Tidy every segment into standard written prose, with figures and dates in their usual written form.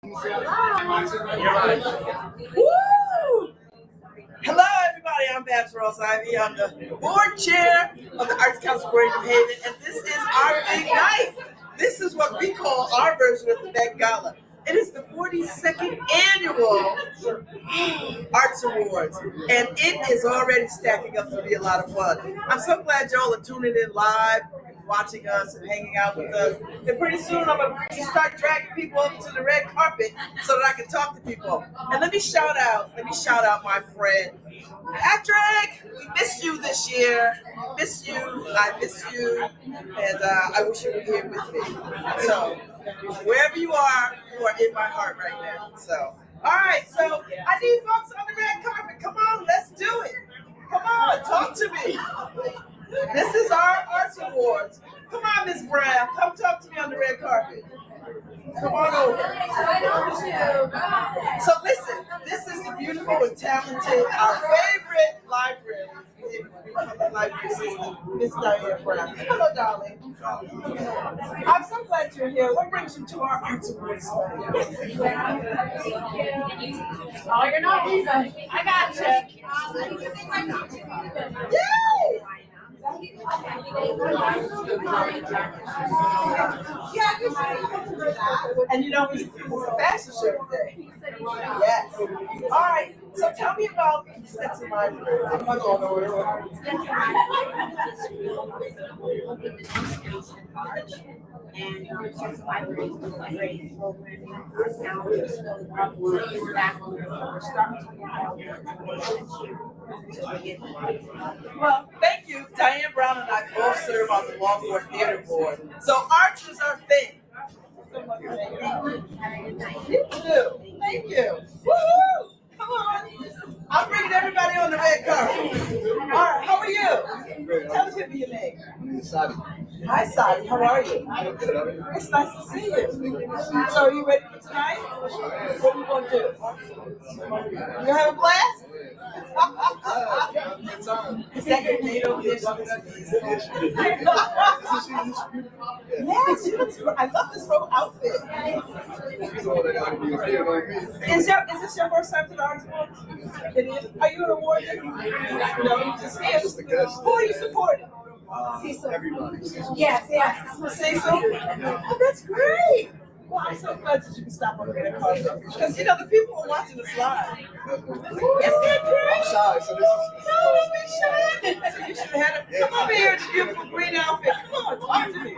Woo! Hello, everybody. I'm Babs Ross Ivy. I'm the board chair of the Arts Council for New Haven, and this is our big night. This is what we call our version of the Met Gala. It is the 42nd annual Arts Awards, and it is already stacking up to be a lot of fun. I'm so glad y'all are tuning in live, watching us and hanging out with us. And pretty soon I'm going to start dragging people up to the red carpet so that I can talk to people. And let me shout out my friend Patrick. We missed you this year. Miss you. I miss you. And I wish you were here with me. So wherever you are in my heart right now. So all right, so I need folks on the red carpet. Come on, let's do it. Come on, talk to me. This is our Arts Awards. Come on, Miss Brown. Come talk to me on the red carpet. Come on over. So listen, this is the beautiful and talented, our favorite library assistant, Miss Diane Brown. Hello, darling. I'm so glad you're here. What brings you to our Arts Awards tonight? Oh, you're not Lisa. I got you. Yay! And you know, it's a fashion show today. Yes. All right. So tell me about Stetson Library. I'm not going nowhere. Well, thank you. Diane Brown and I both serve on the Longboard Theater Board. So arts is our thing. Thank you. Woo-hoo! Come on. I'm bringing everybody on the red carpet. All right, how are you? Tell us your name. Sadi. Hi, Sadi. How are you? It's nice to see you. So are you ready for tonight? What are you going to do? You have a blast? Is that your date over there? Yes, she looks great. I love this whole outfit. Is this your first time to the Arts Awards? It is. Are you an award winner? No, you just here. Who are you supporting? Cecil. Everybody. Yes. Cecil? Oh, that's great. Well, I'm so glad that you can stop on the red carpet. Because, the people are watching us live. Isn't that great? I'm shy, so this is... No, don't be shy. So you should have had it. Come over here in the beautiful green outfit. Come on, talk to me.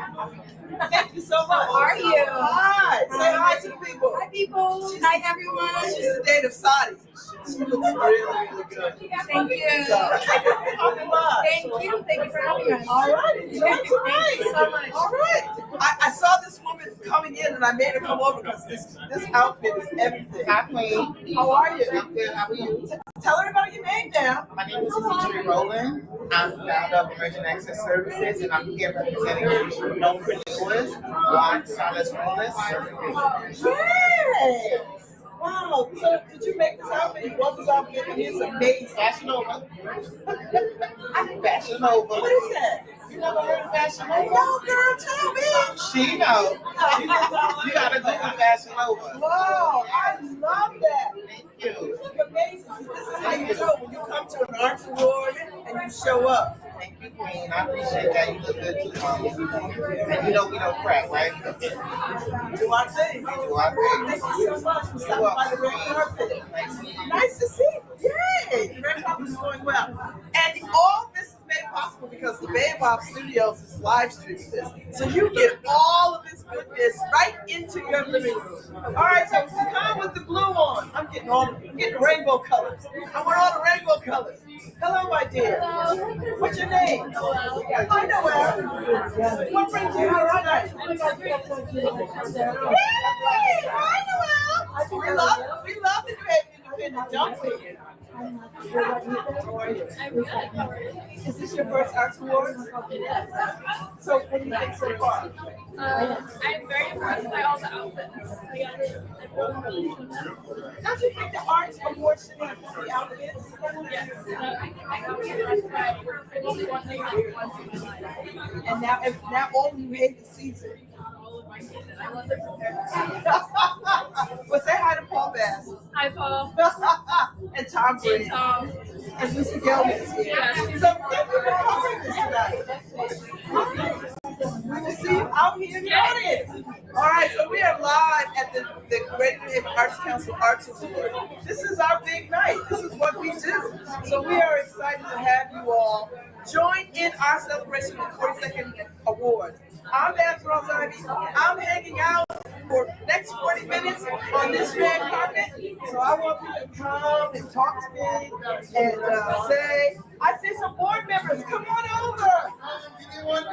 Thank you so much. How are you? Hi. Say hi to the people. Hi, people. Hi, everyone. She's the date of Sadi. She looks really good. Thank you. Thank you for having us. All right. Thank you so much. All right. I saw this woman coming in and I made her come over because this outfit is everything. Hi, Queen. How are you? I'm good. How are you? Tell everybody your name now. My name is Cece Rowland. I'm the founder of Emerging Access Services, and I'm here representing known preneurs, Blind, Silence, Homeless. Yes. Wow. So did you make this outfit? You bought this outfit and it's amazing. Fashion Nova. Fashion Nova. What is that? You never heard of Fashion Nova? No, girl, tell me. She knows. You gotta go with Fashion Nova. Wow, I love that. Thank you. It's amazing. This is how you know when you come to an arts award and you show up. Thank you, Queen. I appreciate that. You look good too. And you know we don't crack, right? Do our thing. Do our thing. Thank you so much for stopping by the red carpet. Nice to see you. Yay! The red carpet is going well. And all this is made possible because the Babe Bob Studios is live streaming this. So you get all of this goodness right into your living room. All right, so come with the blue on. I'm getting rainbow colors. I want all the rainbow colors. Hello, my dear. What's your name? Hi, Noel. What brings you here tonight? Yay! Hi, Noel. We love the independent, don't we? Is this your first Arts Awards? So what do you think so far? I'm very impressed by all the outfits. Don't you think the Arts Awards should have the outfits? Yes. I'm impressed by only one thing I want to do. And now all you hate is season. all of my season. I wasn't prepared. Well, say hi to Paul Bass. Hi, Paul. And Tom Brady. And Tom. And Lucy Gelman is here. Yeah. So thank you for covering this tonight. We will see you out here in the audience. All right, so we are live at the Greater New Haven Arts Council Arts Award. This is our big night. This is what we do. So we are excited to have you all join in our celebration of the 42nd Awards. I'm Babs Ivy. I'm hanging out for the next 40 minutes on this red carpet. So I want you to come and talk to me and I see some board members. Come on over. Come on.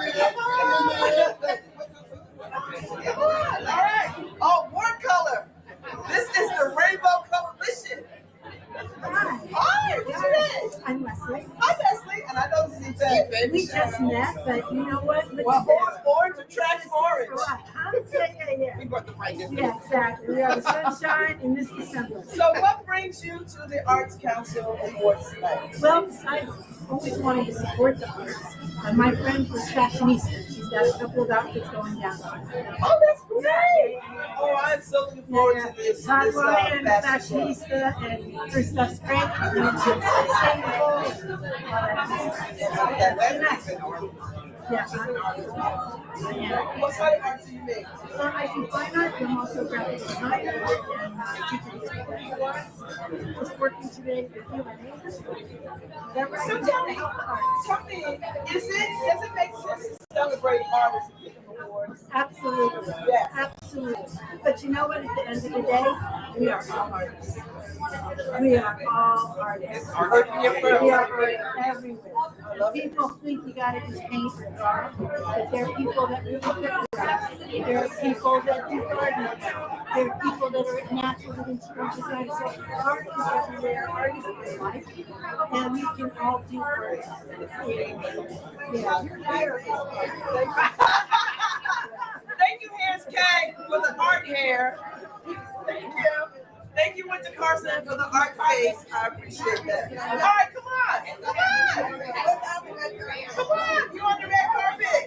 Come on. All right. Oh, board color. This is the Rainbow Coalition. Hi, what's your name? I'm Leslie. Hi, Leslie. And I know this is Yvette. We just met, but you know what? Look Well, at this. orange attracts orange. Yeah. Yeah, exactly. We are the sunshine in this December. So what brings you to the Arts Council Awards tonight? Well, I've always wanted to support the arts. My friend was fashionista. She's got a couple of outfits going down. Oh, that's great. Oh, I'm so looking forward to this. Todd Ryan, fashionista, and her stuff's great. And it's sustainable. Yeah. What kind of art do you make? I do fine art. I'm also graphic designer and teaching arts. Just working today with you. So tell me, does it make sense to celebrate artists and give them awards? Absolutely. Yes. Absolutely. But you know what? At the end of the day, we are all artists. We are all artists. We are artists everywhere. People think you gotta just paint or draw, but there are people that really put grass. There are people that do gardening. There are people that are natural and interior design. So art is everywhere. Art is life, and we can all do art. Yeah. Thank you, Harris K, for the art hair. Thank you. Thank you, Winter Carson, for the art face. I appreciate that. All right, come on. Come on. Come on. You on the red carpet?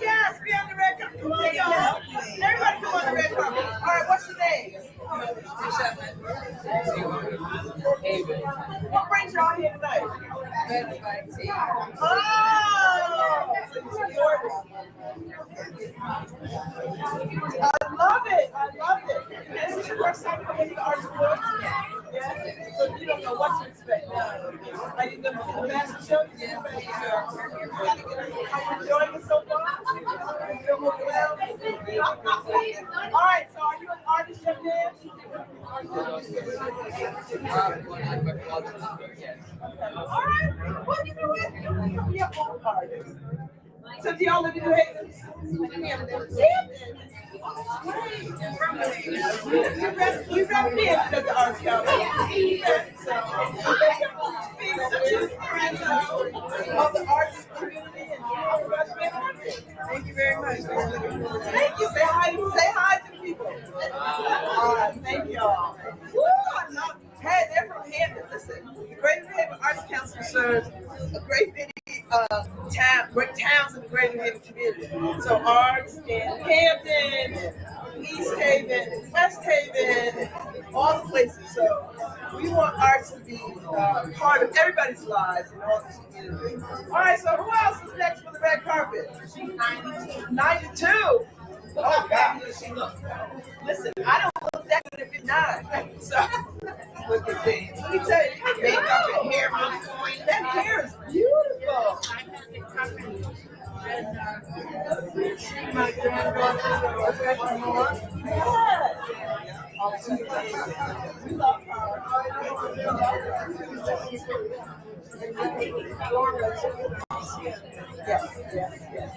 Yes, be on the red carpet. Come on, y'all. Everybody come on the red carpet. All right, what's your name? What brings y'all here tonight? Oh! I love it. I love it. This is your first time coming to the Arts Awards? Yeah. So you don't know what to expect. Are you going to see the fashion show? Yeah. Are you enjoying it so far? You feel more well? All right, so are you an artist young man? All right. Well, you know what? You can be your own artist. So do y'all live in New Haven? We represent at the Arts Council. Being such a friend of the arts community and thank you very much. Thank you. Say hi to the people. All right, thank y'all. Woo, I love it. Hey, they're from Hampton. Listen, the Greater New Haven Arts Council serves a great many great towns in the Greater New Haven community. So arts in Hampton, East Haven, West Haven, all the places. So we want arts to be part of everybody's lives in all these communities. All right, so who else is next for the red carpet? She's 92. 92? Oh, God. Listen, I don't look that good at 59. So, look at this. Let me tell you, her makeup and hair, that hair is beautiful. My granddaughter was working more. Yes. We love her. Yes.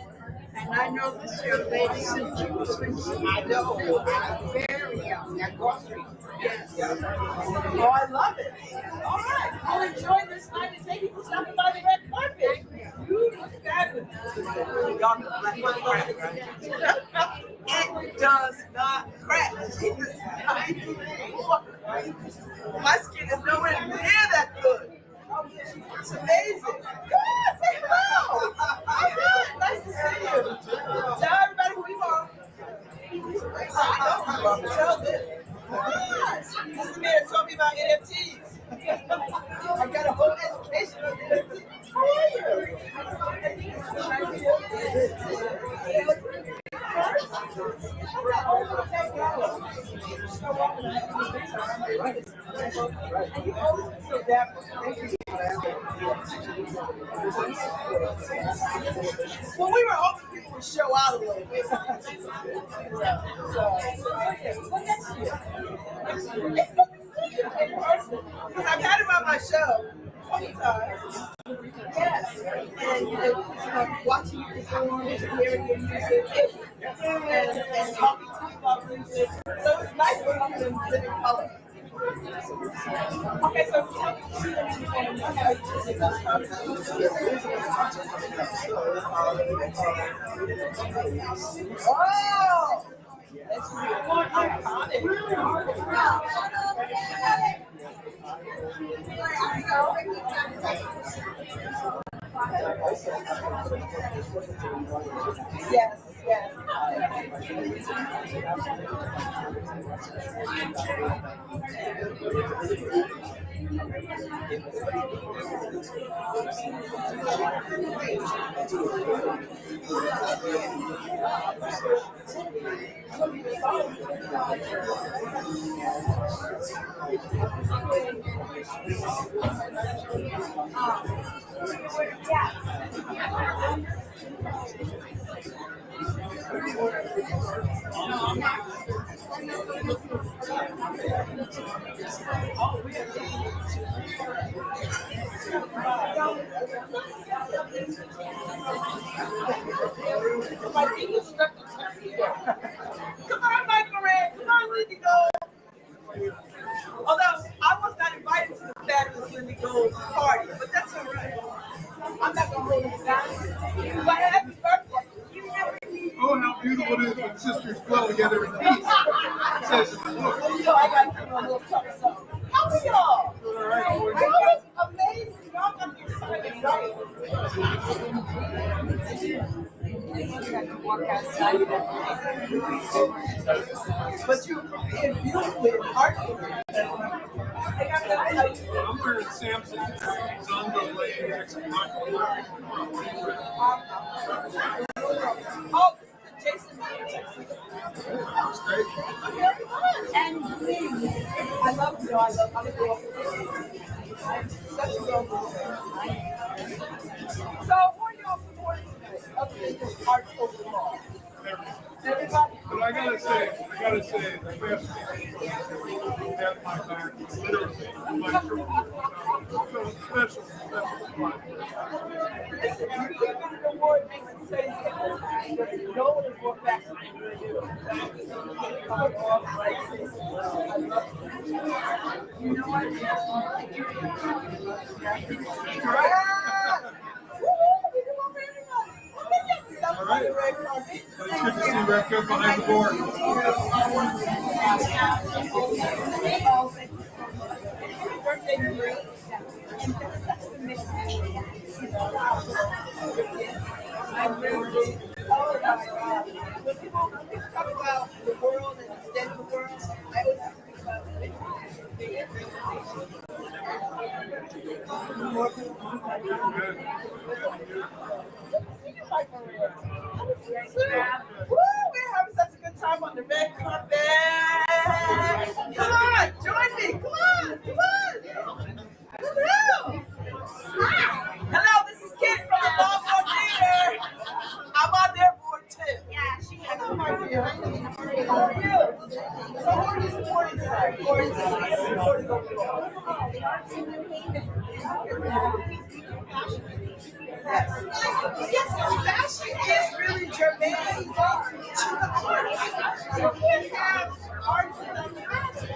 And I know this young lady since she was 20. I know. I'm very young. At grocery. Yes. Oh, I love it. All right. I'll enjoy this night and thank you for stopping by the red carpet. You look fabulous. Y'all know black money crack, right? It does not crack. My skin is nowhere near that good. It's amazing. Good. Say hello. Hi. Nice to see you. Tell everybody who you are. Well, Michelle did. Yes. This is the man that taught me about NFTs. I got a whole education on NFTs. How are you? So that, well, we were hoping people would show out a little bit. Because I've had him on my show 20 times. Yes. And watching you perform and hearing your music and talking to you about music. So it's nice to have them live in color. Okay, so tell me. Wow! That's iconic. Yes, yes. Come on, Michael Red. Come on, Lindy Gold. Although I was not invited to the fabulous Lindy Gold party, but that's all right. I'm not gonna hold it down. But happy birthday. Oh, how beautiful it is when sisters dwell together in peace. It says in the book. You know, I got to do a little something. How are y'all? All right, Y'all look amazing. Y'all got me excited, right? But you're prepared beautifully and artfully. I'm wearing Samson. Zongo laying next to Michael. Oh, Jason. That's great. And I love you. I love you. I'm such a girl. So, who are y'all supporting today? Other than just art overall. Everybody. But I gotta say, the best thing had my back, literally, my shoulder. Special spot. Listen, you give me the award, makes me say something. No one is more fascinating than you. You know what? All right. It's good to see Rep go behind the board. I'm really, oh my God. When people talk about the world and the extent of the world, I always have to think about it. More people. Woo, we're having such a good time on the red carpet. Come on, join me. Come on, come on. Hello. Hi. Hello, this is Kit from the Baltimore Theater. I'm on their board too. Yeah, she had Hello, my dear. How are you? So who are you supporting tonight? Or is this supporting overall? the arts in New Haven. Yes. Yes, fashion is really germane to the art. You can't have art without fashion.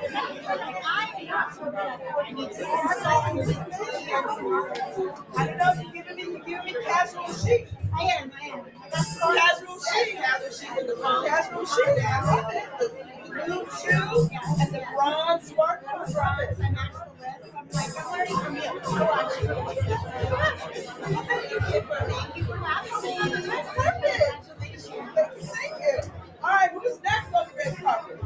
I don't know if you're giving me casual chic. I am. Casual chic. Casual chic. I love it. The blue shoe and the bronze sparkle dress. I'm actual red. I'm like, I'm learning from you. Thank you for having me. That's perfect. Thank you. All right, who's next on the red carpet?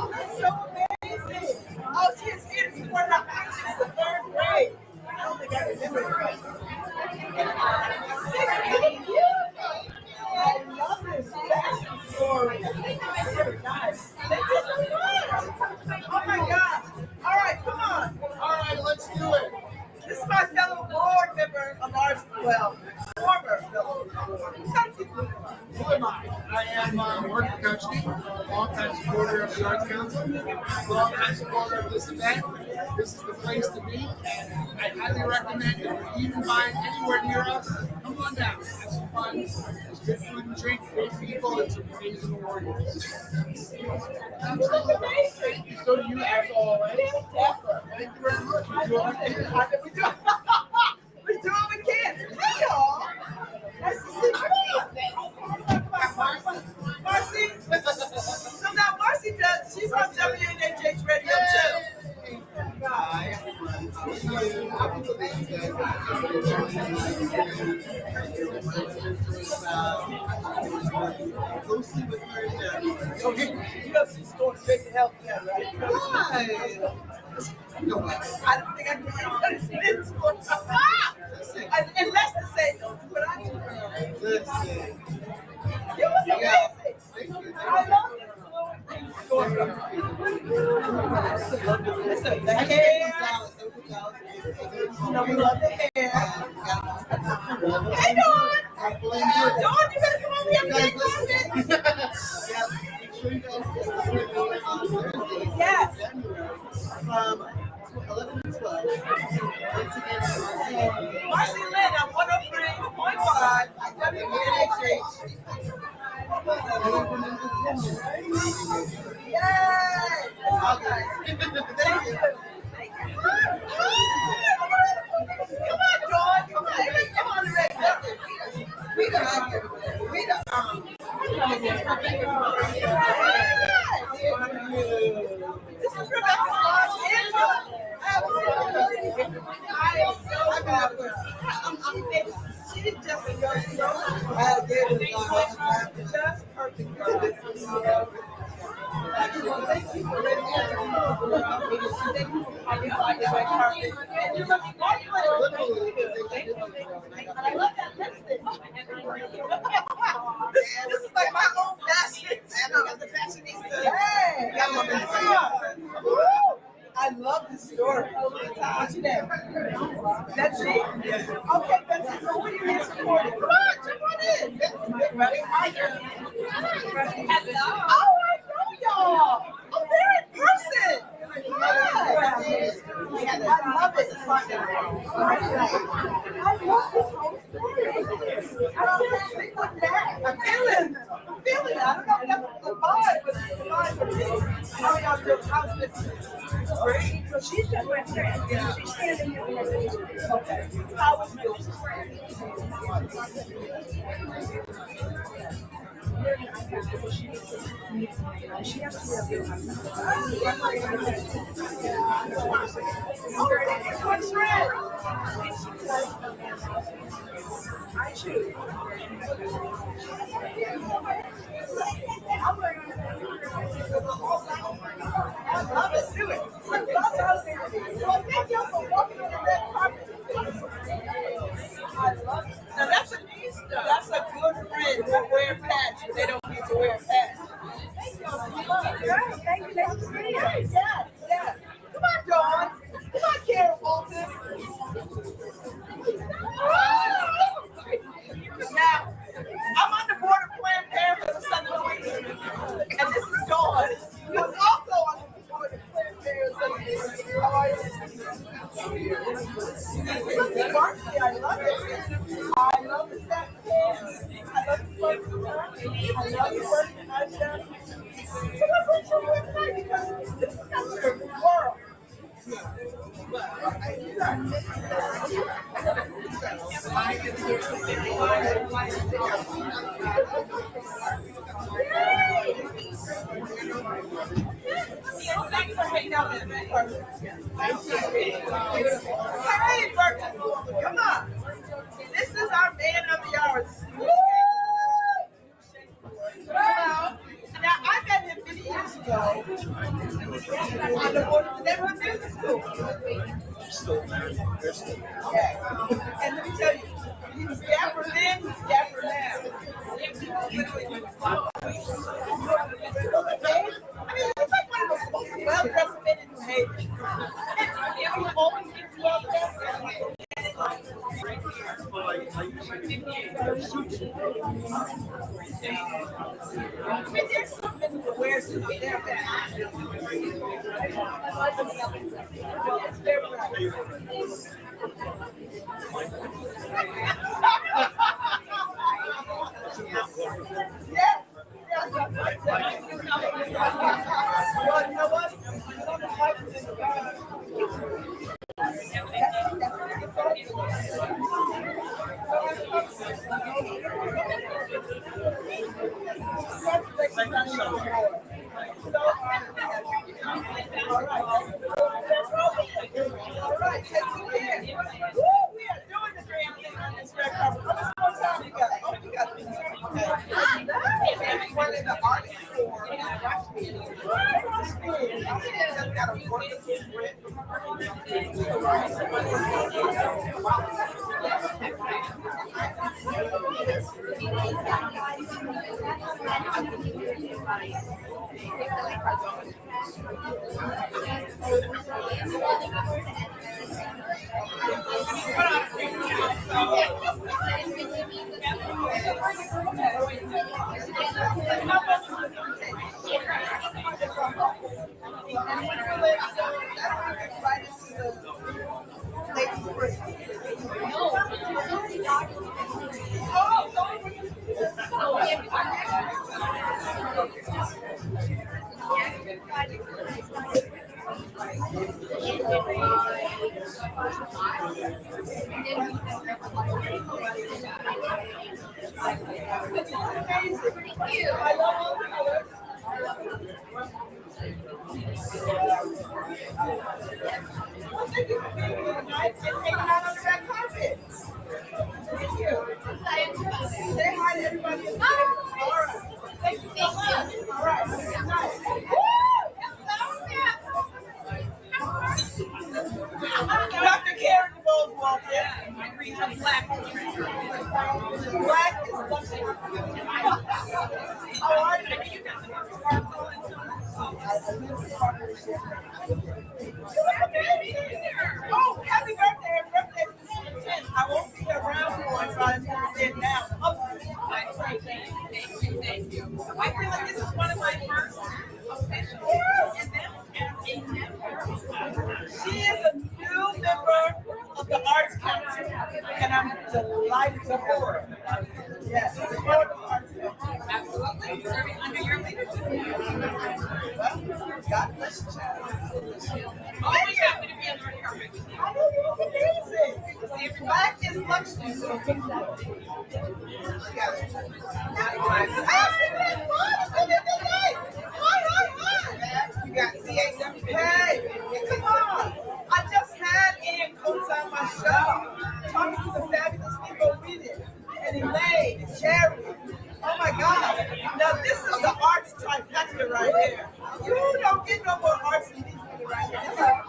Oh, that's so amazing. Oh, she is here to support her class. She's the third grade. I don't think I remember it right. Thank you. I love this fashion story. Very nice. Thank you so much. Oh my God. All right, come on. All right, let's do it. This is my fellow board member of ours, well, former fellow board. Who am I? I am Mark McCutcheon, longtime supporter of the Arts Council, longtime supporter of this event. This is the place to be, and I highly recommend if you even find anywhere near us, come on down, have some fun. There's good food and drink, great people, and some amazing awards. Absolutely amazing. So do you, as always. Thank you very much. We do what we can. Hey, y'all. Nice to see you. Marcy. So now Marcy does, she's on WNHH radio too. Okay, you know she's going straight to health care, right? I don't think I can get this one. Unless to say, don't do what I do. You was amazing. I love this. Listen, the hair. You know, we love the hair. Hey, Dawn. Dawn, you better come over here and get closet. Yes. From 11 to 12. Once again, Marcy Lynn on 103.5 WNHH. Yay! Okay. Thank you. Come on, Dawn. Come on. Everybody come on the radio. Rita, this is Rebecca's mom, Angela. She did just perfect. Thank you for I love that lipstick. This is like my own fashion. The fashionista. Hey, I love this story. What's your name? Betsy? Okay, Betsy, so what are you here supporting? Come on, jump on in. Ready? Hello. Oh, I know y'all. Oh, they're in person. Hi. I love it. I love this whole story. I'm feeling it. I don't know if that's the vibe, but it's the vibe for me. How y'all doing? How's this? Great. So she's just my friend. Yeah. She's standing here with me. Okay. How was yours? She has to be a what's red? I choose. I love it. Do it. I love it. So thank y'all for walking on the red carpet. I love it. Now that's a good friend to wear patch if they don't need to wear a patch. Thank y'all so much. Thank you. Nice to see you. Yes. Come on, Dawn. Come on, Karen Walton. Now, I'm on the board of Planned Parenthood of Southern Queens, and this is Dawn, who is also on the board of Planned Parenthood. How are you? Barkley, I love it. I love the set pants. I love the clothes. I love the work that I've done. So I put you with me because this is not your world. Thanks for hanging out with me. Hey, Yeah. And let me tell you, he was dapper then, he's dapper now. I mean, it's like one of the most well-dressed men in New Haven. He always gets well dressed. I mean, there's some men who wear suits, but they're bad. It's their right. Yes. Well, you know what? All right, take it in. Woo, we are doing the grand thing on this red carpet. How much more time we got? Oh, we got 15 minutes. One in the artist store. Watch me. Just got a wonderful grit. I love all the colors. Well, thank you for being here tonight and hanging out on the red carpet. Thank you. Say hi to everybody in the table. All right. Thank you so much. All right. Good night. Dr. Karen DeVos walked in. Black is luxury. How are you? Oh, happy birthday. Happy birthday to December 10th. I won't be around for it, so I'm going to say it now. Oh, thank you. I feel like this is one of my first official events. She is a new member of the Arts Council, and I'm delighted to have her. Yes, the board of the Arts Council. Absolutely. Serving under your leadership. Well, God bless you, child. Always happy to be on the red carpet. I know you look amazing. Black is luxury, so big love. You got CHW. Hey, come on. I just had Ann Coates on my show, talking to the fabulous people with it, and Elaine, and Cherry. Oh my God. Now this is the arts trifecta right here. You don't get no more arts than these people right here.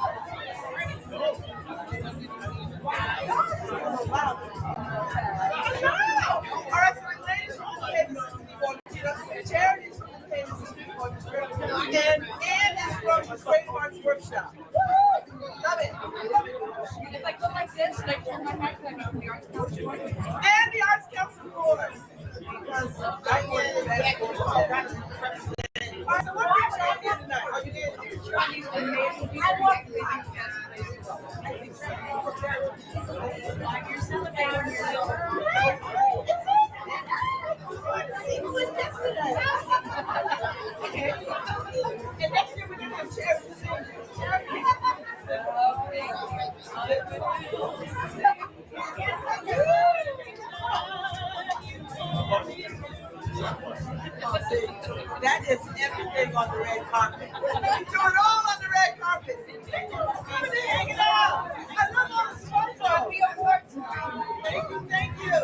Wow. All right, so Elaine's from the Charity is from the and Ann is from the Great Arts Workshop. Love it. If I go like this, and I turn my mic back on the Arts Council. And the Arts Council Board. Because I want to that. All right, so what are you trying here tonight? Are you there? I want to. You're celebrating your and next year we're going to have charity singing. That is everything on the red carpet. We do it all on the red carpet. Coming and hanging out. I love all the photos. Thank you.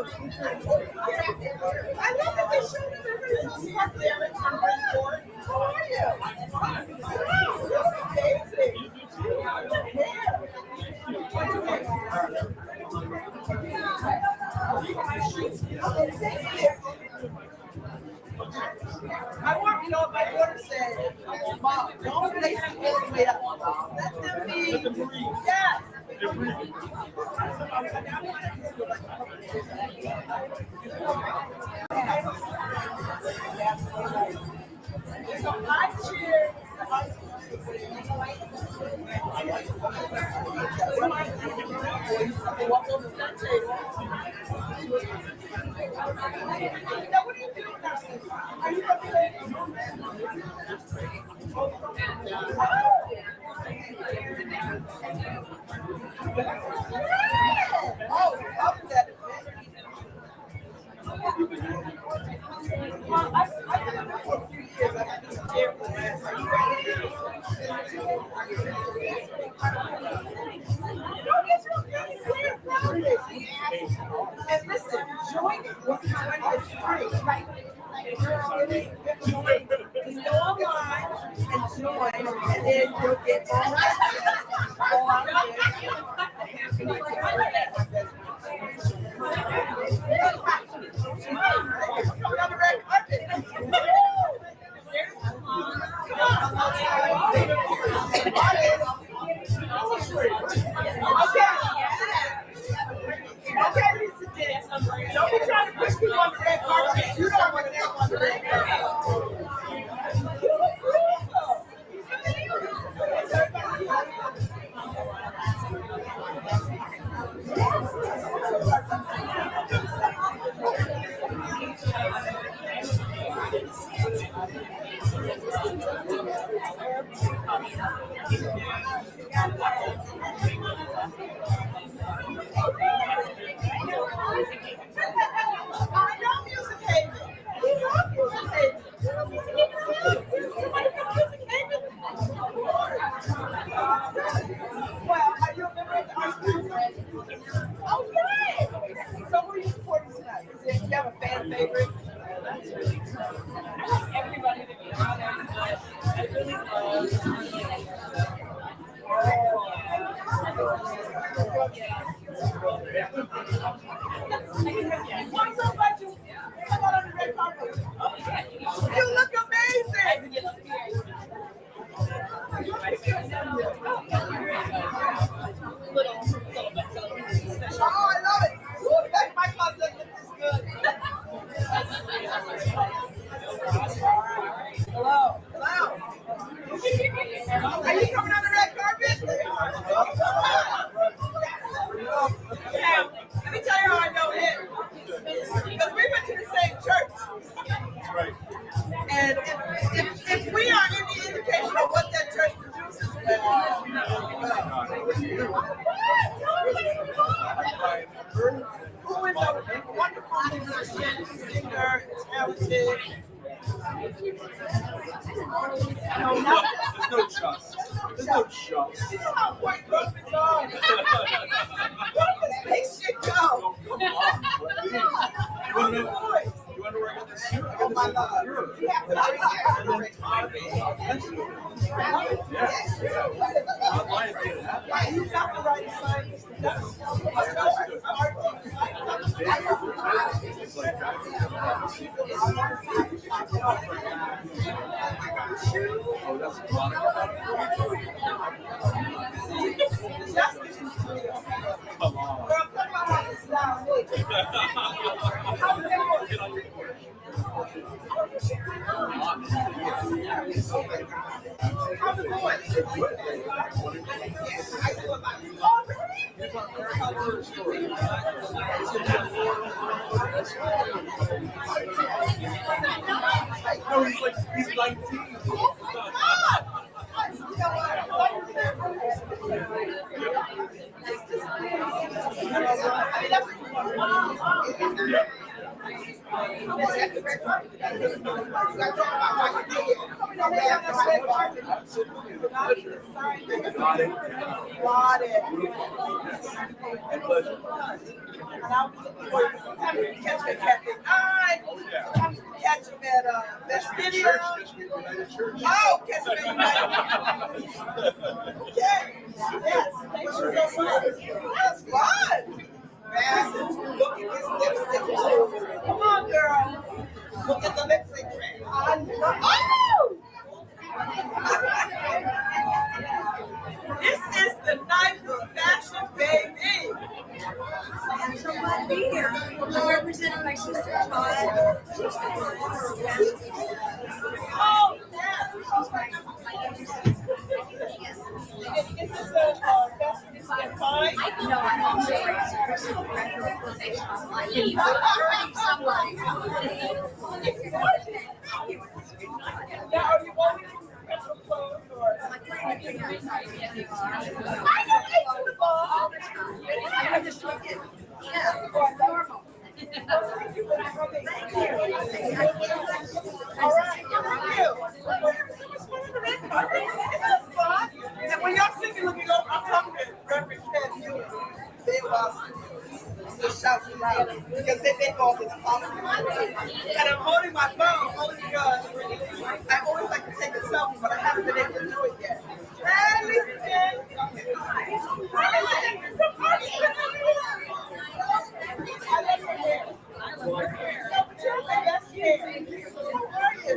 I love that they showed everybody so sparkly. How are you? Wow, you're amazing. I want you know my daughter said, Mom, don't place them all the way up. Let them be. Yes. So I cheer. Walk over to that table. Now, what are you doing now? Are you going up that well, I've been there for a few years. I've been there for the last and listen, join it. What you join is free. Right. Just go online and join, and then you'll get all don't be trying to push people on the red carpet. You don't want to go on the red carpet. I know music haven. We love music haven. Well, are you a member of the Arts Council? Oh, great. So who are you supporting tonight? Do you have a fan favorite? Everybody to be honest, but I really what's up, about you? Come on the red carpet. You look amazing. Oh, I love it. Ooh, back my closet doesn't look this good. Hello. Hello. Are you coming on the red carpet? Yeah. Let me tell you how I know him. Because we went to the same church. And if we are any indication of what that church produces, who is a wonderful musician, singer, talented. No, there's no trust. There's no trust. You know how important husbands are. Where does this shit go? Come on. You want to know where I got this suit? I got this suit here. Yeah. You got the right science. Oh, that's come on. How's it going? No, he's 19. Oh my God! Applauded. And I'll sometimes you catch me at Cafe 9, sometimes you catch him at Best Video. Oh, catch him at United. Okay. Yes. Thank you so much. That's fun. Massive. Look at this lipstick. Come on, girl. Look at the lipstick. Oh! This is the night for fashion, baby. I'm so glad to be here. I'm representing my sister Todd. Oh, yeah. Is this a fashion pie? No, I'm also a Now, are you wanting special clothes or? I just took it. Yeah, normal. Thank you. All right, and when y'all see me looking up, I'm talking to Reverend Ted Hewitt. They just shout me loud because they make all this possible. And I'm holding my phone only because I always like to take a selfie, but I haven't been able to do it yet. Hey, Lisa Jen. I love your hair. That's hair. How are you?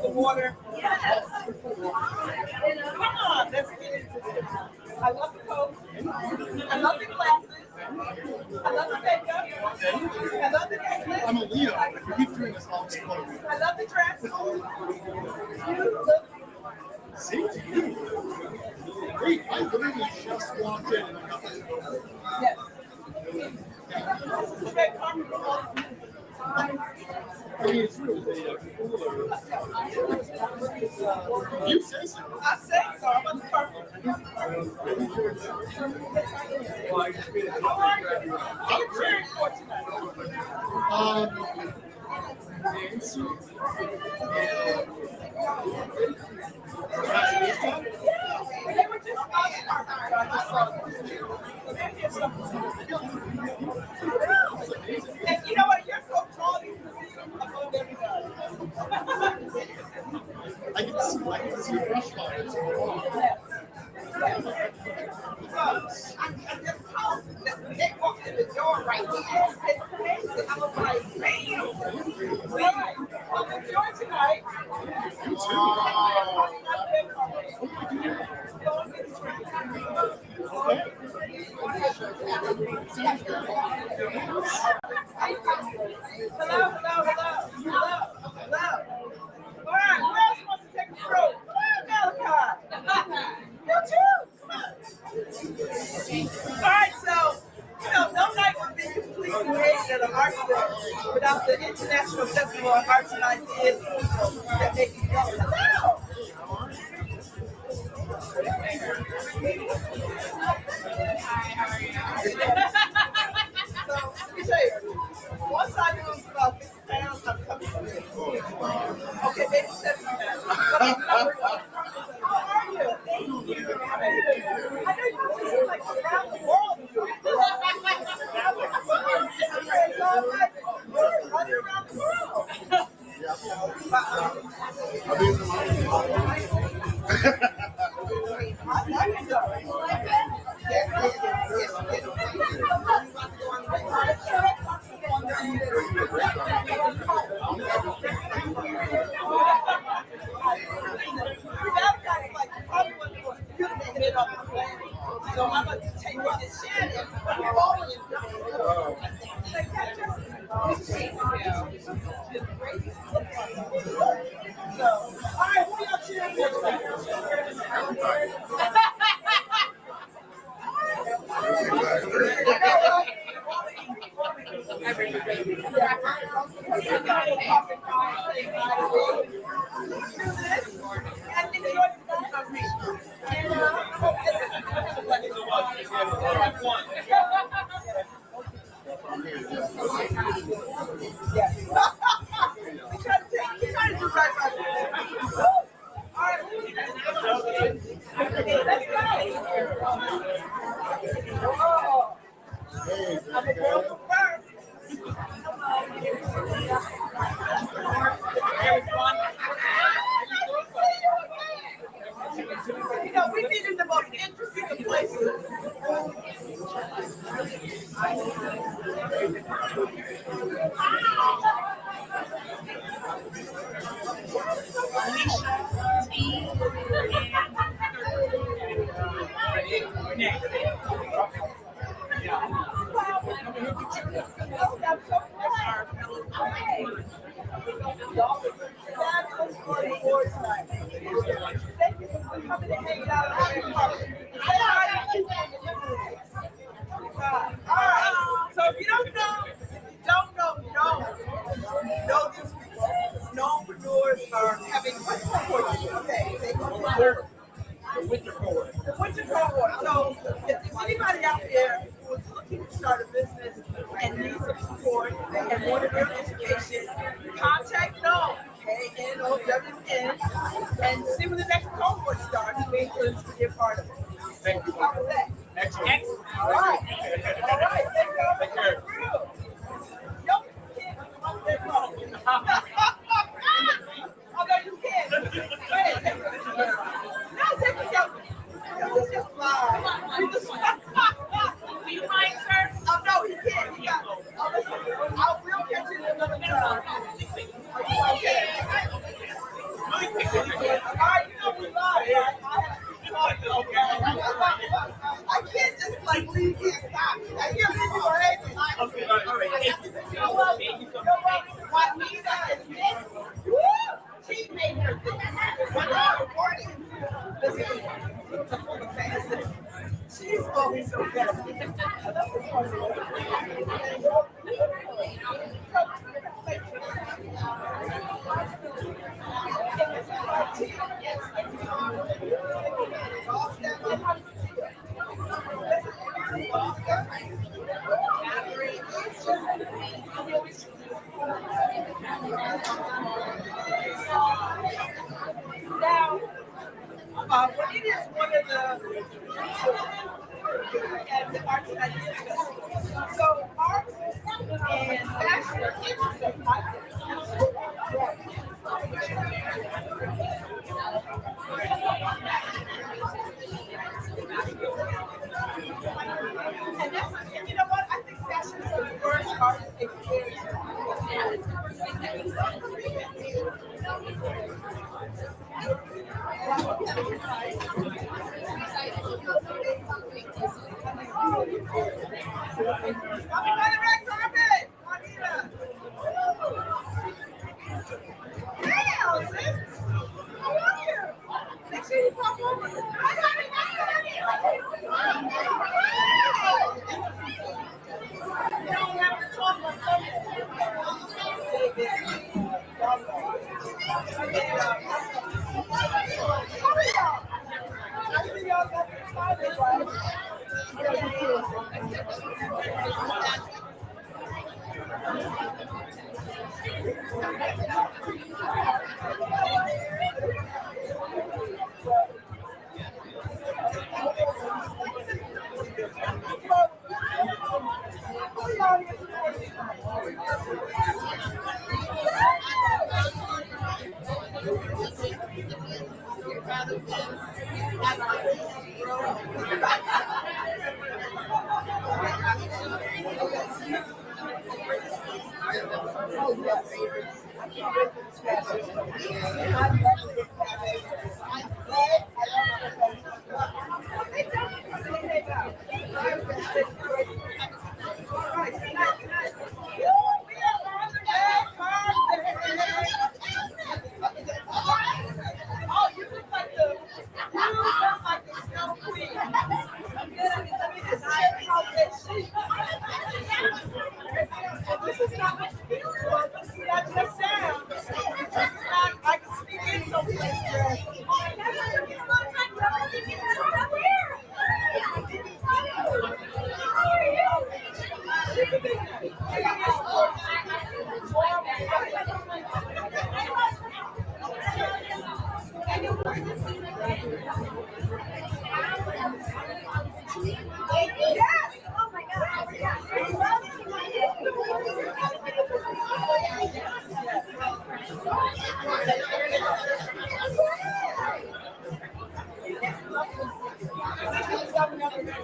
Water. Yes. Come on, let's get into this. I love the coat. I love the glasses. I love the makeup. I love the necklace. I'm a Leo. If you keep doing this, I'll explode. I love the dress. See? Wait, I literally just walked in and I got this. Yes. I mean, it's really cooler. You say so. I say so. I'm on the carpet. How are you? What are you cheering for tonight? Dance. They were just on the carpet. I just saw them. And you know what? You're so tall. You can see above everybody. I can see brush fires. I just told them they walked in the door right there. I was like, bam! All right. Well, enjoy tonight. You too. Hello. All right, who else wants to take a stroke? Come on, Malachi. You too. Come on. All right, so, no night would be complete created at an art fair without the International Festival of Arts and Ideas that make it go. Hello. So, let me tell you, once I lose about 50 pounds, I'm coming from here. Okay, maybe 70 pounds. How are you? Thank you. I know you seem like around the world. Running around the world. But So I'm going to take this shit and so, all right, who y'all cheering You know, we've been in the most interesting places. Thank you for coming and hanging out. All right. So if you don't know this week, knownpreneurs are having the winter cohort. So if there's anybody out there who is looking to start a business and needs some support and want to learn education, contact Known, KNOWN, and see when the next cohort starts. We encourage you to be a part of it. Thank you. How was that? Excellent. All right. Thank you all for coming through. Yo, can't come there wrong. Although you can. Go ahead, take it. No, take it, yo. Let's just fly. Do you mind, sir? Oh, no, he can't. He got. Oh, listen. We'll catch you another time. Okay. All right, you know we live, right? I can't just like leave here. I can't leave you already. Okay, all right. You're welcome. Juanita is next. Woo! She made her listen, she's always so good. I love this part of Now, when it is one of the and the arts and ideas festival. So art and fashion are interesting. And that's, you know what? I think fashion is the first art experience.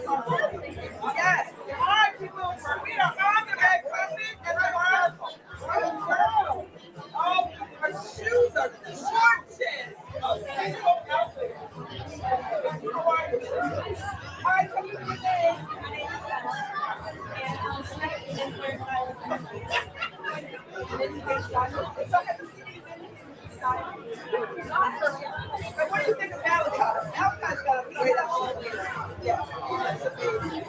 Yes. All right, people. We are on the red carpet and I have one girl. Oh, her shoes are gorgeous. Okay. How are you? All right, tell me your name. So I have to see you. And what do you think of Valentine? Valentine's got a great album. Yeah. That's amazing.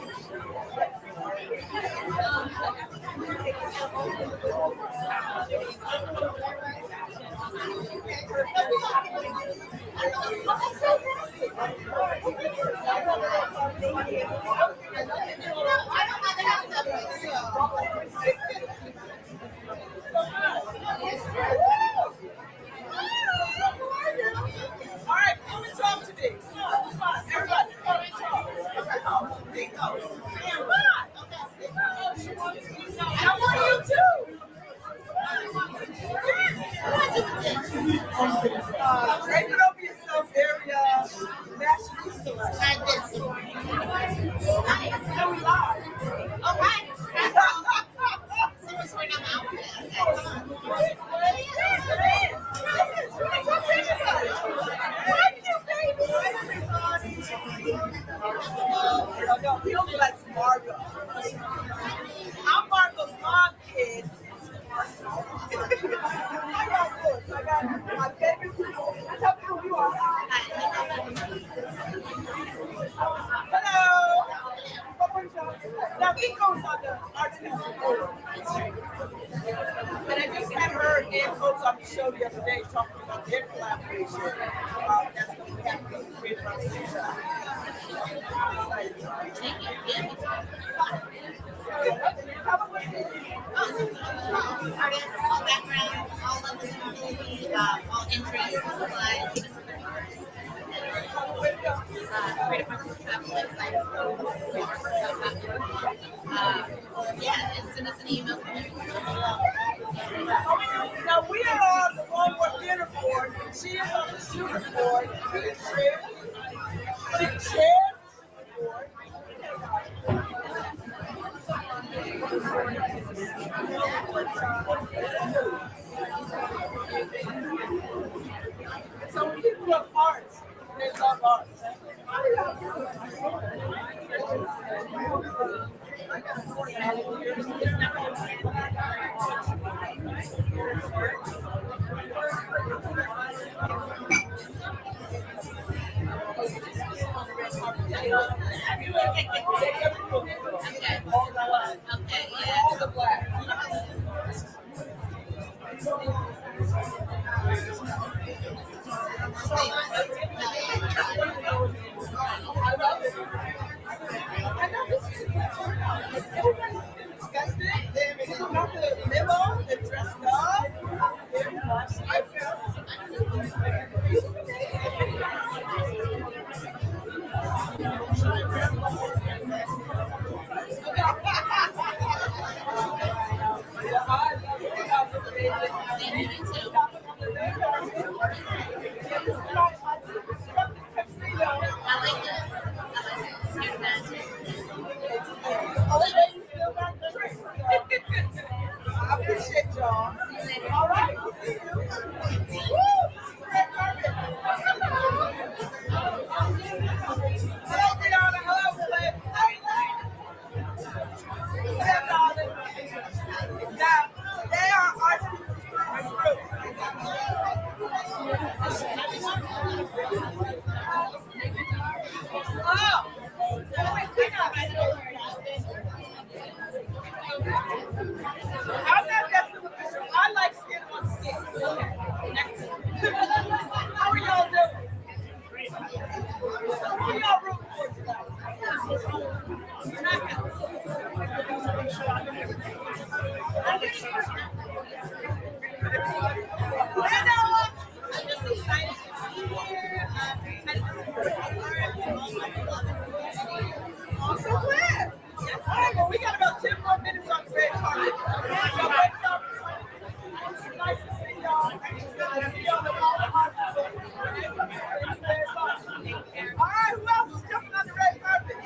All right, come and talk to me. Come on, everybody, come and talk. Rico. How are you too? Break it over yourself, very fashionista. No, we live. No, he only likes Margot. I'm Margot's mom, kid. I got this. I got my favorite people. Tell me who you are. Hello. Now, Nico's on the Arts Council board. And I just had her and folks on the show the other day talking about their collaboration. That's going to be happening in Creative Arts Council. Artists, all backgrounds, all levels of ability, all interests, creative arts website. Yeah, and send us an email. Now we are on the Longboard Theater Board. She is on the shooting board. She chairs the board. So when people love arts, they love arts. Okay, yeah. All the black. I love it. I know this is everybody disgusted. They got the limo, they dressed up. I I appreciate y'all. All right. Woo! Hello, Brianna. Hello, Flip. Hey, darling. Now, they are our group. Oh! I'm not that superficial. I like skin on skin. How are y'all doing? Who are y'all rooting for tonight? I'm just excited to be here. I'm so glad. All right, well, we got about 10 more minutes on the red carpet. So wake up. It's nice to see y'all. It's good to see y'all at all the hospitals. Thank you very much. All right, who else is jumping on the red carpet?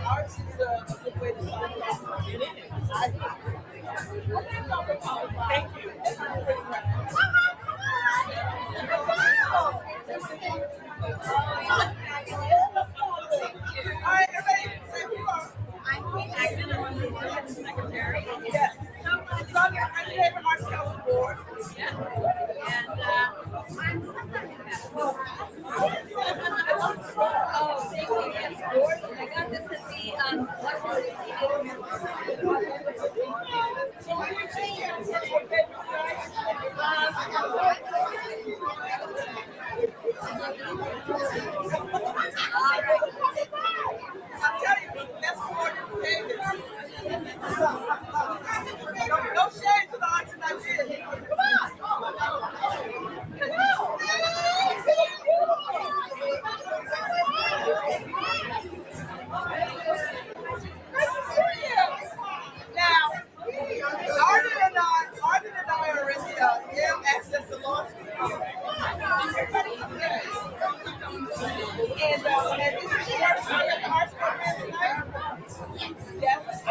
Arts is a good way to start. Thank you. All right, everybody, say who you are. I'm Kate Agnew, I'm the board secretary. Yes. So I'm your favorite Arts Council board. And I'm sometimes oh, thank you. Yes, board. I got this at the So what do you think? What's your favorite I'm telling you, that's more than David. No shade to the arts and ideas. Come Now, Arden and I are in the Yale Access to Law School. And this is your first time at the arts program tonight? Yes.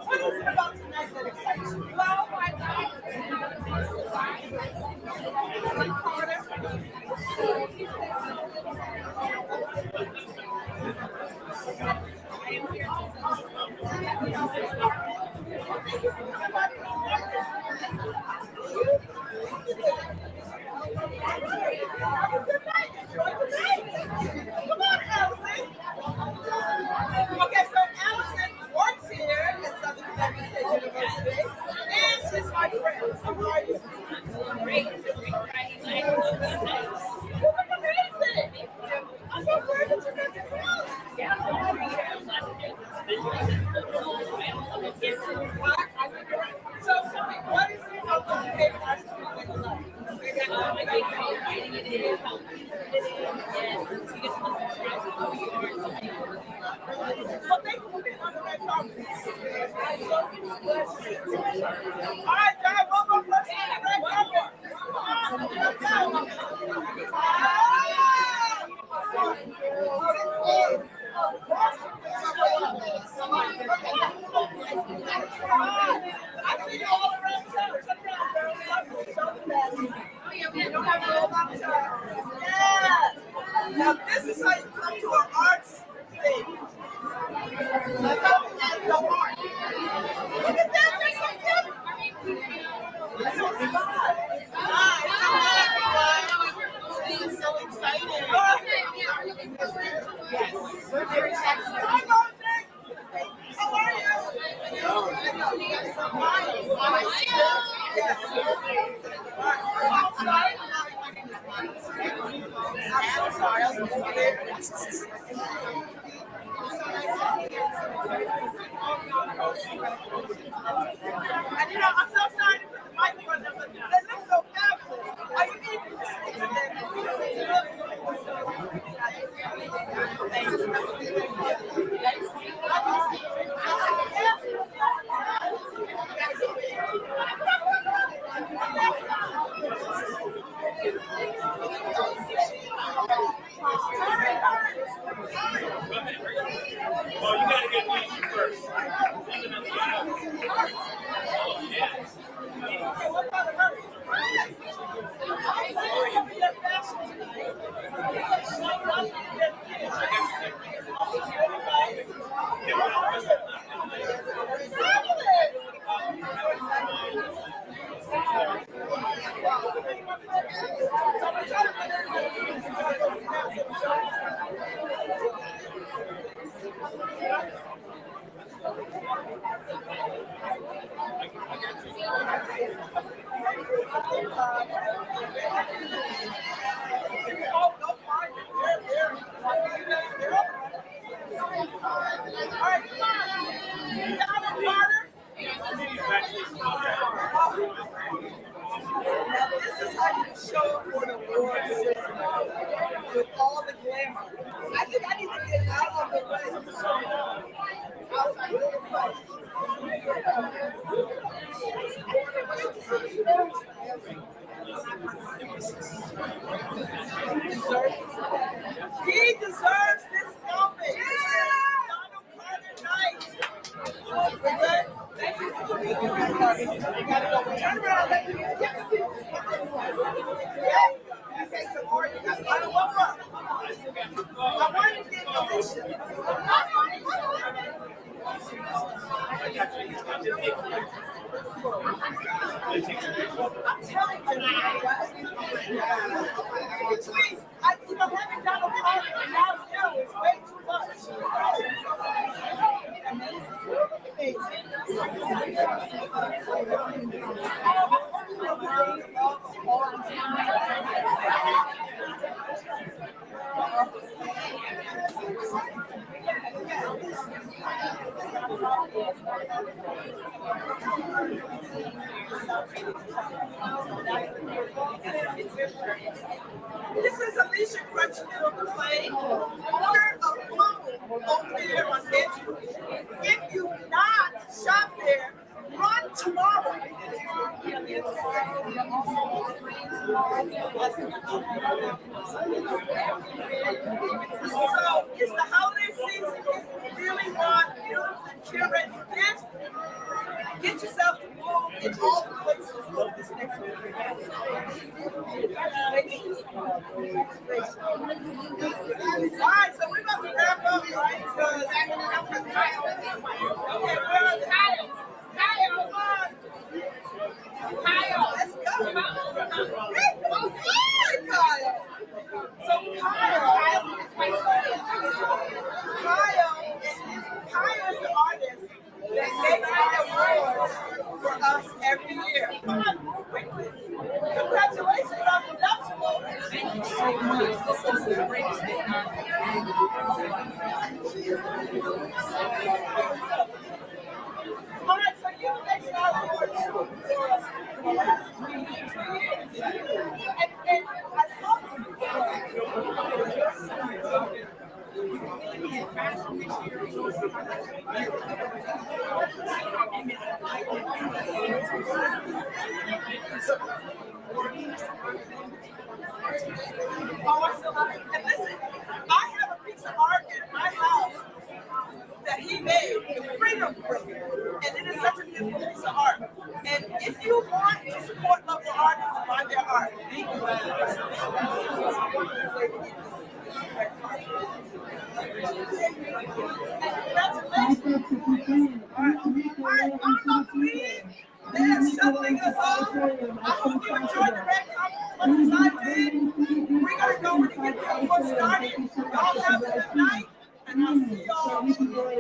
What is it about tonight that excites you? Okay, so Allison works here at Southern Connecticut State University, and she's my friend. How are you? Great. Amazing. I'm so glad that you got to come. So tell me, what is it about the favorite artist that you love? Well, thank you for being on the red carpet. All right, guys, one more person on the red carpet. Let's go. I see you all around town. Sit down, girls. You don't have to hold on to her. Yeah. Now, this is how you come to an arts thing. Look at the heart. Look at that. They're so cute. That's so fun. Hi, so excited. Yes, we're very excited. Hi, Martin. How are you? I'm so sorry. I was I Oh, go find it. There. All right, come on. Got it, Carter. Now this is how you show up for the award ceremony with all the glamour. I think I need to get out of the way. He deserves this moment. This is Donald Carter night. Okay? Thank you. Turn around. Okay, some more. You got one more. I want you to get Alicia. I'm telling you, please, having Donald Trump and now still is way too much. This is Alicia Crutchfield playing Order of Bloom over there on Edgewood. If you not shop there, run tomorrow. So it's the holiday season. If you really want beautiful and curated gifts, get yourself to Bloom in all the places over this next week. All right, so we're about to wrap up, right? Okay, where are Kyle? Kyle, come on. Kyle, let's go. Hey, come on, Kyle. So Kyle is the artist that makes the awards for us every year. Congratulations on the nuptials. Thank you so much. This is the greatest day all right, so you make our awards for the last 3 years. And I saw and listen, I have a piece of art in my house that he made, the Freedom Brick, and it is such a beautiful piece of art. And if you want to support local artists, buy their art. They're shuttling us off. I hope you enjoyed the red carpet as much as I did. We're going to go and get the award started. Y'all have a good night, and I'll see y'all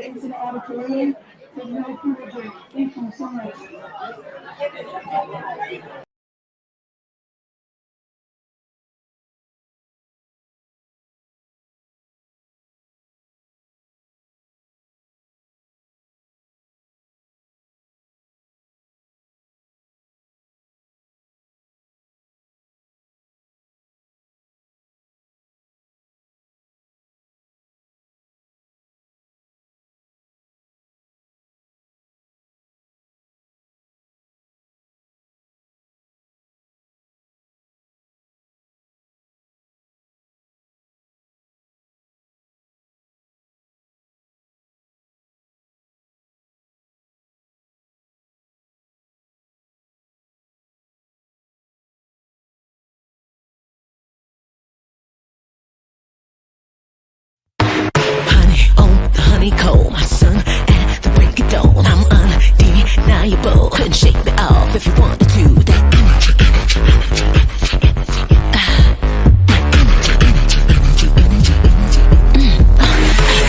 into the auditorium. Thank you so much. Honeycomb, my son, at the break of dawn, I'm undeniable. Couldn't shake me off if you wanted to. That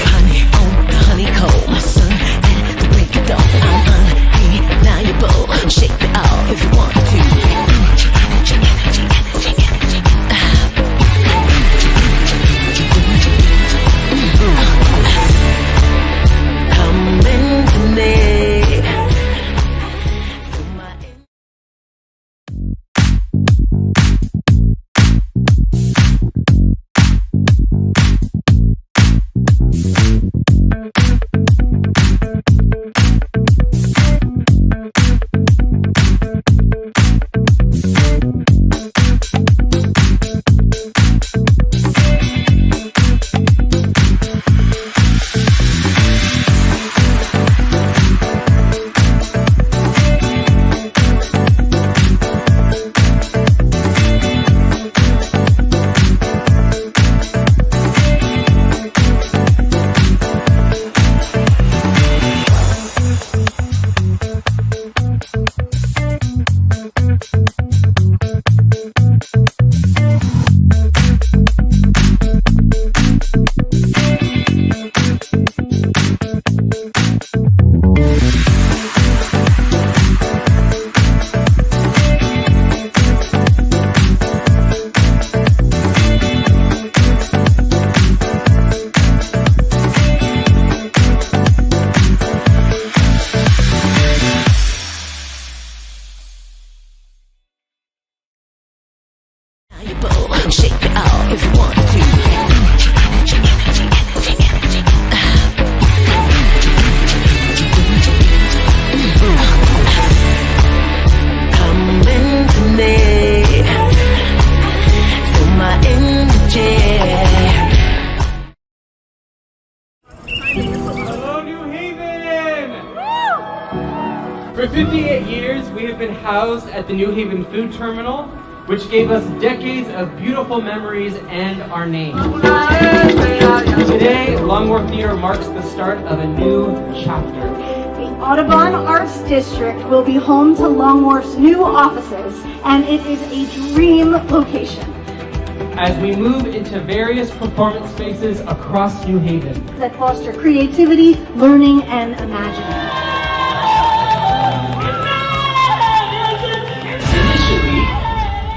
honey on the honeycomb, my son, at the break of dawn, I'm undeniable. Couldn't shake me off if you wanted to. and shake it off if you want to. Come into me, feel my energy. Hello, New Haven! For 58 years, we have been housed at the New Haven Food Terminal, which gave us decades of beautiful memories and our name. Today, Long Wharf Theater marks the start of a new chapter. The Audubon Arts District will be home to Long Wharf's new offices, and it is a dream location As we move into various performance spaces across New Haven. that foster creativity, learning, and imagining. Initially,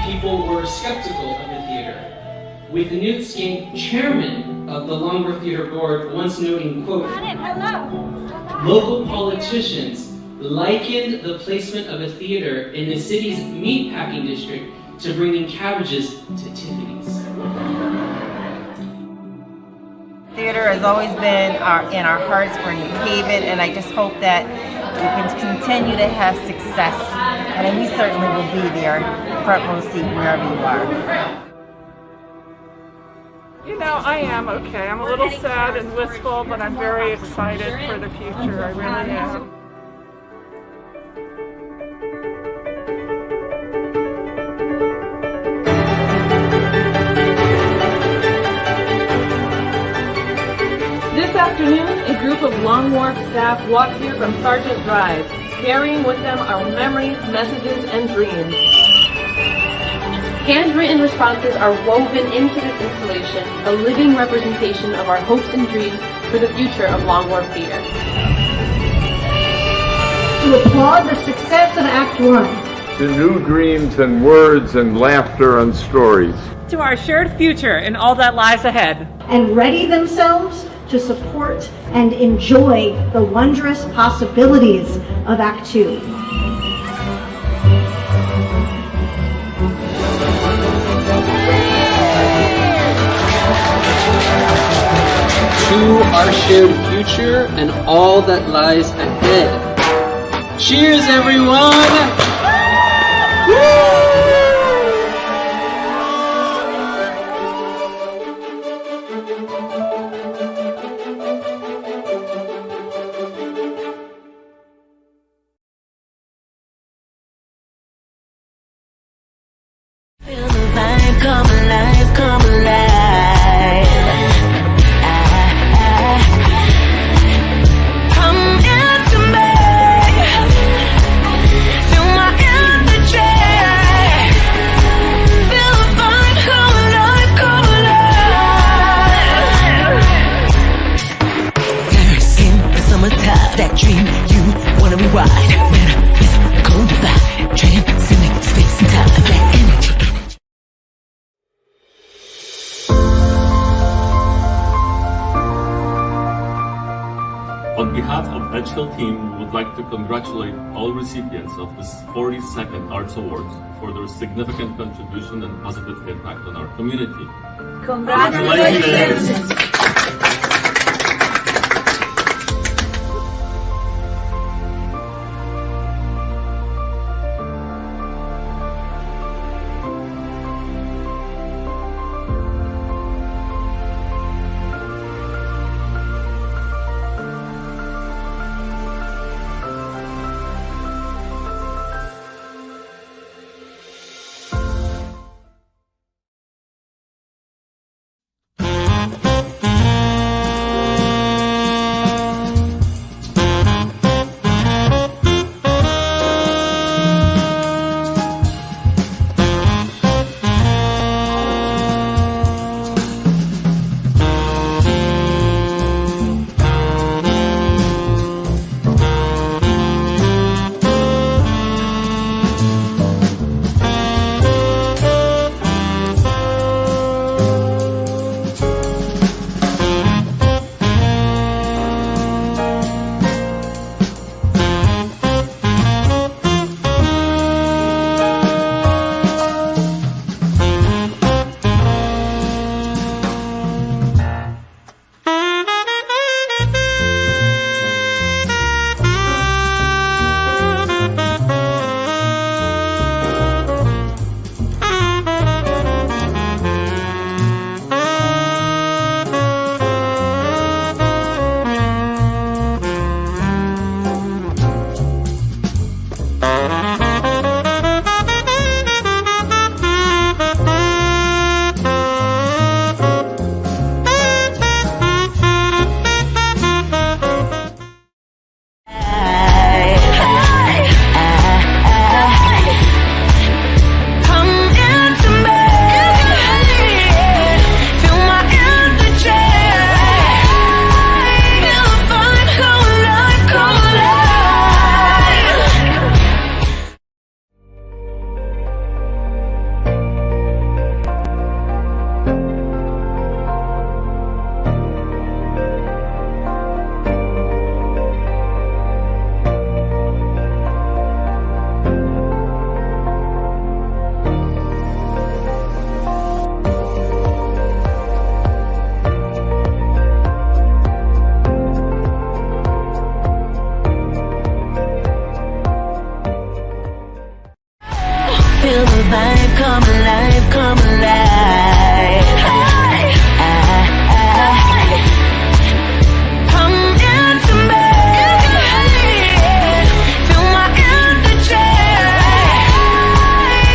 people were skeptical of the theater, with Newt Skink, chairman of the Long Wharf Theater Board, once noting, quote, "Local politicians likened the placement of a theater in the city's meatpacking district to bringing cabbages to Tiffany's." Theater has always been in our hearts for New Haven, and I just hope that we can continue to have success. And we certainly will be there, front row seat, wherever you are. You know, I am okay. I'm a little sad and wistful, but I'm very excited for the future. I really am. This afternoon, a group of Long Wharf staff walked here from Sargent Drive, carrying with them our memories, messages, and dreams. Handwritten responses are woven into this installation, a living representation of our hopes and dreams for the future of Long Wharf Theater. To applaud the success of Act 1. To new dreams and words and laughter and stories. To our shared future and all that lies ahead. And ready themselves to support and enjoy the wondrous possibilities of Act 2. To our shared future and all that lies ahead. Cheers, everyone! Feel the vibe, come alive, come alive. Come into me, feel my energy. Feel the vibe, come alive, come alive. In the summertime, that dream you wanna rewrite. Metaphysical divide, transcending space and time. That energy. On behalf of Edge Hill team, we would like to congratulate all recipients of this 42nd Arts Awards for their significant contribution and positive impact on our community. Congratulations! Feel the vibe, come alive, come alive. Come into me. Feel my energy.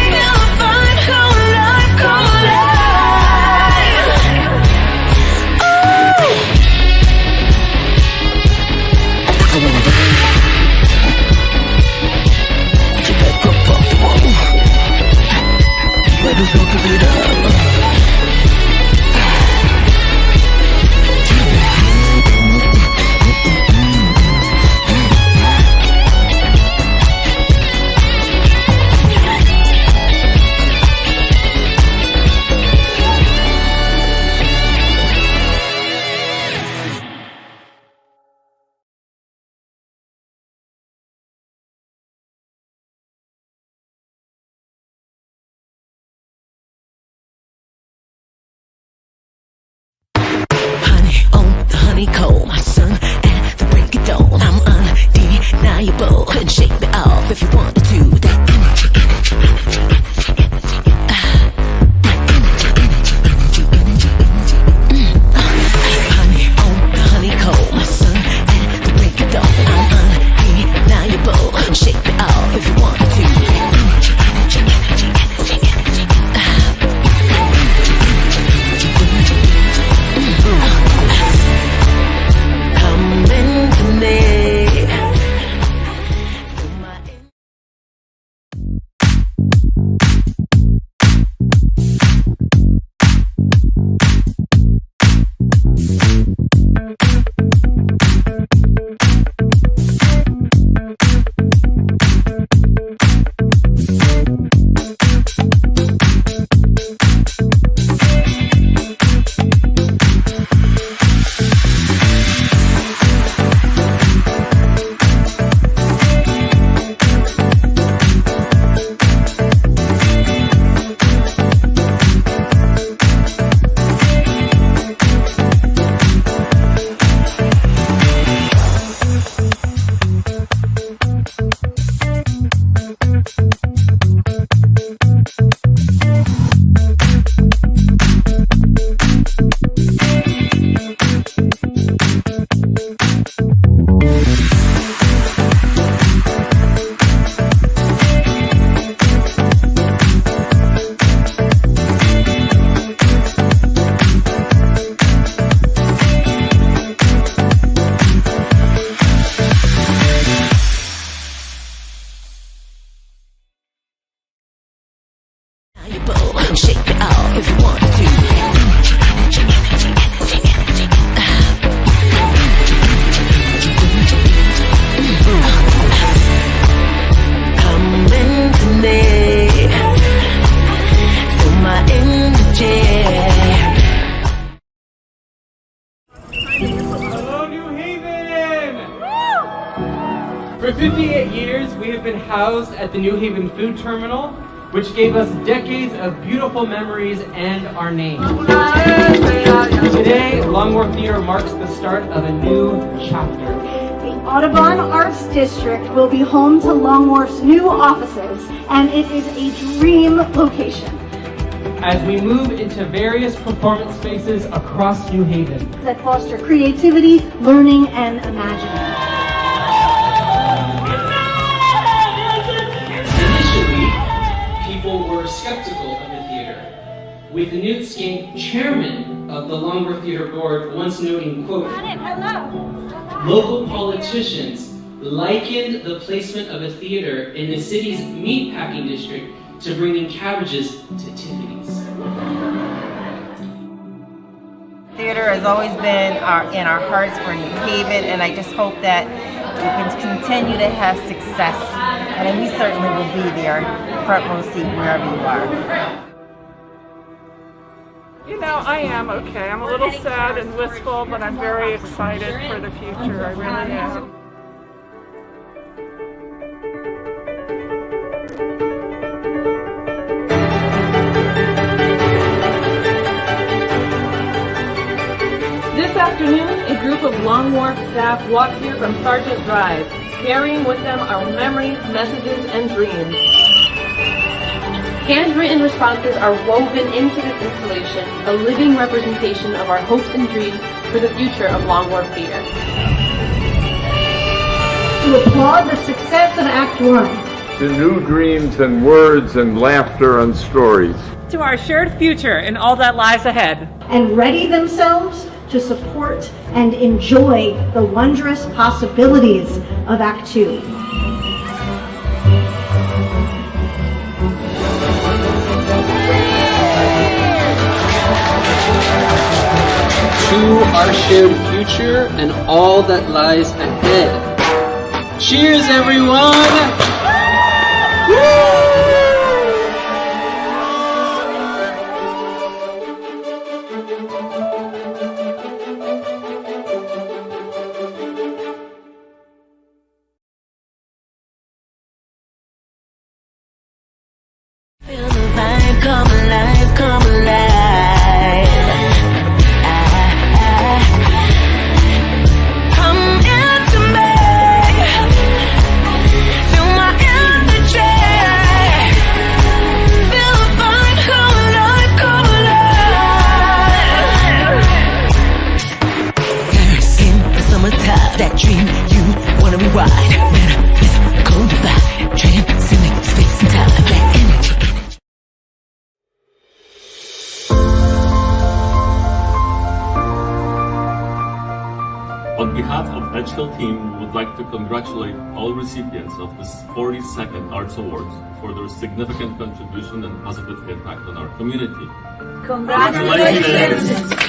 Feel the vibe, come alive, come alive. Ooh. Let us look it up. Honey on the honeycomb, sun at the break of dawn. I'm undeniable. Couldn't shake me off if you wanted to. That energy, energy, energy, energy, energy. Honey on the honeycomb, sun at the break of dawn. I'm undeniable. Couldn't shake me off if you wanted to. That energy, energy, energy, energy, energy. Come into me. Shake me off if you want to. Energy, energy, energy, energy, energy. Come into me. Feel my energy. Hello, New Haven! For 58 years, we have been housed at the New Haven Food Terminal, which gave us decades of beautiful memories and our name. Today, Longmore Theater marks the start of a new chapter. The Audubon Arts District will be home to Longmore's new offices, and it is a dream location As we move into various performance spaces across New Haven that foster creativity, learning, and imagining. People were skeptical of the theater, with Newt Skink, chairman of the Longmore Theater Board, once noting, quote, local politicians likened the placement of a theater in the city's meatpacking district to bringing cabbages to Tiffany's. Theater has always been in our hearts for New Haven, and I just hope that we can continue to have success, and we certainly will be there, front row seat, wherever you are. You know, I am okay. I'm a little sad and wistful, but I'm very excited for the future. I really am. This afternoon, a group of Long Wharf staff walked here from Sargent Drive, carrying with them our memories, messages, and dreams. Handwritten responses are woven into this installation, a living representation of our hopes and dreams for the future of Long Wharf Theater. To applaud the success of Act 1. To new dreams and words and laughter and stories. To our shared future and all that lies ahead. And ready themselves to support and enjoy the wondrous possibilities of Act 2. To our shared future and all that lies ahead. Cheers, everyone! Feel the vibe, come alive, come alive. That dream you wanna rewrite. Metaphysical divide, transcending space and time. That energy. On behalf of Edge Hill team, we would like to congratulate all recipients of this 42nd Arts Awards for their significant contribution and positive impact on our community. Congratulations!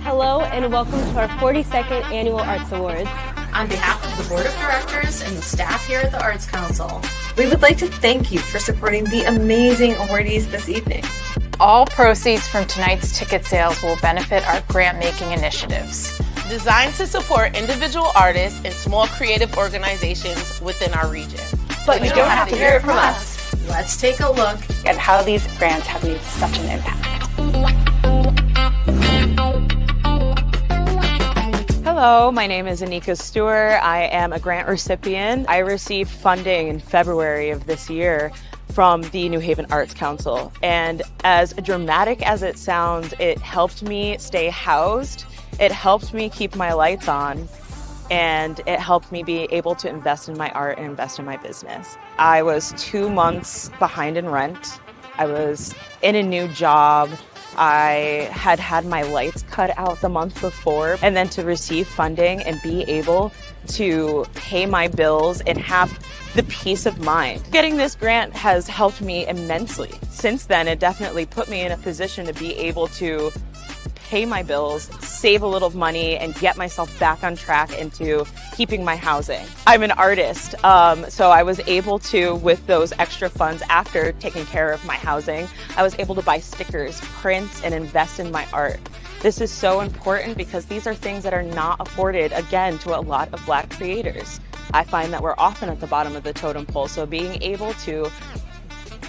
Hello and welcome to our 42nd Annual Arts Awards. On behalf of the Board of Directors and the staff here at the Arts Council, we would like to thank you for supporting the amazing awardees this evening. All proceeds from tonight's ticket sales will benefit our grant-making initiatives, designed to support individual artists and small creative organizations within our region. But you don't have to hear it from us. Let's take a look at how these grants have made such an impact. Hello, my name is Anika Stewart. I am a grant recipient. I received funding in February of this year from the New Haven Arts Council. And as dramatic as it sounds, it helped me stay housed. It helped me keep my lights on. And it helped me be able to invest in my art and invest in my business. I was 2 months behind in rent. I was in a new job. I had had my lights cut out the month before, and then to receive funding and be able to pay my bills and have the peace of mind. Getting this grant has helped me immensely. Since then, it definitely put me in a position to be able to pay my bills, save a little money, and get myself back on track into keeping my housing. I'm an artist, so I was able to, with those extra funds after taking care of my housing, I was able to buy stickers, prints, and invest in my art. This is so important because these are things that are not afforded, again, to a lot of Black creators. I find that we're often at the bottom of the totem pole, so being able to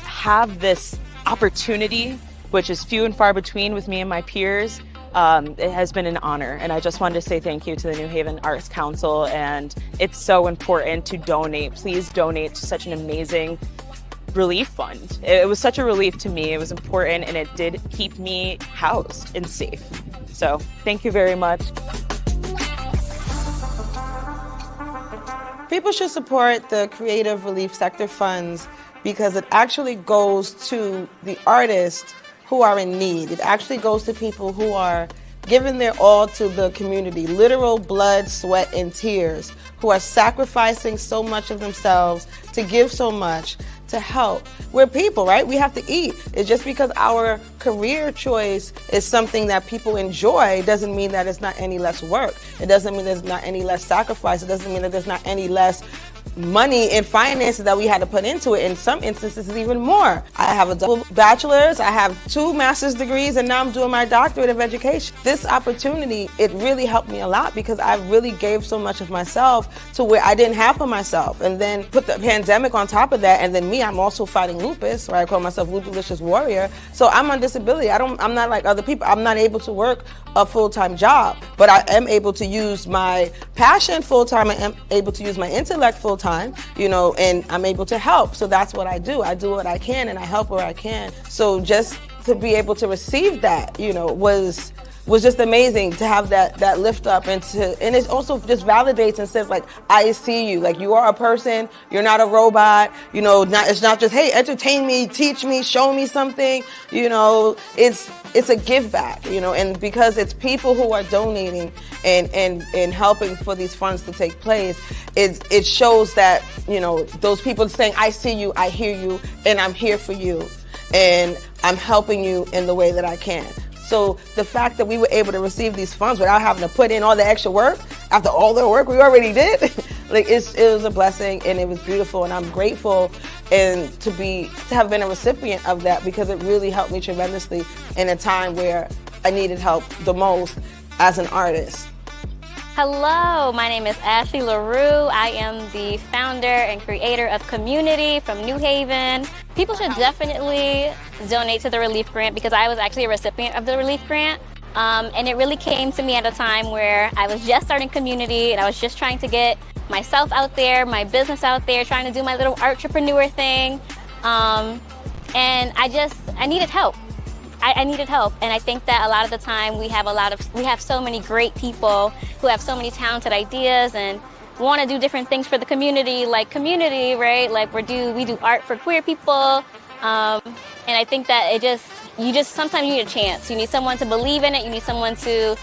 have this opportunity, which is few and far between with me and my peers, it has been an honor. And I just wanted to say thank you to the New Haven Arts Council, and it's so important to donate. Please donate to such an amazing relief fund. It was such a relief to me. It was important, and it did keep me housed and safe. So thank you very much. People should support the creative relief sector funds because it actually goes to the artists who are in need. It actually goes to people who are giving their all to the community, literal blood, sweat, and tears, who are sacrificing so much of themselves to give so much, to help. We're people, right? We have to eat. It's just because our career choice is something that people enjoy doesn't mean that it's not any less work. It doesn't mean there's not any less sacrifice. It doesn't mean that there's not any less money and finances that we had to put into it. In some instances, it's even more. I have a double bachelor's, I have 2 master's degrees, and now I'm doing my doctorate of education. This opportunity, it really helped me a lot because I really gave so much of myself to where I didn't have for myself. And then put the pandemic on top of that, and then me, I'm also fighting lupus, or I call myself Lupulicious Warrior. So I'm on disability. I'm not like other people. I'm not able to work a full-time job, but I am able to use my passion full-time. I am able to use my intellect full-time, you know, and I'm able to help. So that's what I do. I do what I can and I help where I can. So just to be able to receive that, you know, was just amazing to have that lift up, and it also just validates and says, like, I see you, like you are a person, you're not a robot, you know, it's not just, hey, entertain me, teach me, show me something, you know, it's a give back, you know, and because it's people who are donating and helping for these funds to take place, it shows that, you know, those people saying, I see you, I hear you, and I'm here for you, and I'm helping you in the way that I can. So the fact that we were able to receive these funds without having to put in all the extra work, after all the work we already did, like it was a blessing, and it was beautiful, and I'm grateful and to have been a recipient of that, because it really helped me tremendously in a time where I needed help the most as an artist. Hello, my name is Ashley LaRue. I am the founder and creator of Community from New Haven. People should definitely donate to the relief grant because I was actually a recipient of the relief grant. And it really came to me at a time where I was just starting Community and I was just trying to get myself out there, my business out there, trying to do my little entrepreneur thing. And I needed help. I needed help, and I think that a lot of the time we have so many great people who have so many talented ideas and want to do different things for the community, like Community, right? Like we do art for queer people, and I think that sometimes you need a chance. You need someone to believe in it. You need someone to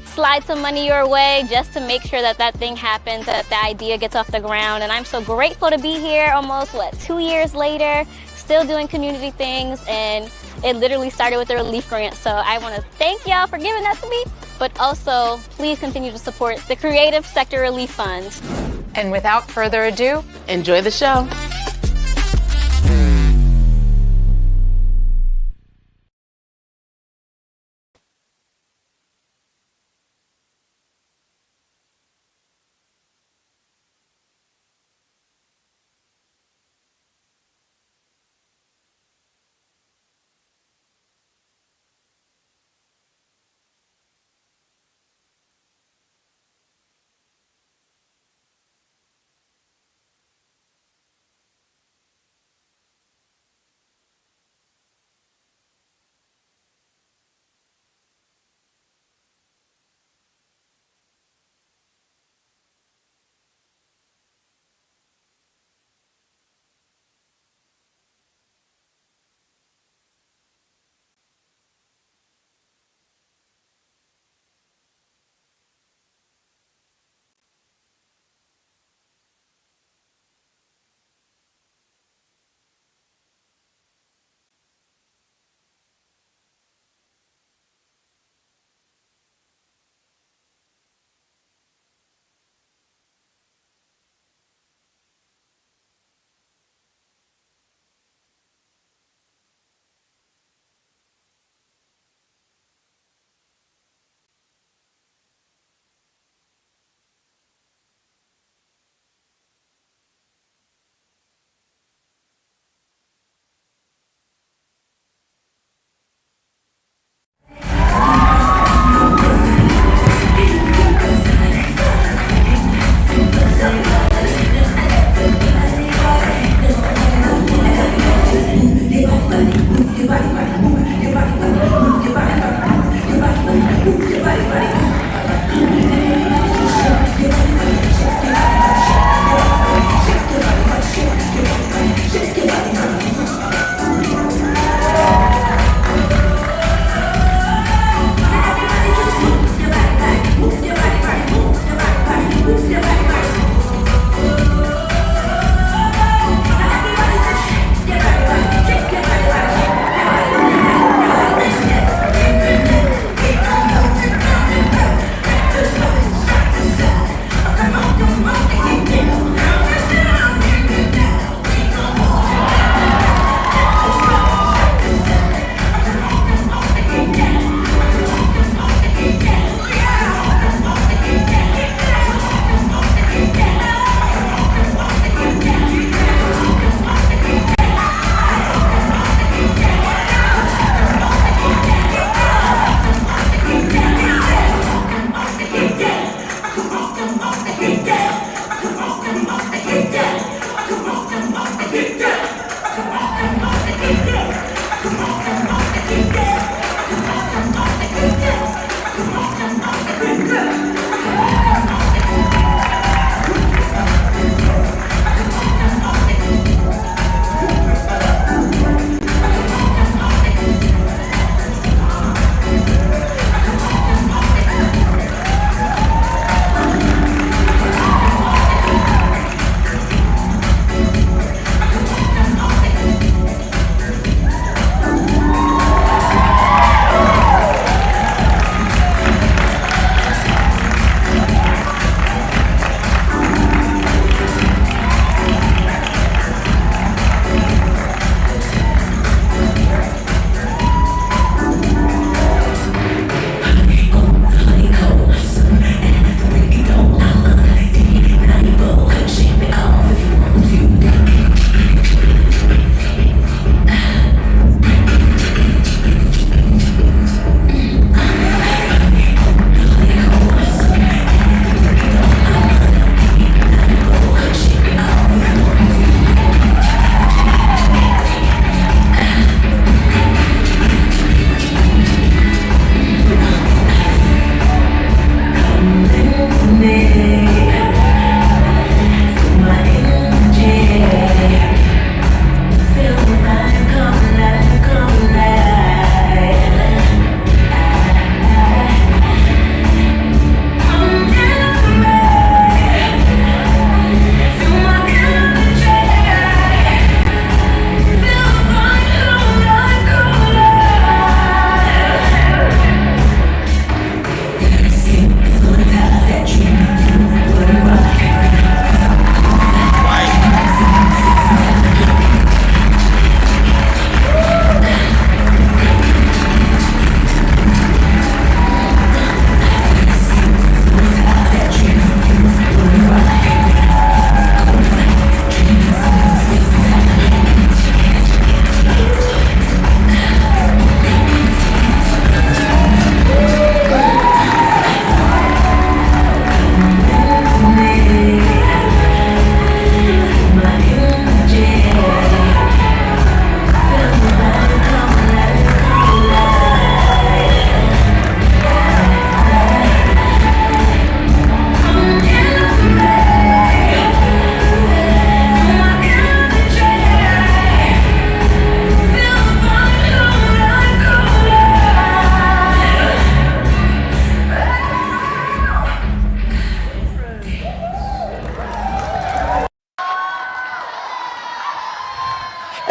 slide some money your way just to make sure that thing happens, that the idea gets off the ground. And I'm so grateful to be here almost 2 years later, still doing community things, and it literally started with the relief grant. So I want to thank y'all for giving that to me, but also please continue to support the creative sector relief funds. And without further ado, enjoy the show.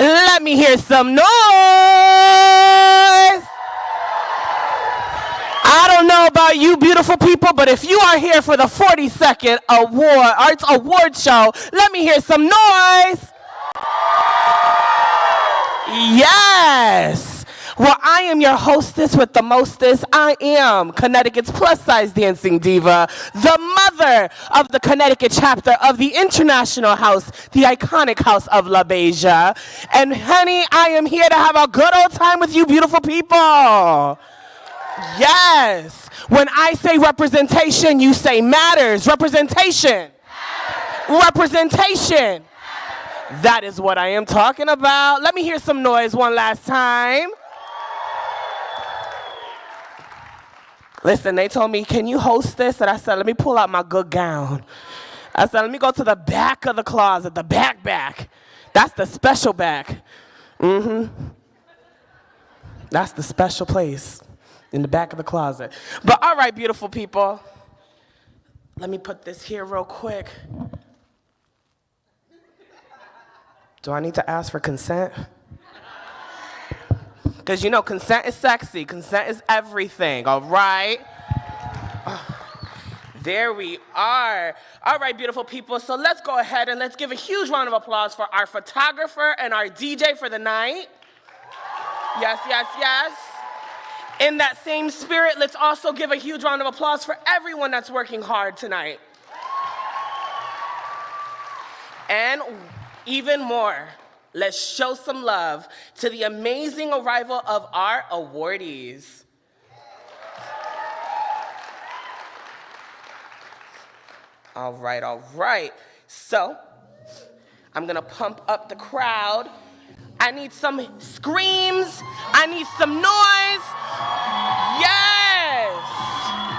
Let me hear some noise. I don't know about you beautiful people, but if you are here for the 42nd Arts Award Show, let me hear some noise. Yes. Well, I am your hostess with the mostest. I am Connecticut's plus-size dancing diva, the mother of the Connecticut chapter of the International House, the iconic House of La Beja. And honey, I am here to have a good old time with you beautiful people. Yes. When I say representation, you say matters. Representation. Representation. That is what I am talking about. Let me hear some noise one last time. Listen, they told me, can you host this? And I said, let me pull out my good gown. I said, let me go to the back of the closet, the back. That's the special back. That's the special place, in the back of the closet. But all right, beautiful people. Let me put this here real quick. Do I need to ask for consent? Because you know, consent is sexy. Consent is everything, all right? There we are. All right, beautiful people. So let's go ahead and let's give a huge round of applause for our photographer and our DJ for the night. Yes, yes, yes. In that same spirit, let's also give a huge round of applause for everyone that's working hard tonight. And even more, let's show some love to the amazing arrival of our awardees. All right, all right. So, I'm gonna pump up the crowd. I need some screams. I need some noise. Yes!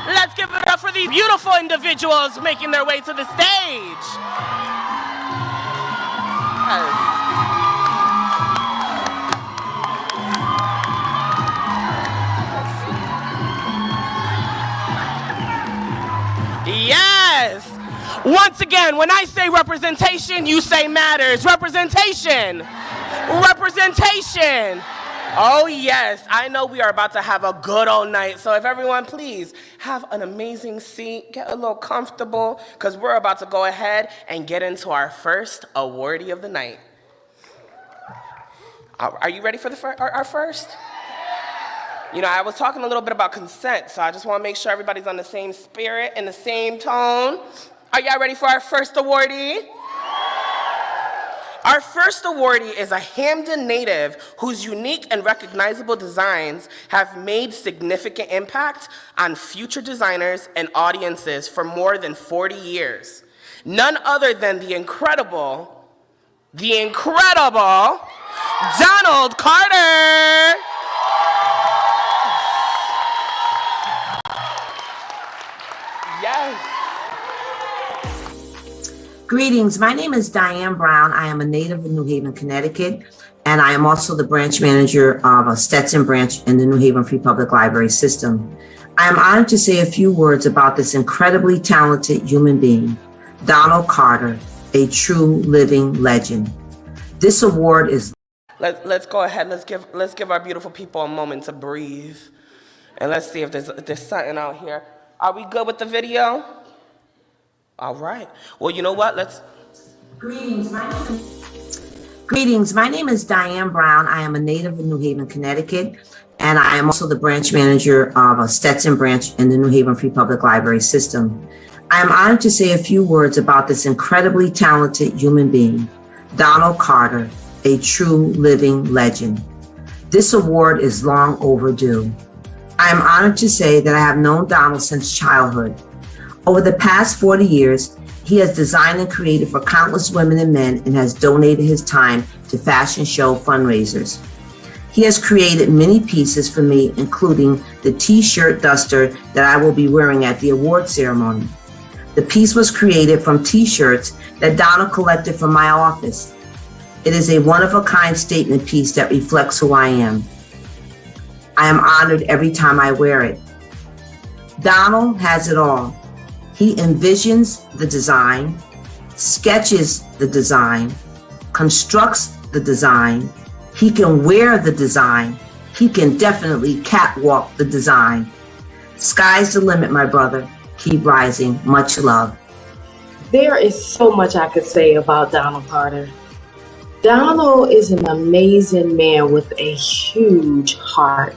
Let's give it up for these beautiful individuals making their way to the stage. Yes! Once again, when I say representation, you say matters. Representation! Representation! Oh yes, I know we are about to have a good old night, so if everyone please have an amazing seat, get a little comfortable, because we're about to go ahead and get into our first awardee of the night. Are you ready for our first? You know, I was talking a little bit about consent, so I just want to make sure everybody's on the same spirit and the same tone. Are y'all ready for our first awardee? Our first awardee is a Hamden native whose unique and recognizable designs have made significant impact on future designers and audiences for more than 40 years. None other than the incredible Donald Carter. Yes. Greetings, my name is Diane Brown. I am a native of New Haven, Connecticut, and I am also the branch manager of a Stetson branch in the New Haven Free Public Library system. I am honored to say a few words about this incredibly talented human being, Donald Carter, a true living legend. This award is... Let's go ahead, let's give our beautiful people a moment to breathe. And let's see if there's something out here. Are we good with the video? All right. Well, you know what? Greetings, my name is Diane Brown. I am a native of New Haven, Connecticut, and I am also the branch manager of a Stetson branch in the New Haven Free Public Library system. I am honored to say a few words about this incredibly talented human being, Donald Carter, a true living legend. This award is long overdue. I am honored to say that I have known Donald since childhood. Over the past 40 years, he has designed and created for countless women and men and has donated his time to fashion show fundraisers. He has created many pieces for me, including the t-shirt duster that I will be wearing at the award ceremony. The piece was created from t-shirts that Donald collected from my office. It is a one-of-a-kind statement piece that reflects who I am. I am honored every time I wear it. Donald has it all. He envisions the design, sketches the design, constructs the design. He can wear the design. He can definitely catwalk the design. Sky's the limit, my brother. Keep rising. Much love. There is so much I could say about Donald Carter. Donald is an amazing man with a huge heart,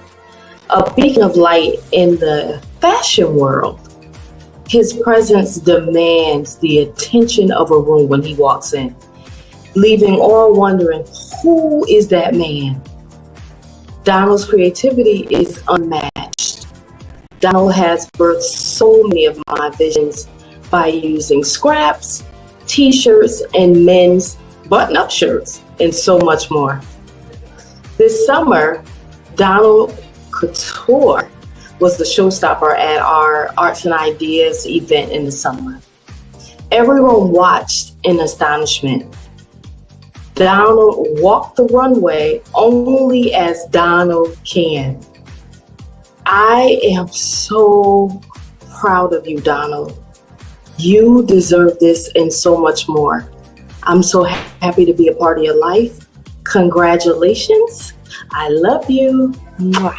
a beacon of light in the fashion world. His presence demands the attention of a room when he walks in, leaving all wondering, who is that man? Donald's creativity is unmatched. Donald has birthed so many of my visions by using scraps, t-shirts, and men's button-up shirts, and so much more. This summer, Donald Couture was the showstopper at our Arts and Ideas event in the summer. Everyone watched in astonishment. Donald walked the runway only as Donald can. I am so proud of you, Donald. You deserve this and so much more. I'm so happy to be a part of your life. Congratulations. I love you. Mwah.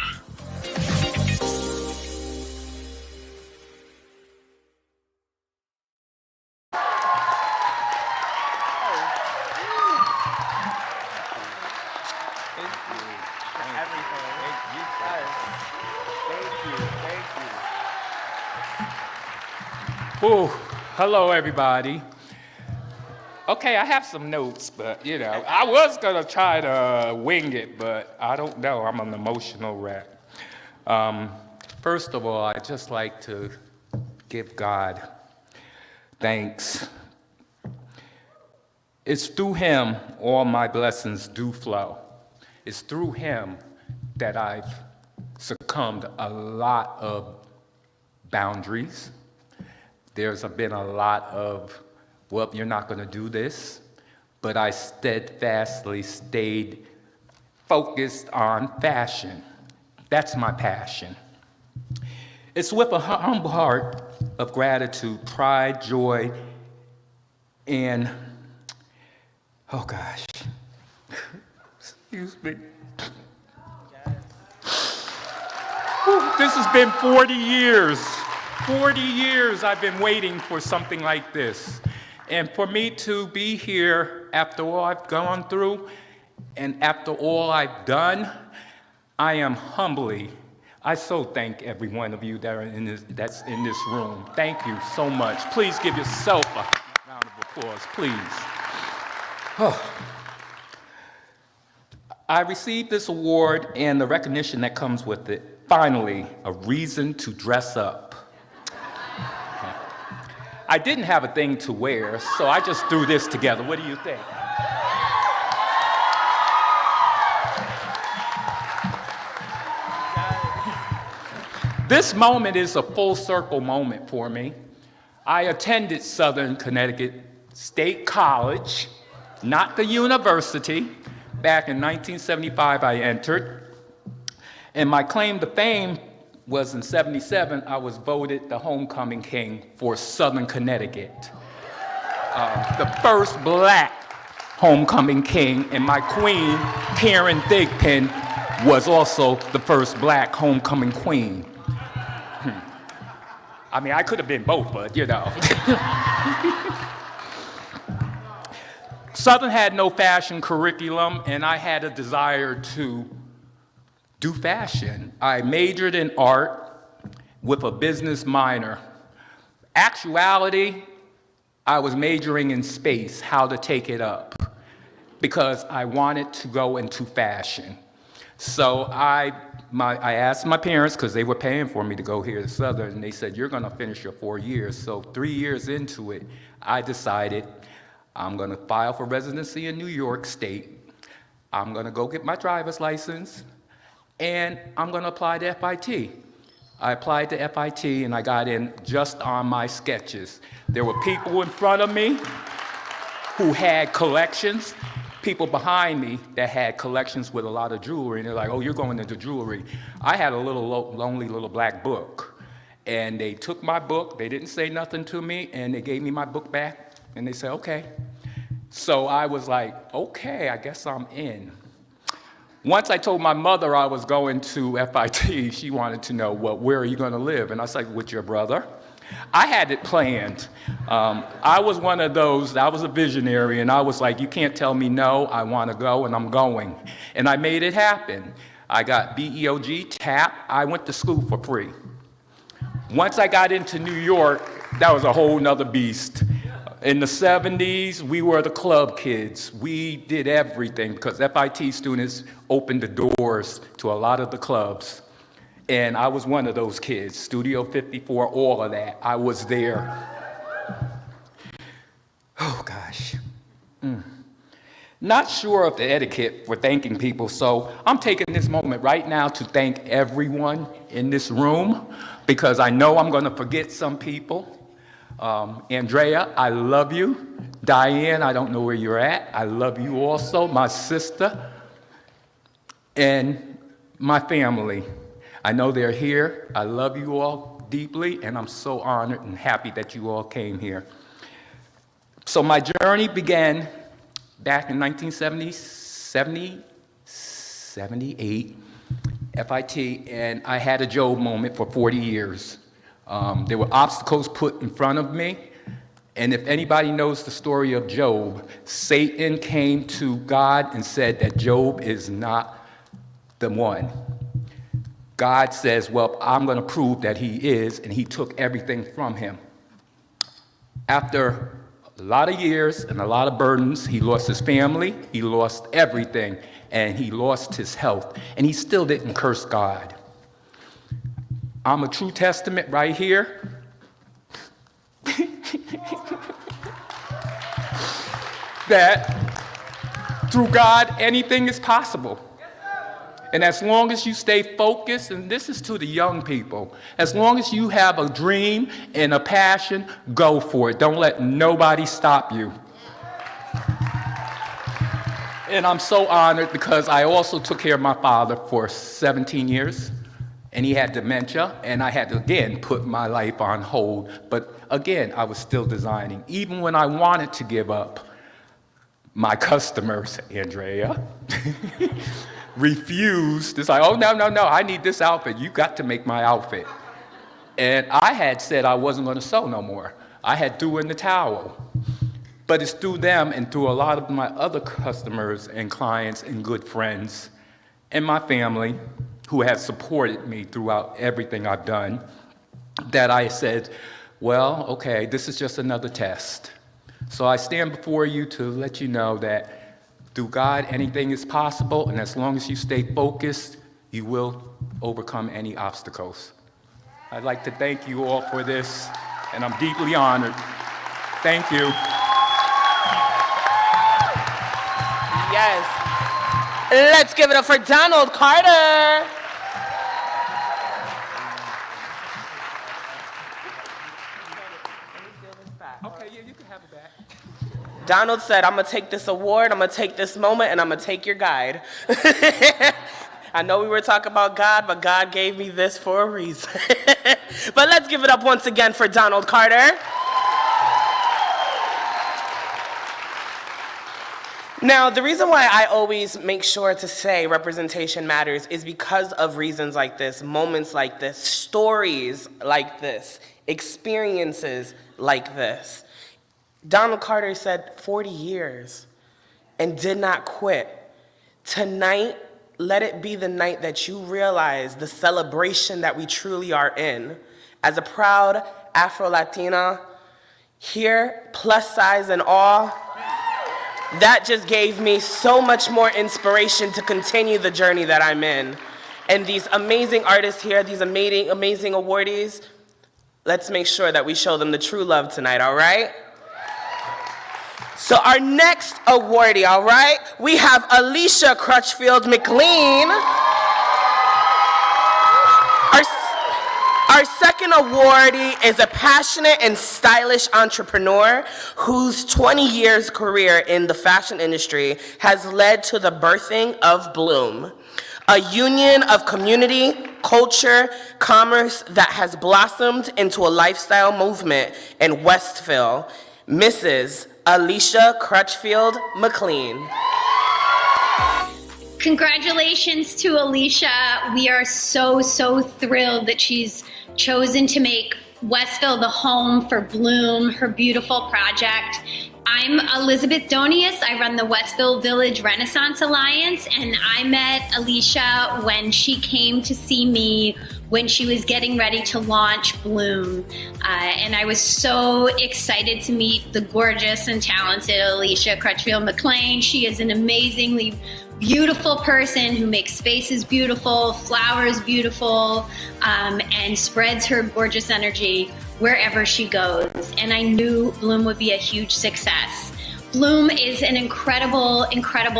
Oh, hello everybody. Okay, I have some notes, but you know, I was gonna try to wing it, but I don't know, I'm an emotional wreck. First of all, I'd just like to give God thanks. It's through him all my blessings do flow. It's through him that I've succumbed a lot of boundaries. There's been a lot of, well, you're not going to do this, but I steadfastly stayed focused on fashion. That's my passion. It's with a humble heart of gratitude, pride, joy, and, oh gosh, excuse me. This has been 40 years. 40 years I've been waiting for something like this. And for me to be here after all I've gone through and after all I've done, I am humbly, I so thank every one of you that are that's in this room. Thank you so much. Please give yourself a round of applause, please. Oh. I received this award and the recognition that comes with it. Finally, a reason to dress up. I didn't have a thing to wear, so I just threw this together. What do you think? This moment is a full circle moment for me. I attended Southern Connecticut State College, not the university. Back in 1975, I entered. And my claim to fame was in '77, I was voted the homecoming king for Southern Connecticut. The first black homecoming king, and my queen, Karen Thigpen, was also the first black homecoming queen. I mean, I could have been both, but you know. Southern had no fashion curriculum, and I had a desire to do fashion. I majored in art with a business minor. Actuality, I was majoring in space, how to take it up, because I wanted to go into fashion. So I asked my parents, because they were paying for me to go here to Southern, and they said, you're gonna finish your 4 years. So 3 years into it, I decided I'm gonna file for residency in New York State. I'm gonna go get my driver's license, and I'm gonna apply to FIT. I applied to FIT and I got in just on my sketches. There were people in front of me who had collections, people behind me that had collections with a lot of jewelry, and they're like, oh, you're going into jewelry. I had a little lonely little black book, and they took my book, they didn't say nothing to me, and they gave me my book back, and they said, okay. So I was like, okay, I guess I'm in. Once I told my mother I was going to FIT, she wanted to know, well, where are you going to live? And I was like, with your brother. I had it planned. I was one of those, I was a visionary, and I was like, you can't tell me no, I want to go, and I'm going. And I made it happen. I got BEOG, TAP, I went to school for free. Once I got into New York, that was a whole nother beast. In the 70s, we were the club kids. We did everything because FIT students opened the doors to a lot of the clubs. And I was one of those kids, Studio 54, all of that. I was there. Oh, gosh. Not sure of the etiquette for thanking people, so I'm taking this moment right now to thank everyone in this room because I know I'm going to forget some people. Andrea, I love you. Diane, I don't know where you're at. I love you also, my sister, and my family. I know they're here. I love you all deeply, and I'm so honored and happy that you all came here. So my journey began back in 1978, FIT, and I had a Job moment for 40 years. There were obstacles put in front of me, and if anybody knows the story of Job, Satan came to God and said that Job is not the one. God says, well, I'm going to prove that he is, and he took everything from him. After a lot of years and a lot of burdens, he lost his family, he lost everything, and he lost his health, and he still didn't curse God. I'm a true testament right here. that through God, anything is possible. And as long as you stay focused, and this is to the young people, as long as you have a dream and a passion, go for it. Don't let nobody stop you. And I'm so honored because I also took care of my father for 17 years, and he had dementia, and I had to, again, put my life on hold. But again, I was still designing. Even when I wanted to give up, my customers, Andrea, refused. It's like, oh, no, I need this outfit. You got to make my outfit. And I had said I wasn't going to sew no more. I had threw in the towel. But it's through them and through a lot of my other customers and clients and good friends and my family who have supported me throughout everything I've done that I said, well, okay, this is just another test. So I stand before you to let you know that through God, anything is possible, and as long as you stay focused, you will overcome any obstacles. I'd like to thank you all for this, and I'm deeply honored. Thank you. Yes. Let's give it up for Donald Carter. Okay, yeah, you can have it back. Donald said, I'm going to take this award, I'm going to take this moment, and I'm going to take your guide. I know we were talking about God, but God gave me this for a reason. But let's give it up once again for Donald Carter. Now, the reason why I always make sure to say representation matters is because of reasons like this, moments like this, stories like this, experiences like this. Donald Carter said 40 years and did not quit. Tonight, let it be the night that you realize the celebration that we truly are in. As a proud Afro-Latina, here, plus size and all, that just gave me so much more inspiration to continue the journey that I'm in. And these amazing artists here, these amazing awardees, let's make sure that we show them the true love tonight, all right? So our next awardee, all right, we have Alicia Crutchfield McLean. Our second awardee is a passionate and stylish entrepreneur whose 20 years career in the fashion industry has led to the birthing of Bloom, a union of community, culture, commerce that has blossomed into a lifestyle movement in Westville. Mrs. Alicia Crutchfield McLean. Congratulations to Alicia. We are so thrilled that she's chosen to make Westville the home for Bloom, her beautiful project. I'm Elizabeth Donius. I run the Westville Village Renaissance Alliance, and I met Alicia when she came to see me when she was getting ready to launch Bloom. And I was so excited to meet the gorgeous and talented Alicia Crutchfield McLean. She is an amazingly beautiful person who makes spaces beautiful, flowers beautiful, and spreads her gorgeous energy wherever she goes. And I knew Bloom would be a huge success. Bloom is an incredible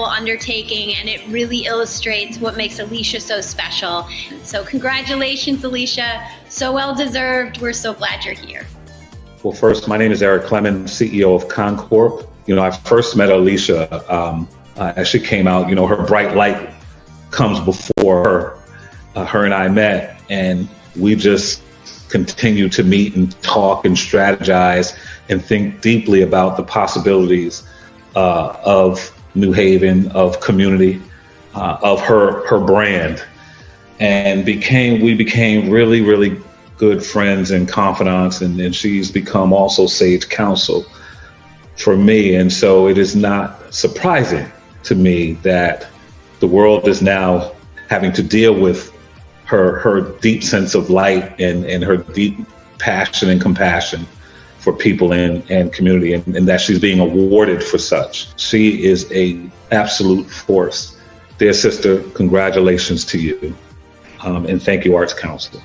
undertaking, and it really illustrates what makes Alicia so special. So congratulations, Alicia. So well deserved. We're so glad you're here. Well, first, my name is Eric Clemens, CEO of Concorp. I first met Alicia as she came out. Her bright light comes before her. Her and I met, and we just continue to meet and talk and strategize and think deeply about the possibilities of New Haven, of community, of her brand, and we became really good friends and confidants, and she's become also sage counsel for me. And so it is not surprising to me that the world is now having to deal with her deep sense of light and her deep passion and compassion for people and community, and that she's being awarded for such. She is an absolute force. Dear sister, congratulations to you, and thank you, Arts Council.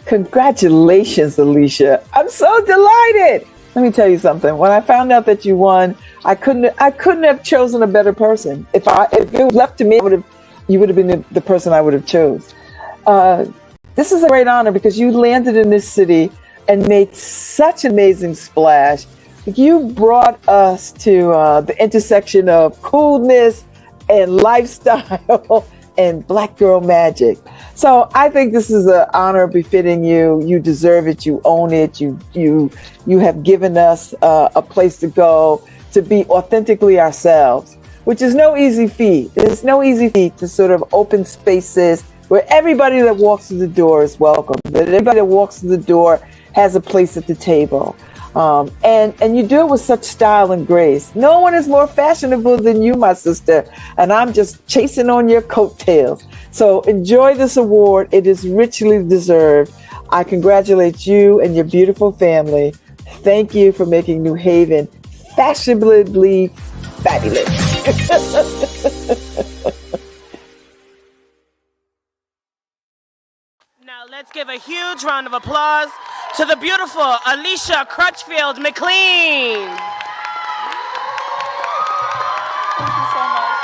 Congratulations, Alicia. I'm so delighted. Let me tell you something. When I found out that you won, I couldn't have chosen a better person. If it was left to me, you would have been the person I would have chose. This is a great honor because you landed in this city and made such an amazing splash. You brought us to the intersection of coolness and lifestyle and Black girl magic. So I think this is an honor befitting you. You deserve it. You own it. You have given us a place to go to be authentically ourselves, which is no easy feat. It's no easy feat to sort of open spaces where everybody that walks through the door is welcome, that everybody that walks through the door has a place at the table. And you do it with such style and grace. No one is more fashionable than you, my sister, and I'm just chasing on your coattails. So enjoy this award. It is richly deserved. I congratulate you and your beautiful family. Thank you for making New Haven fashionably fabulous. Now let's give a huge round of applause to the beautiful Alicia Crutchfield McLean. Thank you so much.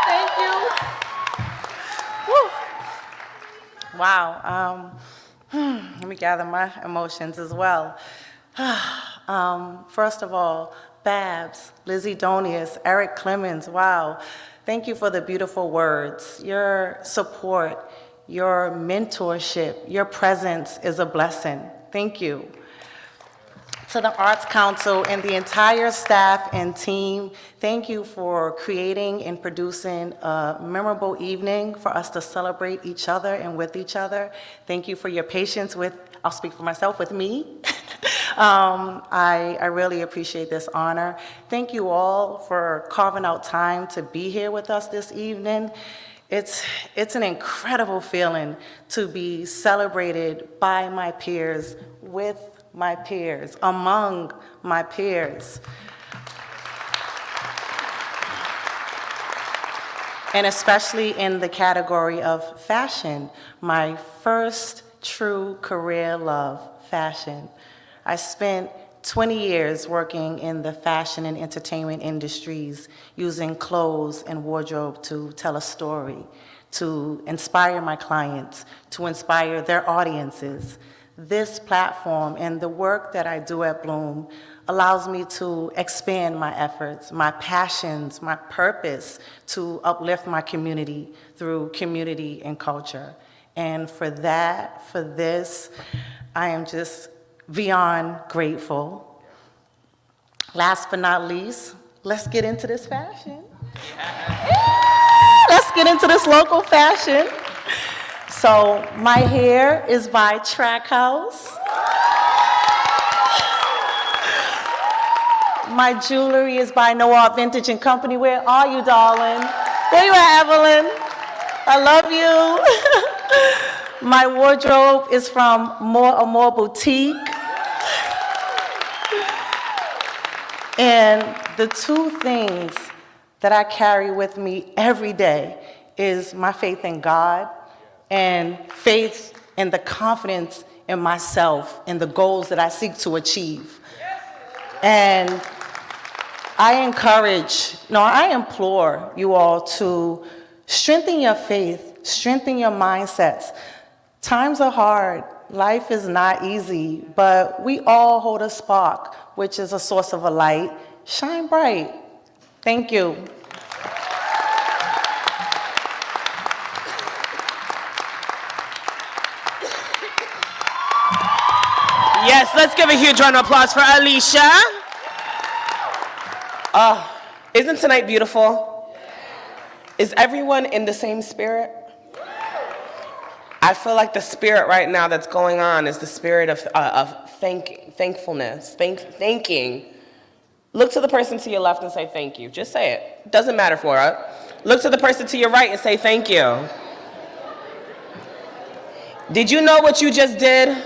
Thank you. Woo. Wow. Let me gather my emotions as well. First of all, Babs, Lizzie Donius, Eric Clemens, wow. Thank you for the beautiful words. Your support, your mentorship, your presence is a blessing. Thank you. To the Arts Council and the entire staff and team, thank you for creating and producing a memorable evening for us to celebrate each other and with each other. Thank you for your patience with, I'll speak for myself, with me. I really appreciate this honor. Thank you all for carving out time to be here with us this evening. It's an incredible feeling to be celebrated by my peers, with my peers, among my peers. And especially in the category of fashion, my first true career love, fashion. I spent 20 years working in the fashion and entertainment industries, using clothes and wardrobe to tell a story, to inspire my clients, to inspire their audiences. This platform and the work that I do at Bloom allows me to expand my efforts, my passions, my purpose to uplift my community through community and culture. And for that, for this, I am just beyond grateful. Last but not least, let's get into this fashion. Let's get into this local fashion. So my hair is by Trackhouse. My jewelry is by Noir Vintage and Company. Where are you, darling? There you are, Evelyn. I love you. My wardrobe is from More Boutique. And the two things that I carry with me every day is my faith in God and faith and the confidence in myself and the goals that I seek to achieve. And I implore you all to strengthen your faith, strengthen your mindsets. Times are hard. Life is not easy, but we all hold a spark, which is a source of a light. Shine bright. Thank you. Yes, let's give a huge round of applause for Alicia. Isn't tonight beautiful? Is everyone in the same spirit? I feel like the spirit right now that's going on is the spirit of thankfulness, thanking. Look to the person to your left and say thank you. Just say it. Doesn't matter for it. Look to the person to your right and say thank you. Did you know what you just did?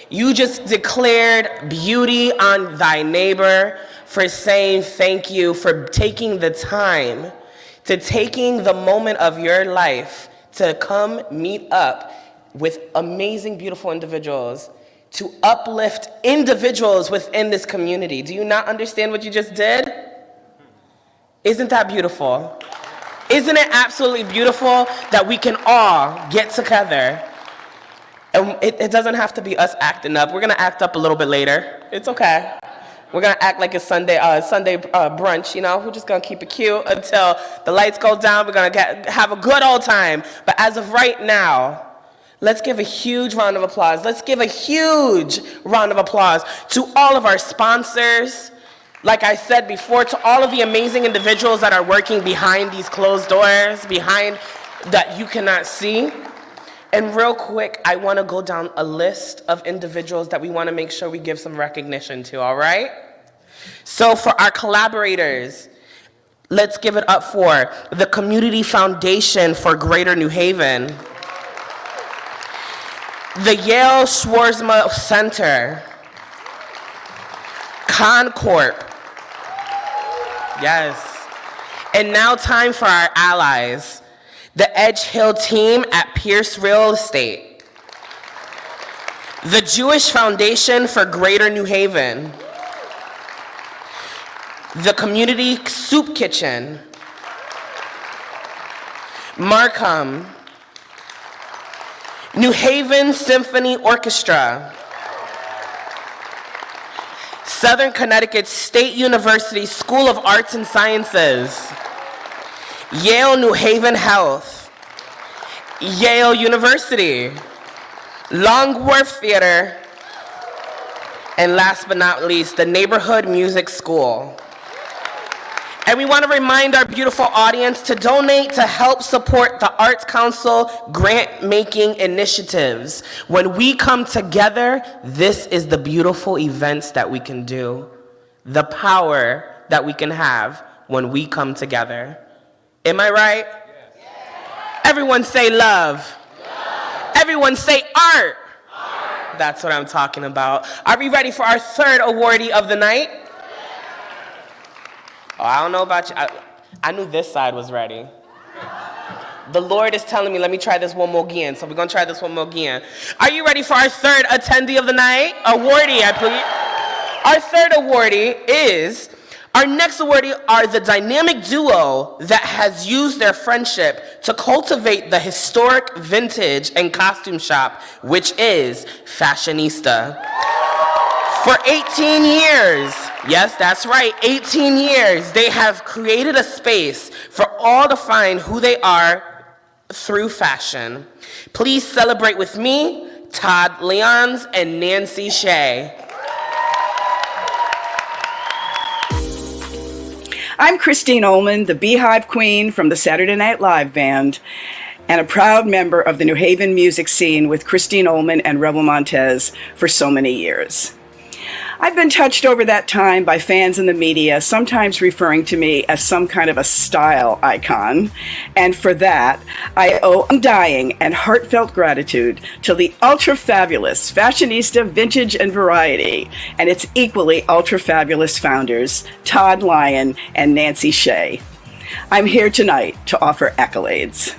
You just declared beauty on thy neighbor for saying thank you, for taking the time, to taking the moment of your life to come meet up with amazing, beautiful individuals to uplift individuals within this community. Do you not understand what you just did? Isn't that beautiful? Isn't it absolutely beautiful that we can all get together? And it doesn't have to be us acting up. We're gonna act up a little bit later. It's okay. We're gonna act like it's Sunday brunch, you know? We're just gonna keep it cute until the lights go down. We're gonna have a good old time. But as of right now, let's give a huge round of applause. Let's give a huge round of applause to all of our sponsors. Like I said before, to all of the amazing individuals that are working behind these closed doors, behind that you cannot see. And real quick, I want to go down a list of individuals that we want to make sure we give some recognition to, all right? So for our collaborators, let's give it up for the Community Foundation for Greater New Haven, the Yale Schwarzma Center, Concorp, yes. And now time for our allies, the Edge Hill team at Pierce Real Estate, the Jewish Foundation for Greater New Haven, the Community Soup Kitchen, Markham, New Haven Symphony Orchestra, Southern Connecticut State University School of Arts and Sciences, Yale New Haven Health, Yale University, Long Wharf Theater, and last but not least, the Neighborhood Music School. And we want to remind our beautiful audience to donate to help support the Arts Council grant-making initiatives. When we come together, this is the beautiful events that we can do, the power that we can have when we come together. Am I right? Yes. Everyone say love. Love. Everyone say art. Art. That's what I'm talking about. Are we ready for our third awardee of the night? Oh, I don't know about you. I knew this side was ready. The Lord is telling me, let me try this one more again. So we're going to try this one more again. Are you ready for our third attendee of the night? Awardee, I please. Our third awardee is, our next awardee are the dynamic duo that has used their friendship to cultivate the historic vintage and costume shop, which is Fashionista. For 18 years, yes, that's right, 18 years, they have created a space for all to find who they are through fashion. Please celebrate with me, Todd Leons and Nancy Shea. I'm Christine Ullman, the Beehive Queen from the Saturday Night Live Band, and a proud member of the New Haven music scene with Christine Ullman and Rebel Montez for so many years. I've been touched over that time by fans in the media, sometimes referring to me as some kind of a style icon, and for that, I owe undying and heartfelt gratitude to the ultra-fabulous Fashionista Vintage and Variety, and its equally ultra-fabulous founders, Todd Lyon and Nancy Shea. I'm here tonight to offer accolades.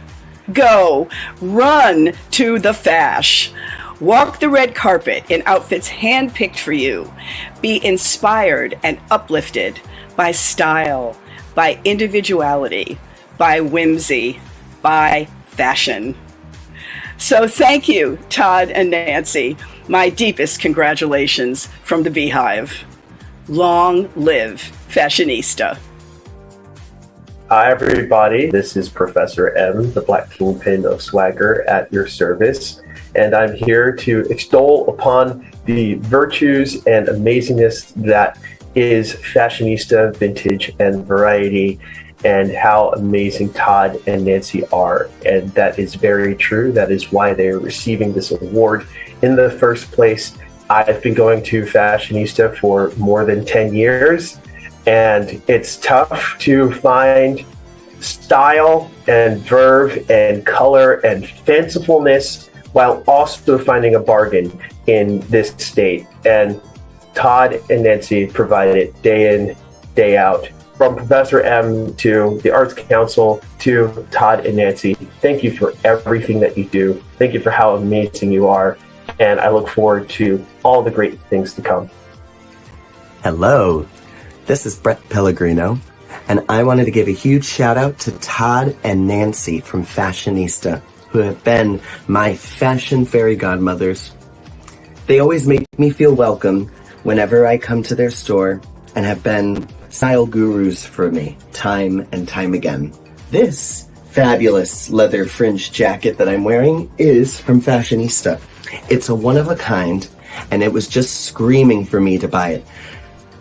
Go, run to the fash. Walk the red carpet in outfits handpicked for you. Be inspired and uplifted by style, by individuality, by whimsy, by fashion. So thank you, Todd and Nancy. My deepest congratulations from the Beehive. Long live Fashionista. Hi, everybody. This is Professor M, the Black Kingpin of Swagger, at your service. And I'm here to extol upon the virtues and amazingness that is Fashionista, Vintage, and Variety, and how amazing Todd and Nancy are. And that is very true. That is why they're receiving this award in the first place. I've been going to Fashionista for more than 10 years, and it's tough to find style and verve and color and fancifulness while also finding a bargain in this state. And Todd and Nancy provide it day in, day out, from Professor M to the Arts Council to Todd and Nancy, thank you for everything that you do. Thank you for how amazing you are. And I look forward to all the great things to come. Hello, this is Brett Pellegrino, and I wanted to give a huge shout out to Todd and Nancy from Fashionista, who have been my fashion fairy godmothers. They always make me feel welcome whenever I come to their store and have been style gurus for me time and time again. This fabulous leather fringe jacket that I'm wearing is from Fashionista. It's a one-of-a-kind, and it was just screaming for me to buy it.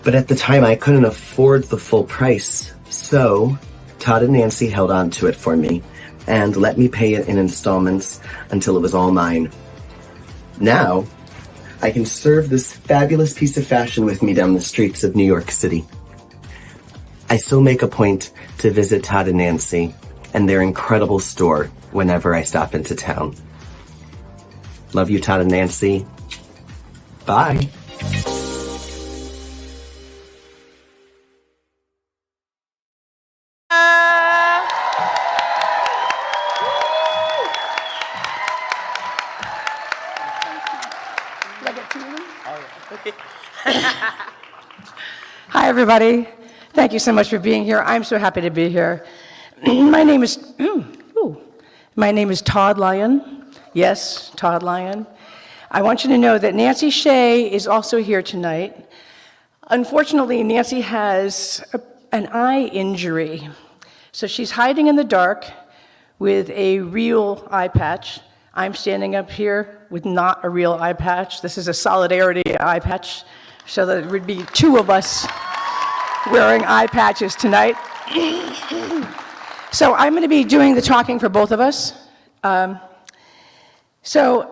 But at the time, I couldn't afford the full price, so Todd and Nancy held on to it for me and let me pay it in installments until it was all mine. Now, I can serve this fabulous piece of fashion with me down the streets of New York City. I still make a point to visit Todd and Nancy and their incredible store whenever I stop into town. Love you, Todd and Nancy. Bye. Hi, everybody. Thank you so much for being here. I'm so happy to be here. My name is Todd Lyon. Yes, Todd Lyon. I want you to know that Nancy Shea is also here tonight. Unfortunately, Nancy has an eye injury, so she's hiding in the dark with a real eye patch. I'm standing up here with not a real eye patch. This is a solidarity eye patch, so that it would be two of us wearing eye patches tonight. So I'm going to be doing the talking for both of us. So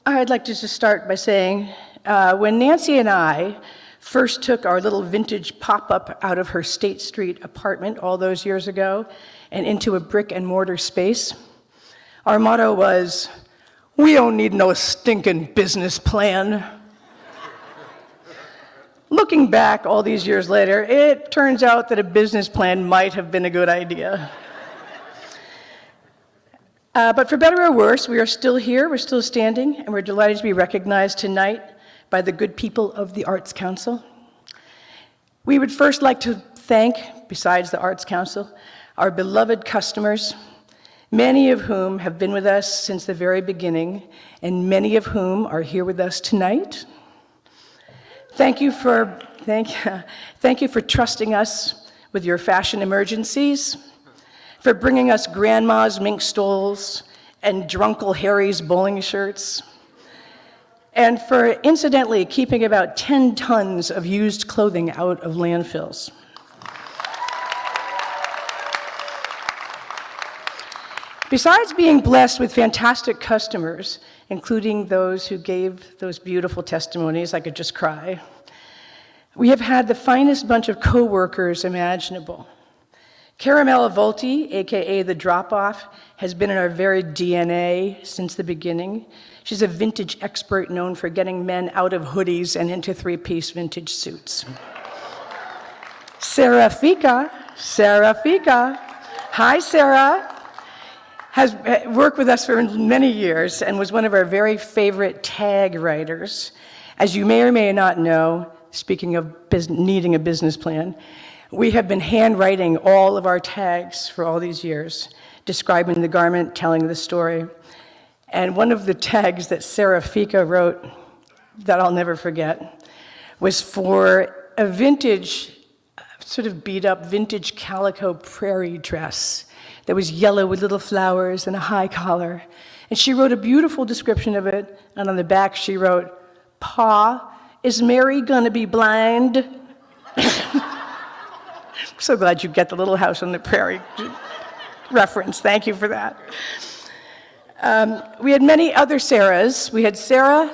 I'd like to just start by saying, when Nancy and I first took our little vintage pop-up out of her State Street apartment all those years ago and into a brick and mortar space, our motto was, "We don't need no stinking business plan." Looking back all these years later, it turns out that a business plan might have been a good idea. But for better or worse, we are still here, we're still standing, and we're delighted to be recognized tonight by the good people of the Arts Council. We would first like to thank, besides the Arts Council, our beloved customers, many of whom have been with us since the very beginning, and many of whom are here with us tonight. Thank you for trusting us with your fashion emergencies, for bringing us Grandma's mink stoles and Drunkle Harry's bowling shirts, and for incidentally keeping about 10 tons of used clothing out of landfills. Besides being blessed with fantastic customers, including those who gave those beautiful testimonies, I could just cry, we have had the finest bunch of co-workers imaginable. Caramella Volti, AKA The Drop-Off, has been in our very DNA since the beginning. She's a vintage expert known for getting men out of hoodies and into three-piece vintage suits. Sarah Fica, hi Sarah, has worked with us for many years and was one of our very favorite tag writers. As you may or may not know, speaking of needing a business plan, we have been handwriting all of our tags for all these years, describing the garment, telling the story. And one of the tags that Sarah Fica wrote that I'll never forget was for a vintage, sort of beat up vintage calico prairie dress that was yellow with little flowers and a high collar. And she wrote a beautiful description of it, and on the back she wrote, "Pa, is Mary gonna be blind?" I'm so glad you get the Little House on the Prairie reference. Thank you for that. We had many other Sarahs. We had Sarah,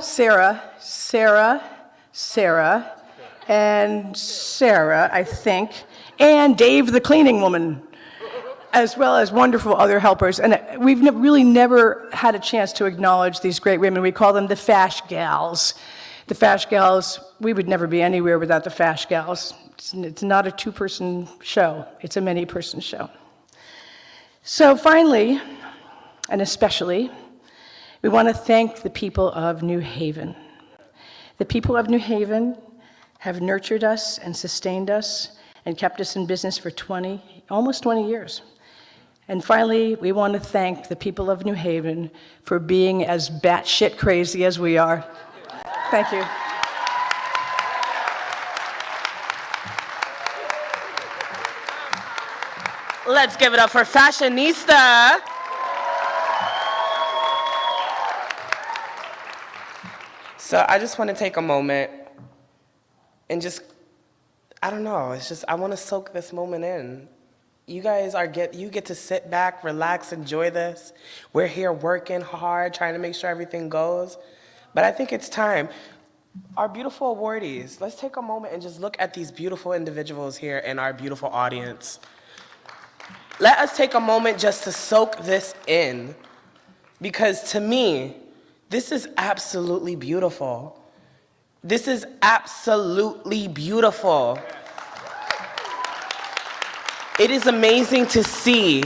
and Sarah, I think, and Dave the cleaning woman, as well as wonderful other helpers. And we've really never had a chance to acknowledge these great women. We call them the Fash Gals. The Fash Gals, we would never be anywhere without the Fash Gals. It's not a two-person show. It's a many-person show. So finally, and especially, we want to thank the people of New Haven. The people of New Haven have nurtured us and sustained us and kept us in business for almost 20 years. And finally, we want to thank the people of New Haven for being as batshit crazy as we are. Thank you. Let's give it up for Fashionista. So I just want to take a moment and just, I don't know, it's just, I want to soak this moment in. You guys you get to sit back, relax, enjoy this. We're here working hard, trying to make sure everything goes. But I think it's time. Our beautiful awardees, let's take a moment and just look at these beautiful individuals here in our beautiful audience. Let us take a moment just to soak this in, because to me, this is absolutely beautiful. This is absolutely beautiful. It is amazing to see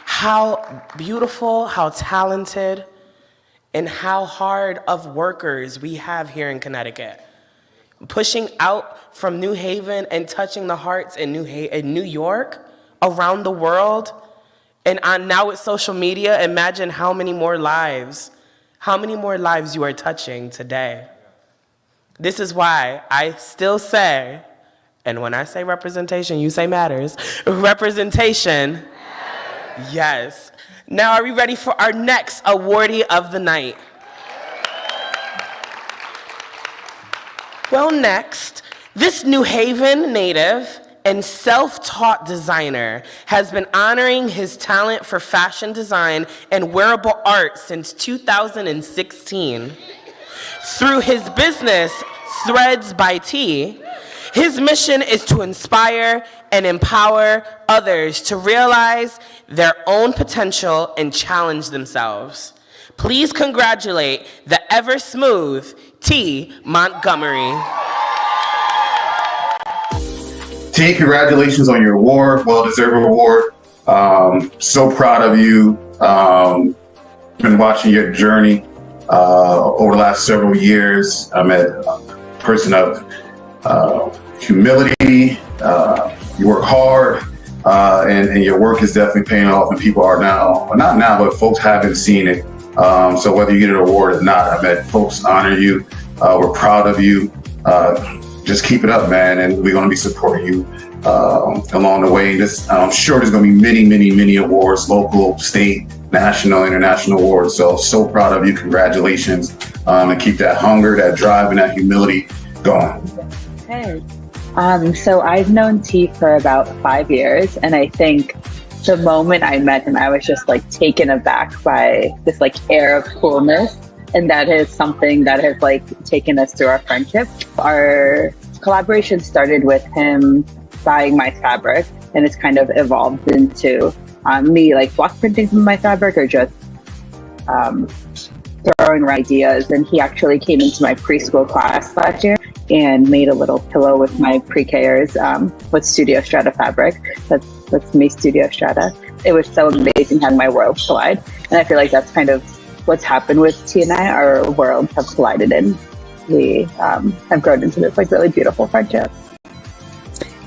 how beautiful, how talented, and how hard of workers we have here in Connecticut. Pushing out from New Haven and touching the hearts in New York, around the world, and now with social media, imagine how many more lives you are touching today. This is why I still say, and when I say representation, you say matters. Representation, matters. Yes. Now are we ready for our next awardee of the night? Well, next, this New Haven native and self-taught designer has been honoring his talent for fashion design and wearable art since 2016. Through his business, Threads by T, his mission is to inspire and empower others to realize their own potential and challenge themselves. Please congratulate the ever-smooth T. Montgomery. T, congratulations on your award, well-deserved award. So proud of you. Been watching your journey over the last several years. I'm a person of humility. You work hard, and your work is definitely paying off, and people are now, well, not now, but folks haven't seen it. So whether you get an award or not, I bet folks honor you. We're proud of you. Just keep it up, man, and we're going to be supporting you along the way. I'm sure there's going to be many, many, many awards, local, state, national, international awards. So proud of you. Congratulations. And keep that hunger, that drive, and that humility going. Hey. So I've known T for about 5 years, and I think the moment I met him, I was just like taken aback by this like air of coolness. And that is something that has like taken us through our friendship. Our collaboration started with him buying my fabric, and it's kind of evolved into me like block printing some of my fabric or just throwing around ideas. And he actually came into my preschool class last year and made a little pillow with my pre-Kers with Studio Strata fabric. That's me, Studio Strata. It was so amazing having my worlds collide. And I feel like that's kind of what's happened with T and I. Our worlds have collided, and we have grown into this like really beautiful friendship.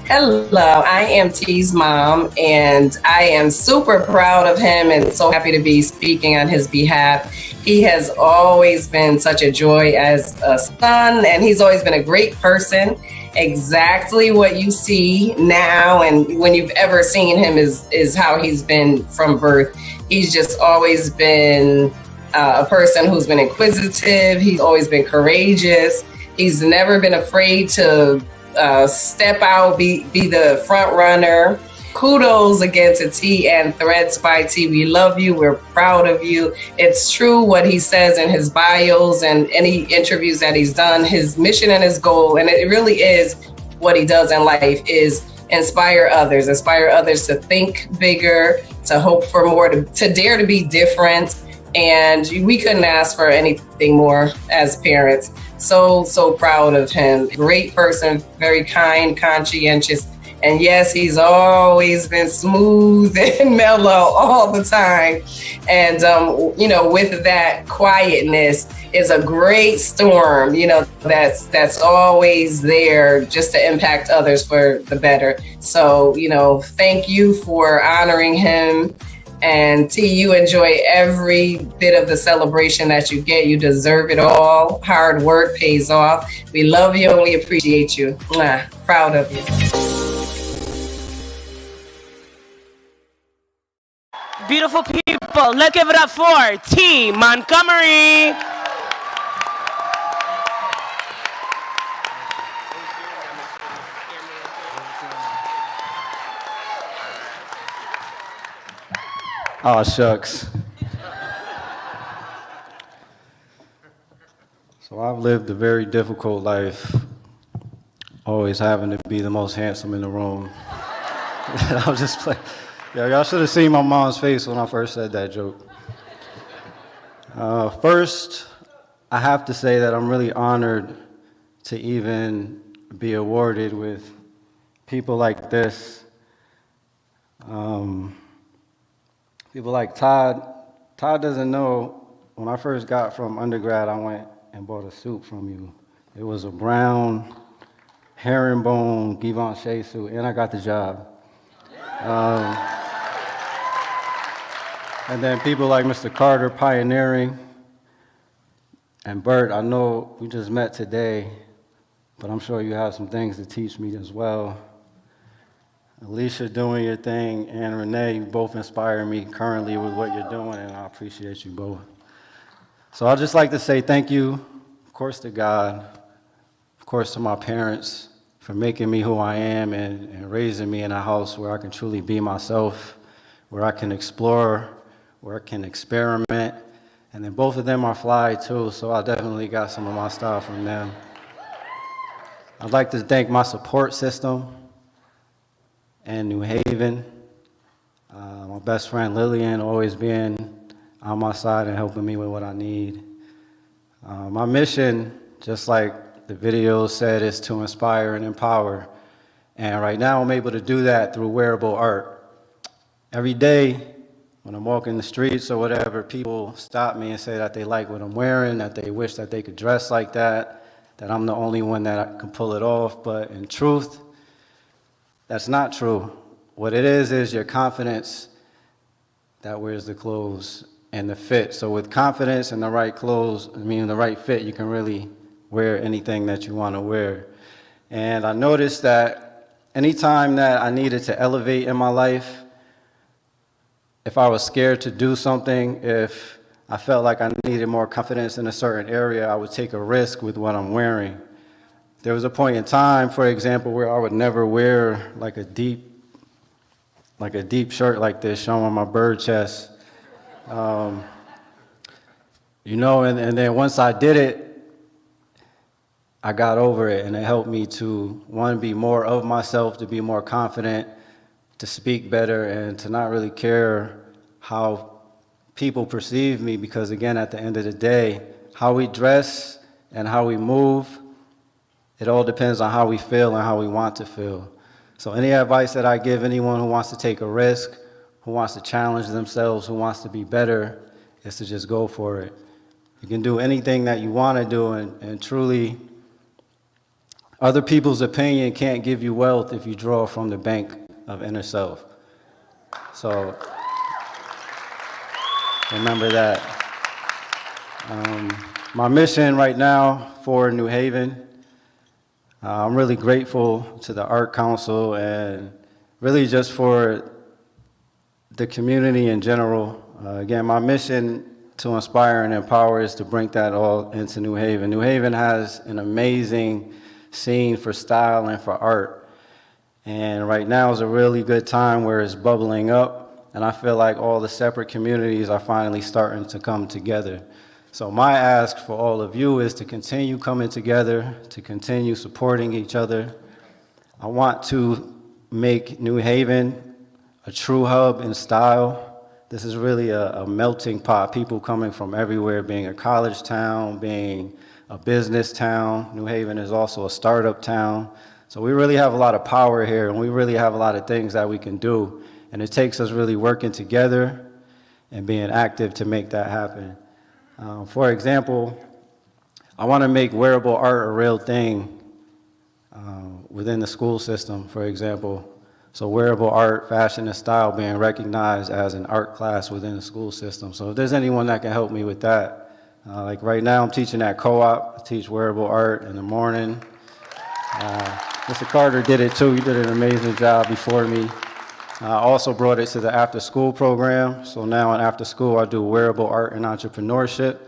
Hello, I am T's mom, and I am super proud of him and so happy to be speaking on his behalf. He has always been such a joy as a son, and he's always been a great person. Exactly what you see now and when you've ever seen him is how he's been from birth. He's just always been a person who's been inquisitive. He's always been courageous. He's never been afraid to step out, be the front runner. Kudos again to T and Threads by T. We love you. We're proud of you. It's true what he says in his bios and any interviews that he's done. His mission and his goal, and it really is what he does in life, is inspire others to think bigger, to hope for more, to dare to be different. And we couldn't ask for anything more as parents. so proud of him. Great person, very kind, conscientious. And yes, he's always been smooth and mellow all the time. And, with that quietness is a great storm, that's always there just to impact others for the better. So, thank you for honoring him. And T, you enjoy every bit of the celebration that you get. You deserve it all. Hard work pays off. We love you and we appreciate you. Mwah. Proud of you. Beautiful people, let's give it up for T. Montgomery. Oh, shucks. So I've lived a very difficult life, always having to be the most handsome in the room. I was just playing. Yeah, y'all should have seen my mom's face when I first said that joke. First, I have to say that I'm really honored to even be awarded with people like this. People like Todd. Todd doesn't know, when I first got from undergrad, I went and bought a suit from you. It was a brown herringbone Givenchy suit, and I got the job. And then people like Mr. Carter pioneering. And Bert, I know we just met today, but I'm sure you have some things to teach me as well. Alicia doing your thing, and Renee, you both inspire me currently with what you're doing, and I appreciate you both. So I'd just like to say thank you, of course, to God, of course, to my parents for making me who I am and raising me in a house where I can truly be myself, where I can explore, where I can experiment. And then both of them are fly too, so I definitely got some of my style from them. I'd like to thank my support system in New Haven. My best friend Lillian always being on my side and helping me with what I need. My mission, just like the video said, is to inspire and empower. And right now I'm able to do that through wearable art. Every day, when I'm walking the streets or whatever, people stop me and say that they like what I'm wearing, that they wish that they could dress like that I'm the only one that can pull it off. But in truth, that's not true. What it is your confidence that wears the clothes and the fit. So with confidence and the right clothes, the right fit, you can really wear anything that you want to wear. And I noticed that anytime that I needed to elevate in my life, if I was scared to do something, if I felt like I needed more confidence in a certain area, I would take a risk with what I'm wearing. There was a point in time, for example, where I would never wear like a deep shirt like this showing my bird chest. And then once I did it, I got over it, and it helped me to, one, be more of myself, to be more confident, to speak better, and to not really care how people perceive me, because again, at the end of the day, how we dress and how we move, it all depends on how we feel and how we want to feel. So any advice that I give anyone who wants to take a risk, who wants to challenge themselves, who wants to be better, is to just go for it. You can do anything that you want to do, and truly, other people's opinion can't give you wealth if you draw from the bank of inner self. So remember that. My mission right now for New Haven, I'm really grateful to the Art Council and really just for the community in general. Again, my mission to inspire and empower is to bring that all into New Haven. New Haven has an amazing scene for style and for art. And right now is a really good time where it's bubbling up, and I feel like all the separate communities are finally starting to come together. So my ask for all of you is to continue coming together, to continue supporting each other. I want to make New Haven a true hub in style. This is really a melting pot, people coming from everywhere, being a college town, being a business town. New Haven is also a startup town. So we really have a lot of power here, and we really have a lot of things that we can do. And it takes us really working together and being active to make that happen. For example, I want to make wearable art a real thing within the school system, for example. So wearable art, fashion, and style being recognized as an art class within the school system. So if there's anyone that can help me with that, like right now I'm teaching at co-op. I teach wearable art in the morning. Mr. Carter did it too. He did an amazing job before me. I also brought it to the after-school program. So now in after-school, I do wearable art and entrepreneurship.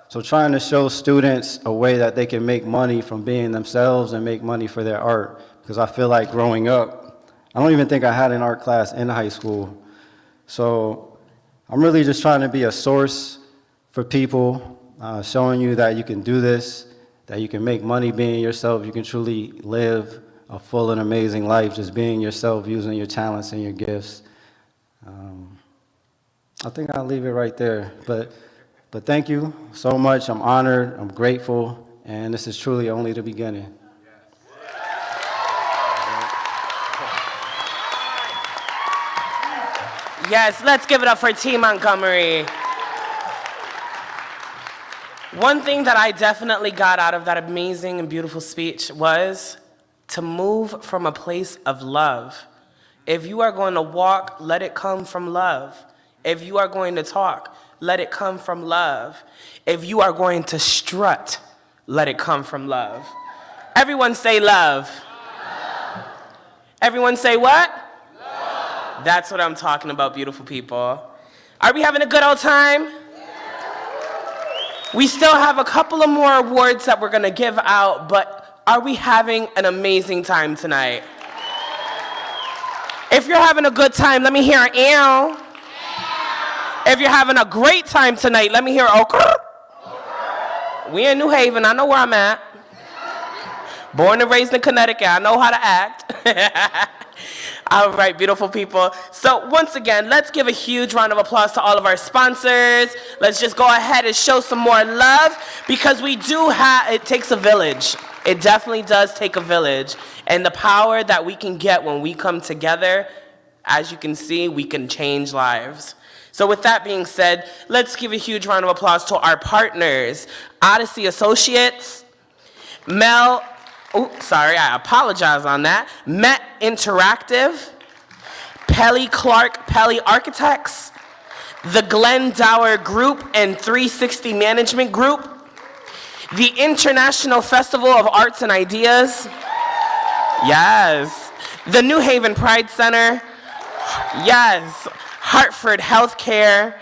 So trying to show students a way that they can make money from being themselves and make money for their art. Because I feel like growing up, I don't even think I had an art class in high school. So I'm really just trying to be a source for people, showing you that you can do this, that you can make money being yourself, you can truly live a full and amazing life just being yourself, using your talents and your gifts. I think I'll leave it right there. But thank you so much. I'm honored, I'm grateful, and this is truly only the beginning. Yes, let's give it up for T. Montgomery. One thing that I definitely got out of that amazing and beautiful speech was to move from a place of love. If you are going to walk, let it come from love. If you are going to talk, let it come from love. If you are going to strut, let it come from love. Everyone say love. Love. Everyone say what? Love. That's what I'm talking about, beautiful people. Are we having a good old time? We still have a couple of more awards that we're going to give out, but are we having an amazing time tonight? If you're having a good time, let me hear an ew. If you're having a great time tonight, let me hear okra. We in New Haven, I know where I'm at. Born and raised in Connecticut, I know how to act. All right, beautiful people. So once again, let's give a huge round of applause to all of our sponsors. Let's just go ahead and show some more love, because we do have, it takes a village. It definitely does take a village. And the power that we can get when we come together, as you can see, we can change lives. So with that being said, let's give a huge round of applause to our partners. Odyssey Associates, I apologize on that. Met Interactive, Pelly Clark Pelly Architects, the Glenn Dower Group and 360 Management Group, the International Festival of Arts and Ideas, yes, the New Haven Pride Center, yes, Hartford Healthcare,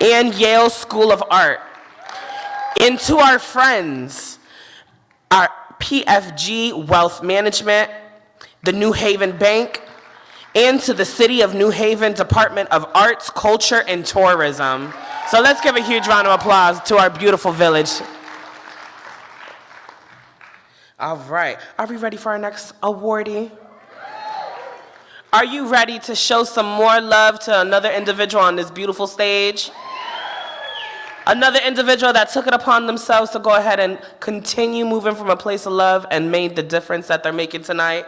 and Yale School of Art. And to our friends, our PFG Wealth Management, the New Haven Bank, and to the City of New Haven Department of Arts, Culture, and Tourism. So let's give a huge round of applause to our beautiful village. All right, are we ready for our next awardee? Are you ready to show some more love to another individual on this beautiful stage? Another individual that took it upon themselves to go ahead and continue moving from a place of love and made the difference that they're making tonight.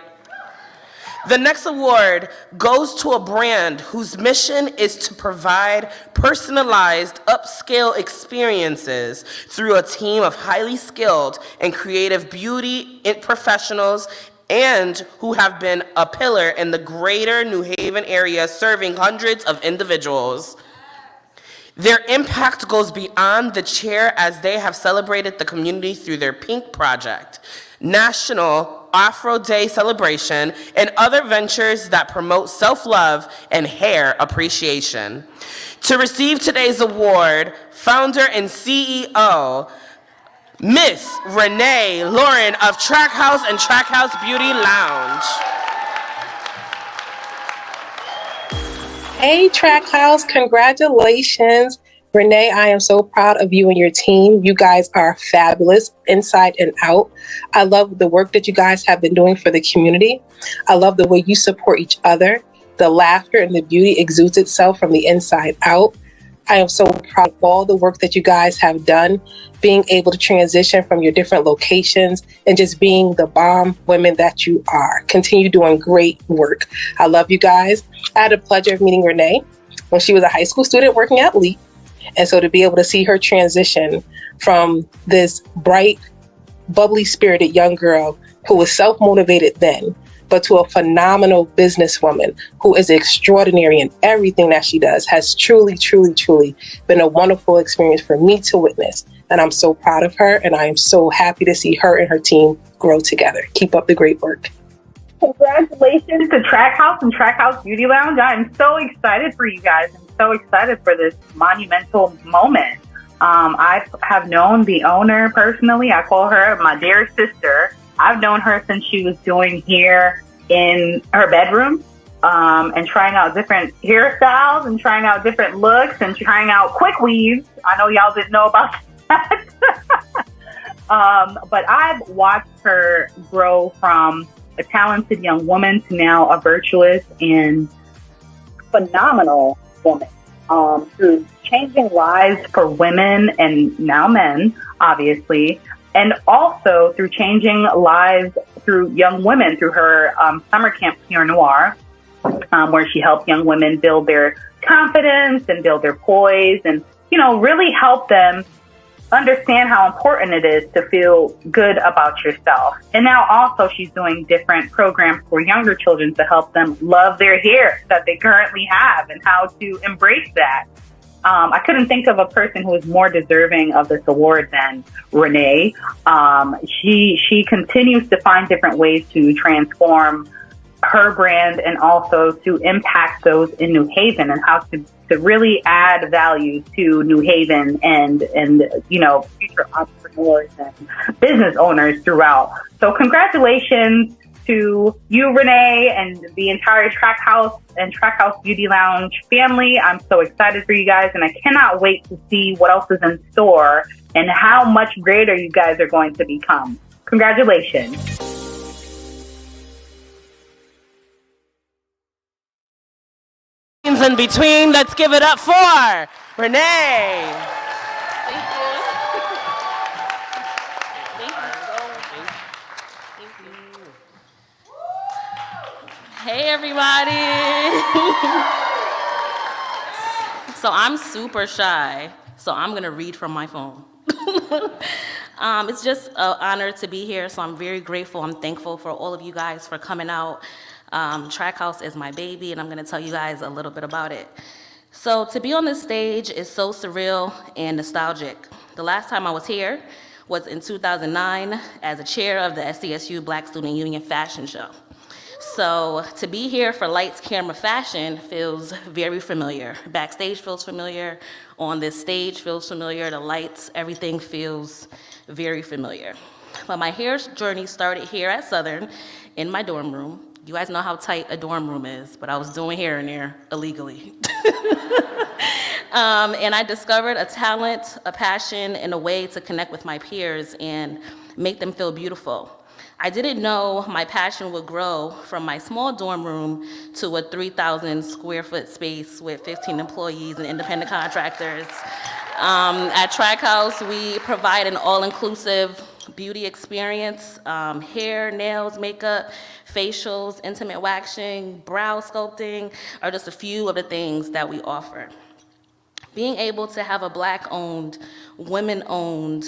The next award goes to a brand whose mission is to provide personalized, upscale experiences through a team of highly skilled and creative beauty professionals, and who have been a pillar in the greater New Haven area, serving hundreds of individuals. Their impact goes beyond the chair, as they have celebrated the community through their Pink Project, National Afro Day celebration, and other ventures that promote self-love and hair appreciation. To receive today's award, founder and CEO, Miss Renee Lauren of Trackhouse and Trackhouse Beauty Lounge. Hey, Trackhouse, congratulations. Renee, I am so proud of you and your team. You guys are fabulous inside and out. I love the work that you guys have been doing for the community. I love the way you support each other. The laughter and the beauty exudes itself from the inside out. I am so proud of all the work that you guys have done, being able to transition from your different locations and just being the bomb women that you are. Continue doing great work. I love you guys. I had the pleasure of meeting Renee when she was a high school student working at LEAP. And so to be able to see her transition from this bright, bubbly spirited young girl who was self-motivated then, but to a phenomenal businesswoman who is extraordinary in everything that she does, has truly, truly, truly been a wonderful experience for me to witness. And I'm so proud of her, and I am so happy to see her and her team grow together. Keep up the great work. Congratulations to Track House and Track House Beauty Lounge. I'm so excited for you guys. I'm so excited for this monumental moment. I have known the owner personally. I call her my dear sister. I've known her since she was doing hair in her bedroom, and trying out different hairstyles and trying out different looks and trying out quick weaves. I know y'all didn't know about that. But I've watched her grow from a talented young woman to now a virtuous and phenomenal woman, through changing lives for women and now men, obviously, and also through changing lives through young women through her summer camp Pure Noir, where she helped young women build their confidence and build their poise and, you know, really help them understand how important it is to feel good about yourself. And now also she's doing different programs for younger children to help them love their hair that they currently have and how to embrace that. I couldn't think of a person who is more deserving of this award than Renee. She continues to find different ways to transform her brand and also to impact those in New Haven and how to really add value to New Haven and you know, future entrepreneurs and business owners throughout. So congratulations to you, Renee, and the entire Track House and Track House Beauty Lounge family. I'm so excited for you guys, and I cannot wait to see what else is in store and how much greater you guys are going to become. Congratulations. In between, let's give it up for Renee. Hey everybody. So I'm super shy, so I'm gonna read from my phone. It's just an honor to be here, so I'm very grateful. I'm thankful for all of you guys for coming out. Track House is my baby, and I'm gonna tell you guys a little bit about it. So to be on this stage is so surreal and nostalgic. The last time I was here was in 2009 as a chair of the SDSU Black Student Union Fashion Show. So to be here for Lights, Camera, Fashion feels very familiar. Backstage feels familiar, on this stage feels familiar, the lights, everything feels very familiar. But my hair journey started here at Southern in my dorm room. You guys know how tight a dorm room is, but I was doing hair in there illegally. And I discovered a talent, a passion, and a way to connect with my peers and make them feel beautiful. I didn't know my passion would grow from my small dorm room to a 3,000 square foot space with 15 employees and independent contractors. At Track House, we provide an all-inclusive beauty experience, hair, nails, makeup, facials, intimate waxing, brow sculpting are just a few of the things that we offer. Being able to have a Black-owned, women-owned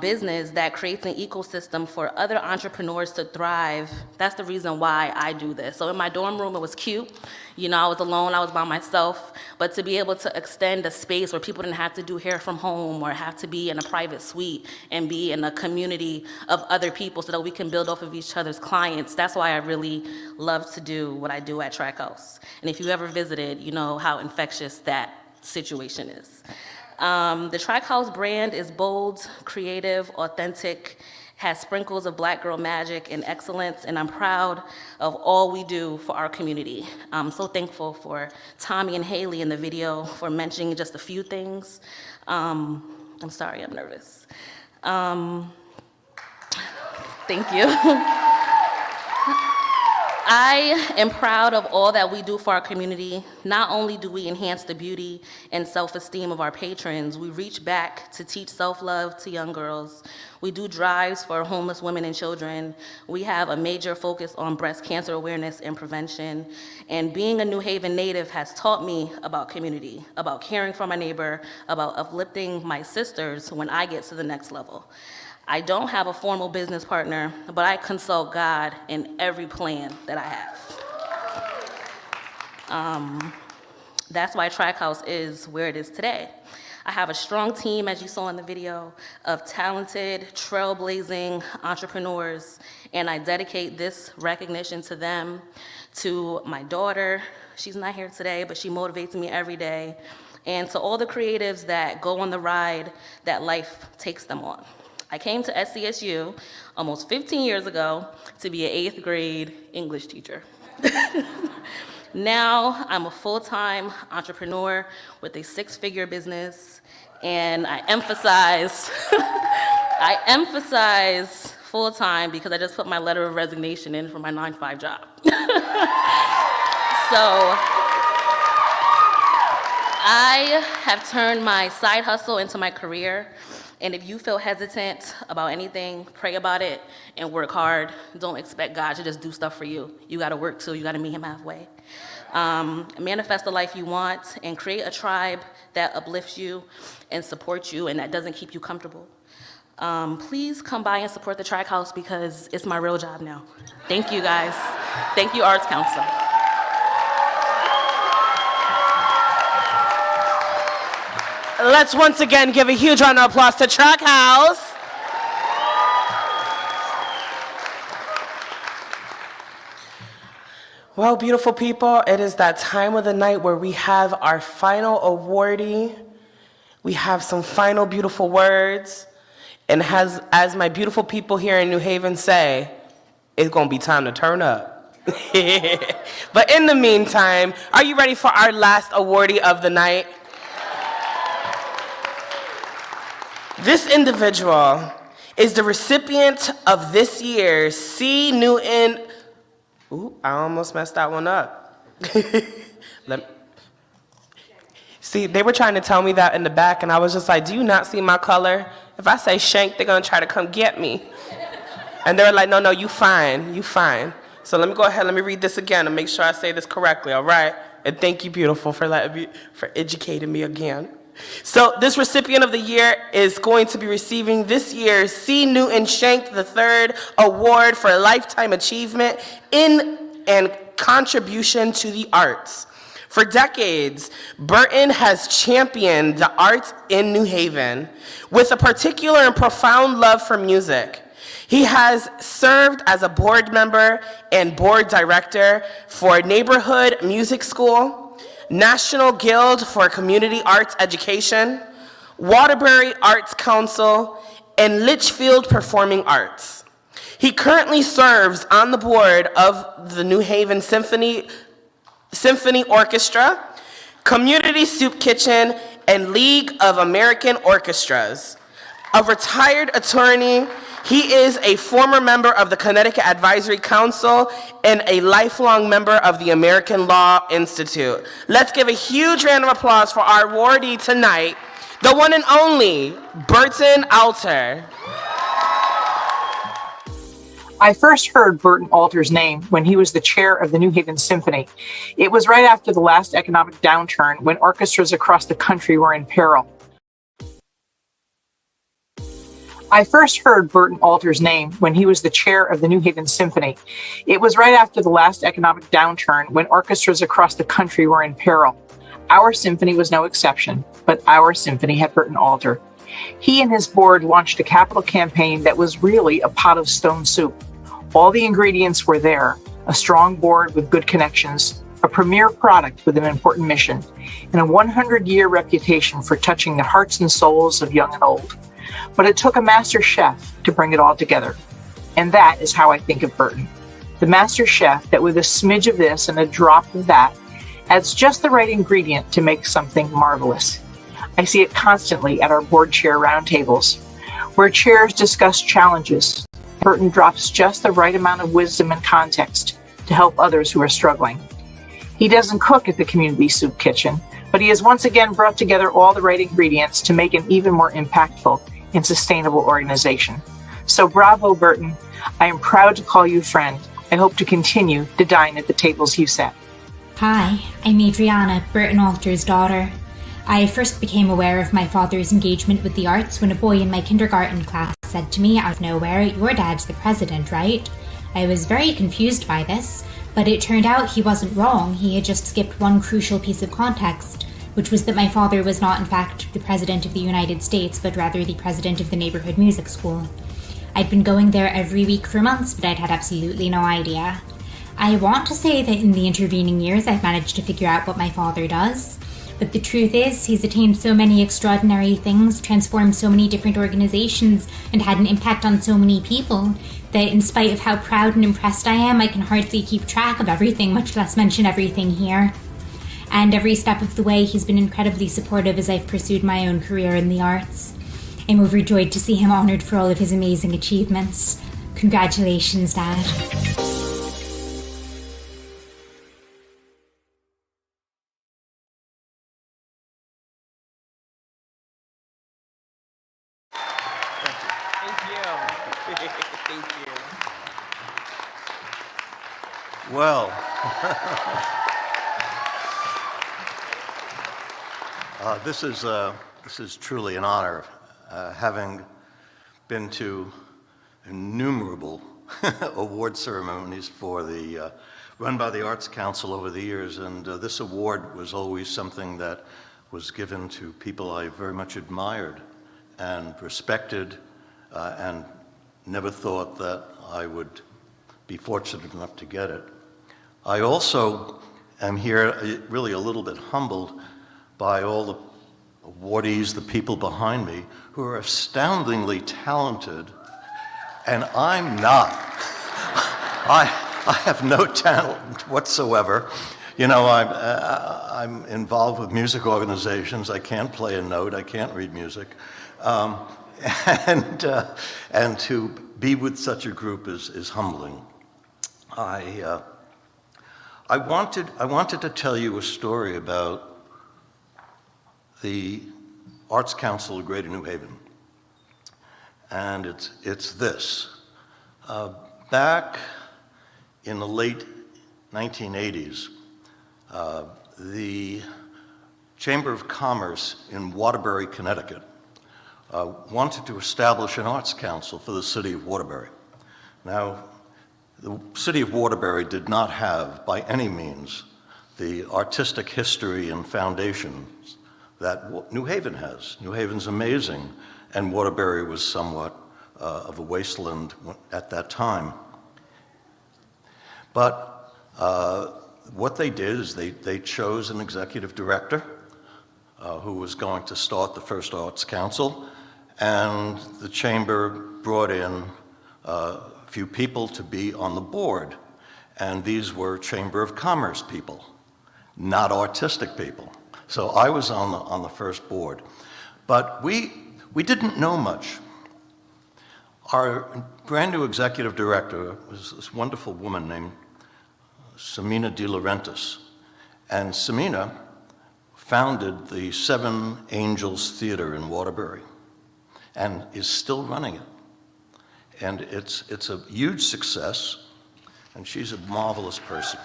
business that creates an ecosystem for other entrepreneurs to thrive, that's the reason why I do this. So in my dorm room, it was cute. You know, I was alone, I was by myself, but to be able to extend a space where people didn't have to do hair from home or have to be in a private suite and be in a community of other people so that we can build off of each other's clients, that's why I really love to do what I do at Track House. And if you ever visited, you know how infectious that situation is. The Track House brand is bold, creative, authentic, has sprinkles of Black girl magic and excellence, and I'm proud of all we do for our community. I'm so thankful for Tommy and Haley in the video for mentioning just a few things. I'm sorry, I'm nervous. Thank you. I am proud of all that we do for our community. Not only do we enhance the beauty and self-esteem of our patrons, we reach back to teach self-love to young girls. We do drives for homeless women and children. We have a major focus on breast cancer awareness and prevention. And being a New Haven native has taught me about community, about caring for my neighbor, about uplifting my sisters when I get to the next level. I don't have a formal business partner, but I consult God in every plan that I have. That's why Track House is where it is today. I have a strong team, as you saw in the video, of talented, trailblazing entrepreneurs, and I dedicate this recognition to them, to my daughter. She's not here today, but she motivates me every day, and to all the creatives that go on the ride that life takes them on. I came to SCSU almost 15 years ago to be an 8th grade English teacher. Now I'm a full-time entrepreneur with a 6-figure business, and I emphasize full-time because I just put my letter of resignation in for my 9-to-5 job. So I have turned my side hustle into my career. And if you feel hesitant about anything, pray about it and work hard. Don't expect God to just do stuff for you. You gotta work too, you gotta meet him halfway. Manifest the life you want and create a tribe that uplifts you and supports you and that doesn't keep you comfortable. Please come by and support the Track House because it's my real job now. Thank you guys. Thank you, Arts Council. Let's once again give a huge round of applause to Track House. Well, beautiful people, it is that time of the night where we have our final awardee. We have some final beautiful words. And as my beautiful people here in New Haven say, it's gonna be time to turn up. But in the meantime, are you ready for our last awardee of the night? This individual is the recipient of this year's C. Newton. Ooh, I almost messed that one up. See, they were trying to tell me that in the back, and I was just like, do you not see my color? If I say shank, they're gonna try to come get me. And they were like, no, you fine, you fine. So let me go ahead, let me read this again and make sure I say this correctly, all right? And thank you, beautiful, for educating me again. So this recipient of the year is going to be receiving this year's C. Newton Shank III Award for Lifetime Achievement in and Contribution to the Arts. For decades, Burton has championed the arts in New Haven with a particular and profound love for music. He has served as a board member and board director for Neighborhood Music School, National Guild for Community Arts Education, Waterbury Arts Council, and Litchfield Performing Arts. He currently serves on the board of the New Haven Symphony Orchestra, Community Soup Kitchen, and League of American Orchestras. A retired attorney, he is a former member of the Connecticut Advisory Council and a lifelong member of the American Law Institute. Let's give a huge round of applause for our awardee tonight, the one and only Burton Alter. I first heard Burton Alter's name when he was the chair of the New Haven Symphony. It was right after the last economic downturn when orchestras across the country were in peril. I first heard Burton Alter's name when he was the chair of the New Haven Symphony. It was right after the last economic downturn when orchestras across the country were in peril. Our symphony was no exception, but our symphony had Burton Alter. He and his board launched a capital campaign that was really a pot of stone soup. All the ingredients were there: a strong board with good connections, a premier product with an important mission, and a 100-year reputation for touching the hearts and souls of young and old. But it took a master chef to bring it all together. And that is how I think of Burton. The master chef that with a smidge of this and a drop of that adds just the right ingredient to make something marvelous. I see it constantly at our board chair roundtables, where chairs discuss challenges. Burton drops just the right amount of wisdom and context to help others who are struggling. He doesn't cook at the community soup kitchen, but he has once again brought together all the right ingredients to make an even more impactful and sustainable organization. So bravo, Burton. I am proud to call you friend. I hope to continue to dine at the tables you set. Hi, I'm Adriana, Burton Alter's daughter. I first became aware of my father's engagement with the arts when a boy in my kindergarten class said to me out of nowhere, "Your dad's the president, right?" I was very confused by this, but it turned out he wasn't wrong. He had just skipped one crucial piece of context, which was that my father was not in fact the president of the United States, but rather the president of the neighborhood music school. I'd been going there every week for months, but I'd had absolutely no idea. I want to say that in the intervening years I've managed to figure out what my father does, but the truth is he's attained so many extraordinary things, transformed so many different organizations, and had an impact on so many people that in spite of how proud and impressed I am, I can hardly keep track of everything, much less mention everything here. And every step of the way he's been incredibly supportive as I've pursued my own career in the arts. I'm overjoyed to see him honored for all of his amazing achievements. Congratulations, Dad. Well, this is truly an honor, having been to innumerable award ceremonies for the run by the Arts Council over the years, and this award was always something that was given to people I very much admired and respected, and never thought that I would be fortunate enough to get it. I also am here really a little bit humbled by all the awardees, the people behind me, who are astoundingly talented, and I'm not. I have no talent whatsoever. You know, I'm involved with music organizations. I can't play a note. I can't read music. And to be with such a group is humbling. I wanted to tell you a story about the Arts Council of Greater New Haven, and it's this. Back in the late 1980s, the Chamber of Commerce in Waterbury, Connecticut, wanted to establish an arts council for the city of Waterbury. Now, the city of Waterbury did not have, by any means, the artistic history and foundations that New Haven has. New Haven's amazing, and Waterbury was somewhat of a wasteland at that time. But what they did is they chose an executive director who was going to start the first Arts Council, and the chamber brought in a few people to be on the board, and these were Chamber of Commerce people, not artistic people. So I was on the first board, but we didn't know much. Our brand new executive director was this wonderful woman named Samina De Laurentiis, and Samina founded the Seven Angels Theater in Waterbury and is still running it. And it's a huge success, and she's a marvelous person.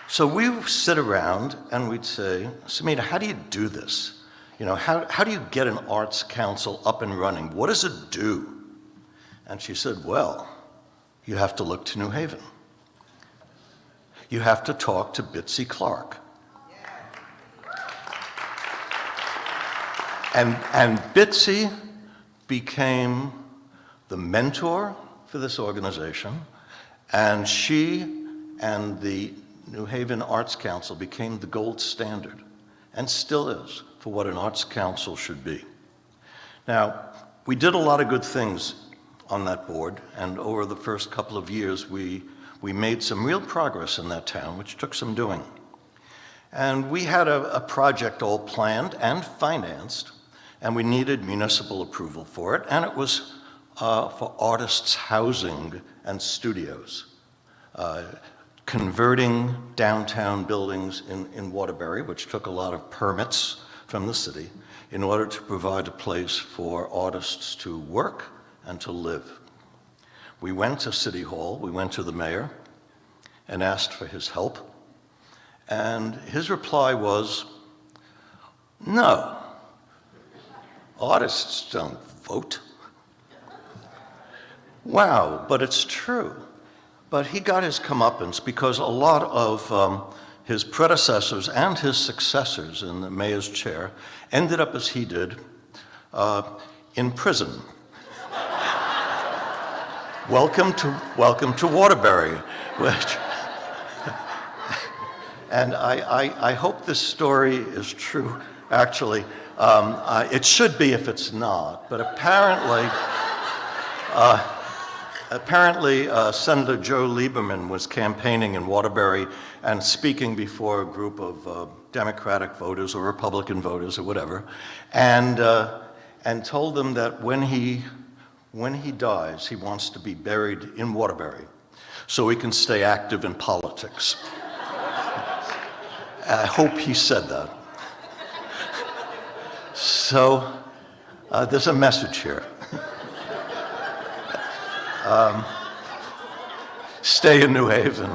So we sit around and we'd say, Samina, how do you do this? You know, how do you get an arts council up and running? What does it do? And she said, well, you have to look to New Haven. You have to talk to Bitsy Clark. And Bitsy became the mentor for this organization, and she and the New Haven Arts Council became the gold standard, and still is, for what an arts council should be. Now, we did a lot of good things on that board, and over the first couple of years, we made some real progress in that town, which took some doing. And we had a project all planned and financed, and we needed municipal approval for it, and it was for artists' housing and studios, converting downtown buildings in Waterbury, which took a lot of permits from the city, in order to provide a place for artists to work and to live. We went to City Hall, we went to the mayor, and asked for his help. And his reply was, no, artists don't vote. Wow, but it's true. But he got his comeuppance because a lot of his predecessors and his successors in the mayor's chair ended up as he did, in prison. Welcome to Waterbury, which, and I hope this story is true, actually. It should be if it's not, but apparently Senator Joe Lieberman was campaigning in Waterbury and speaking before a group of Democratic voters or Republican voters or whatever, and told them that when he dies, he wants to be buried in Waterbury so he can stay active in politics. I hope he said that. So there's a message here. Stay in New Haven.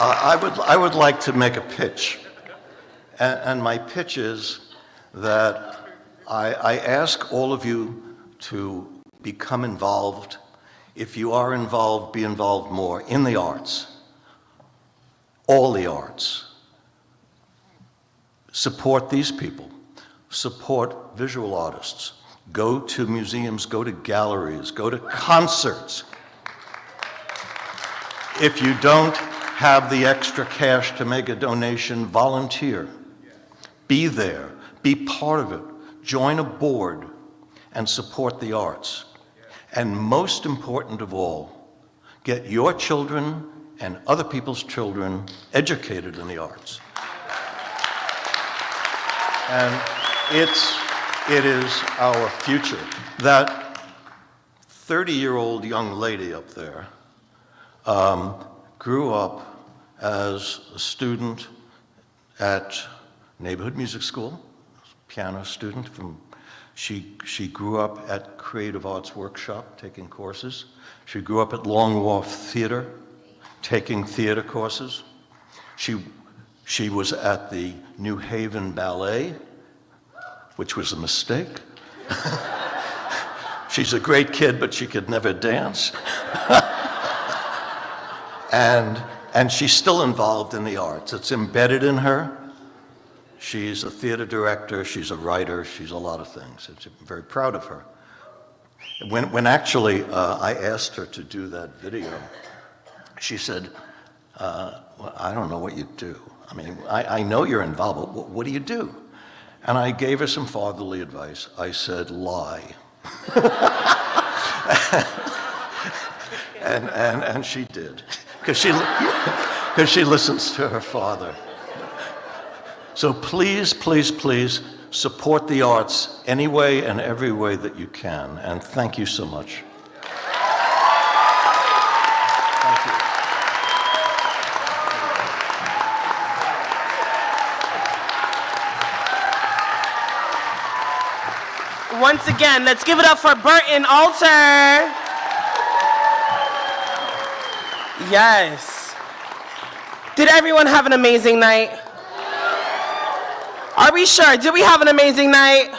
I would like to make a pitch. And my pitch is that I ask all of you to become involved. If you are involved, be involved more in the arts. All the arts. Support these people. Support visual artists. Go to museums, go to galleries, go to concerts. If you don't have the extra cash to make a donation, volunteer. Be there, be part of it, join a board, and support the arts. And most important of all, get your children and other people's children educated in the arts. And it is our future. That 30-year-old young lady up there grew up as a student at neighborhood music school, piano student. She grew up at Creative Arts Workshop, taking courses. She grew up at Long Wharf Theater, taking theater courses. She was at the New Haven Ballet, which was a mistake. She's a great kid, but she could never dance. And she's still involved in the arts. It's embedded in her. She's a theater director, she's a writer, she's a lot of things. I'm very proud of her. When actually I asked her to do that video, she said, well, I don't know what you do. I mean, I know you're involved, but what do you do? And I gave her some fatherly advice. I said, lie. and she did, because she listens to her father. So please, please, please support the arts any way and every way that you can. And thank you so much. Thank you. Once again, let's give it up for Burton Alter. Yes. Did everyone have an amazing night? Are we sure? Did we have an amazing night?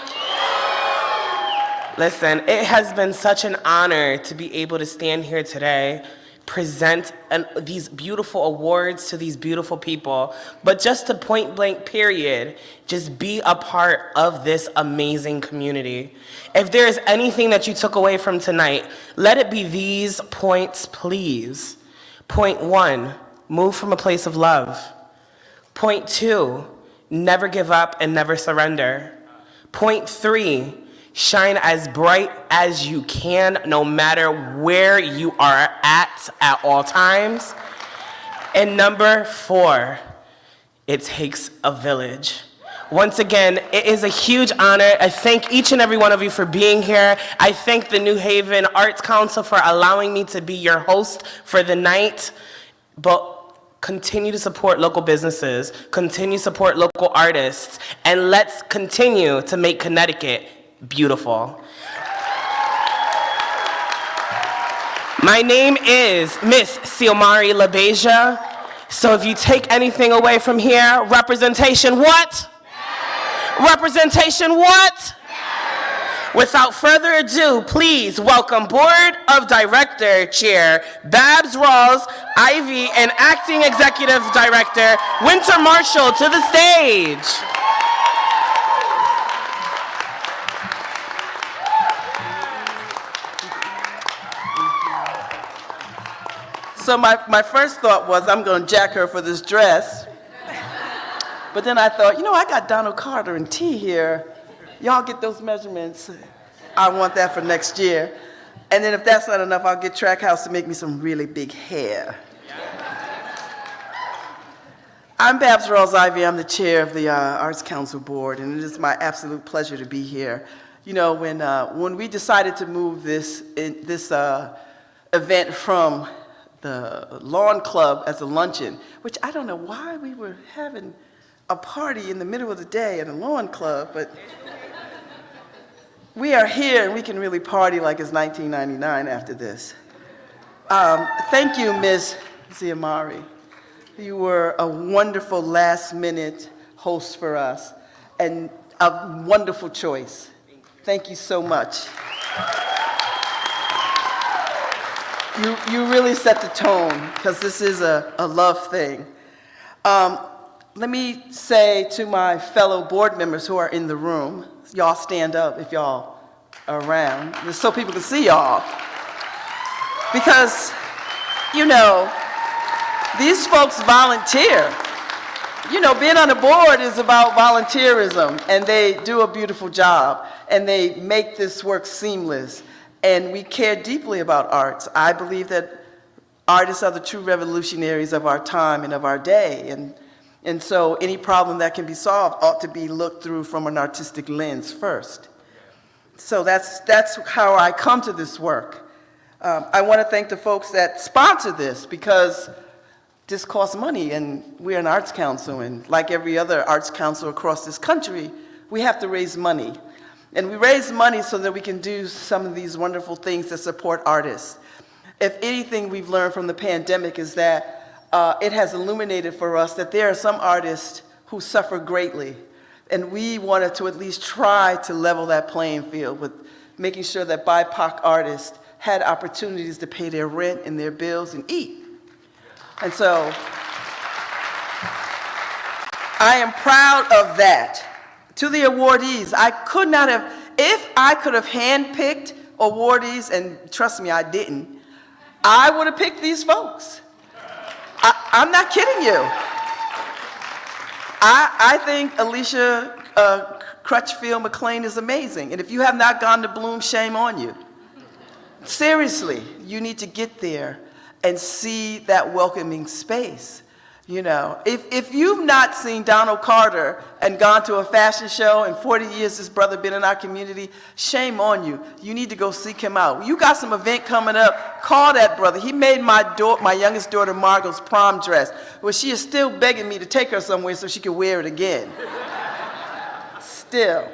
Listen, it has been such an honor to be able to stand here today, present these beautiful awards to these beautiful people, but just to point blank period, just be a part of this amazing community. If there is anything that you took away from tonight, let it be these points, please. Point 1, move from a place of love. Point 2, never give up and never surrender. Point 3, shine as bright as you can, no matter where you are at all times. And number 4, it takes a village. Once again, it is a huge honor. I thank each and every one of you for being here. I thank the New Haven Arts Council for allowing me to be your host for the night. But continue to support local businesses, continue to support local artists, and let's continue to make Connecticut beautiful. My name is Miss Xiomari LaBeija. So if you take anything away from here, representation what? Representation what? Without further ado, please welcome Board of Director Chair Babs Rawls, Ivy, and Acting Executive Director Winter Marshall to the stage. So my first thought was I'm going to jack her for this dress. But then I thought, I got Donald Carter and T here. Y'all get those measurements. I want that for next year. And then if that's not enough, I'll get Trackhouse to make me some really big hair. I'm Babs Rawls Ivy. I'm the chair of the Arts Council Board, and it is my absolute pleasure to be here. When we decided to move this event from the Lawn Club as a luncheon, which I don't know why we were having a party in the middle of the day at a lawn club, but we are here and we can really party like it's 1999 after this. Thank you, Ms. Xiomari. You were a wonderful last-minute host for us and a wonderful choice. Thank you so much. You really set the tone because this is a love thing. Let me say to my fellow board members who are in the room, y'all stand up if y'all are around, just so people can see y'all. Because, these folks volunteer. Being on the board is about volunteerism, and they do a beautiful job, and they make this work seamless. And we care deeply about arts. I believe that artists are the true revolutionaries of our time and of our day. And so any problem that can be solved ought to be looked through from an artistic lens first. So that's how I come to this work. I want to thank the folks that sponsor this because this costs money, and we're an arts council, and like every other arts council across this country, we have to raise money. And we raise money so that we can do some of these wonderful things that support artists. If anything we've learned from the pandemic is that it has illuminated for us that there are some artists who suffer greatly. And we wanted to at least try to level that playing field with making sure that BIPOC artists had opportunities to pay their rent and their bills and eat. And so I am proud of that. To the awardees, I could not have, if I could have handpicked awardees, and trust me, I didn't, I would have picked these folks. I'm not kidding you. I think Alicia Crutchfield McLean is amazing. And if you have not gone to Bloom, shame on you. Seriously, you need to get there and see that welcoming space. If you've not seen Donald Carter and gone to a fashion show, in 40 years this brother been in our community, shame on you. You need to go seek him out. You got some event coming up, call that brother. He made my youngest daughter Margot's prom dress, where she is still begging me to take her somewhere so she can wear it again. Still.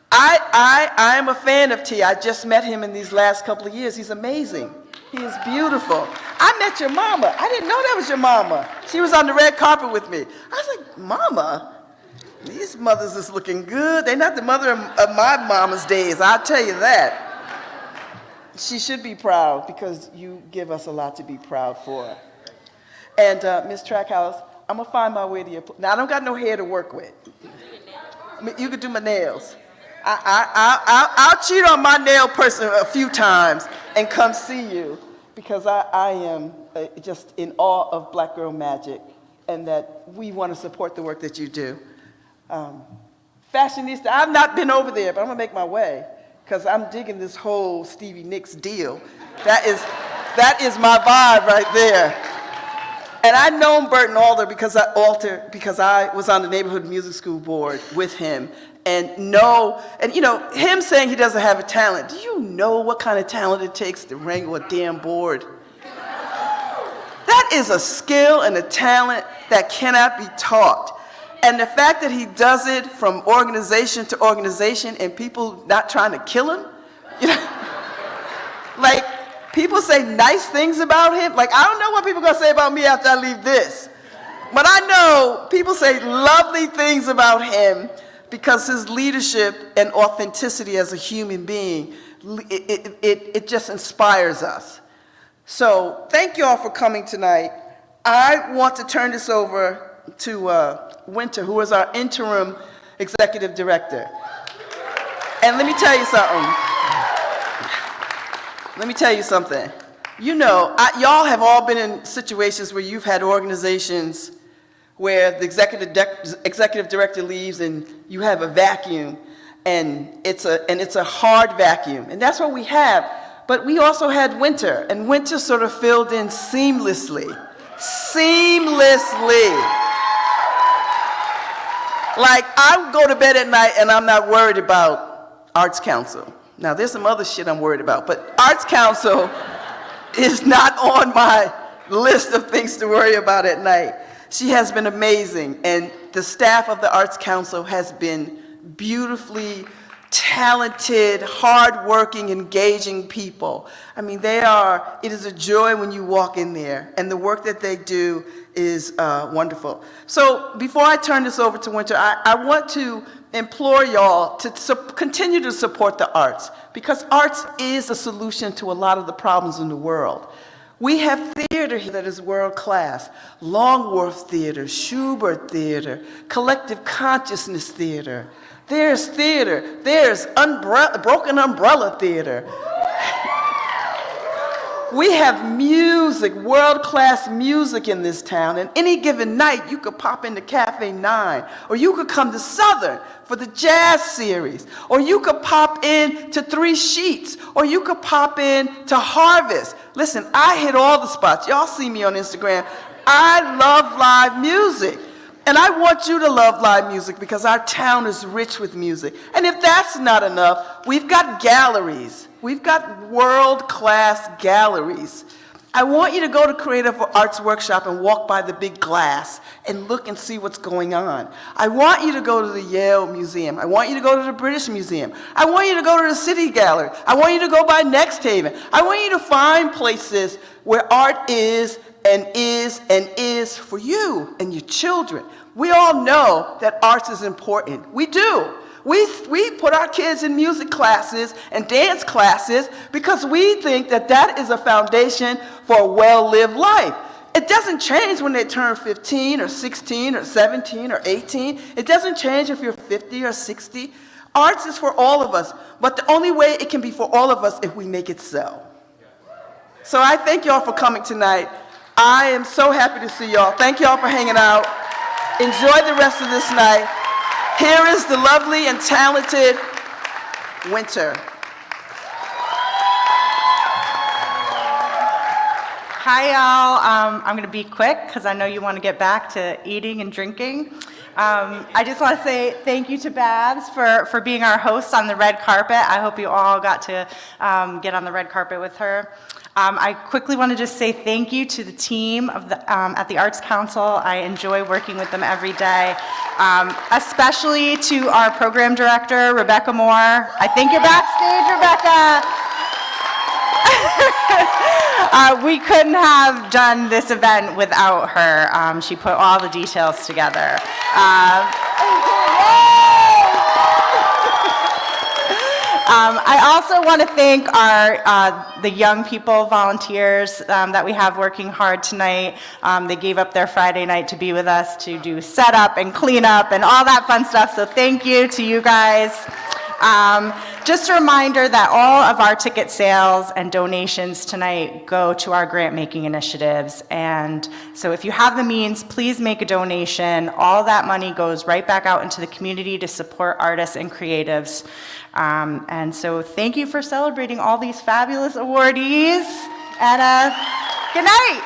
I am a fan of T. I just met him in these last couple of years. He's amazing. He is beautiful. I met your mama. I didn't know that was your mama. She was on the red carpet with me. I was like, Mama, these mothers is looking good. They're not the mother of my mama's days, I'll tell you that. She should be proud because you give us a lot to be proud for. And Ms. Trackhouse, I'm gonna find my way to your, now I don't got no hair to work with. You could do my nails. I'll cheat on my nail person a few times and come see you because I am just in awe of Black Girl Magic and that we want to support the work that you do. Fashionista, I've not been over there, but I'm gonna make my way because I'm digging this whole Stevie Nicks deal. That is my vibe right there. And I've known Burton Alter because I was on the neighborhood music school board with him. And him saying he doesn't have a talent. Do you know what kind of talent it takes to wrangle a damn board? That is a skill and a talent that cannot be taught. And the fact that he does it from organization to organization and people not trying to kill him, like people say nice things about him. Like, I don't know what people are gonna say about me after I leave this. But I know people say lovely things about him because his leadership and authenticity as a human being, it just inspires us. So thank you all for coming tonight. I want to turn this over to Winter, who is our interim executive director. And let me tell you something. Y'all have all been in situations where you've had organizations where the executive director leaves and you have a vacuum, and it's a hard vacuum, and that's what we have. But we also had Winter, and Winter sort of filled in seamlessly. Like, I go to bed at night and I'm not worried about Arts Council. Now, there's some other shit I'm worried about, but Arts Council is not on my list of things to worry about at night. She has been amazing, and the staff of the Arts Council has been beautifully talented, hardworking, engaging people. I mean, it is a joy when you walk in there, and the work that they do is wonderful. So before I turn this over to Winter, I want to implore y'all to continue to support the arts, because arts is a solution to a lot of the problems in the world. We have theater here that is world class. Longworth Theater, Schubert Theater, Collective Consciousness Theater. There's theater. There's Broken Umbrella Theater. We have music, world-class music in this town, and any given night you could pop into Cafe 9, or you could come to Southern for the jazz series, or you could pop in to Three Sheets, or you could pop in to Harvest. Listen, I hit all the spots. Y'all see me on Instagram. I love live music. And I want you to love live music because our town is rich with music. And if that's not enough, we've got galleries. We've got world-class galleries. I want you to go to Creative Arts Workshop and walk by the big glass and look and see what's going on. I want you to go to the Yale Museum. I want you to go to the British Museum. I want you to go to the City Gallery. I want you to go by Next Haven. I want you to find places where art is and is for you and your children. We all know that arts is important. We do. We put our kids in music classes and dance classes because we think that that is a foundation for a well-lived life. It doesn't change when they turn 15 or 16 or 17 or 18. It doesn't change if you're 50 or 60. Arts is for all of us, but the only way it can be for all of us if we make it so. So I thank y'all for coming tonight. I am so happy to see y'all. Thank y'all for hanging out. Enjoy the rest of this night. Here is the lovely and talented Winter. Hi, y'all. I'm going to be quick because I know you want to get back to eating and drinking. I just want to say thank you to Babs for being our host on the red carpet. I hope you all got to get on the red carpet with her. I quickly want to just say thank you to the team of at the Arts Council. I enjoy working with them every day, especially to our program director, Rebecca Moore. I think you're backstage, Rebecca. We couldn't have done this event without her. She put all the details together. I also want to thank the young people, volunteers that we have working hard tonight. They gave up their Friday night to be with us to do setup and cleanup and all that fun stuff. So thank you to you guys. Just a reminder that all of our ticket sales and donations tonight go to our grant making initiatives. And so if you have the means, please make a donation. All that money goes right back out into the community to support artists and creatives. And so thank you for celebrating all these fabulous awardees, and good night.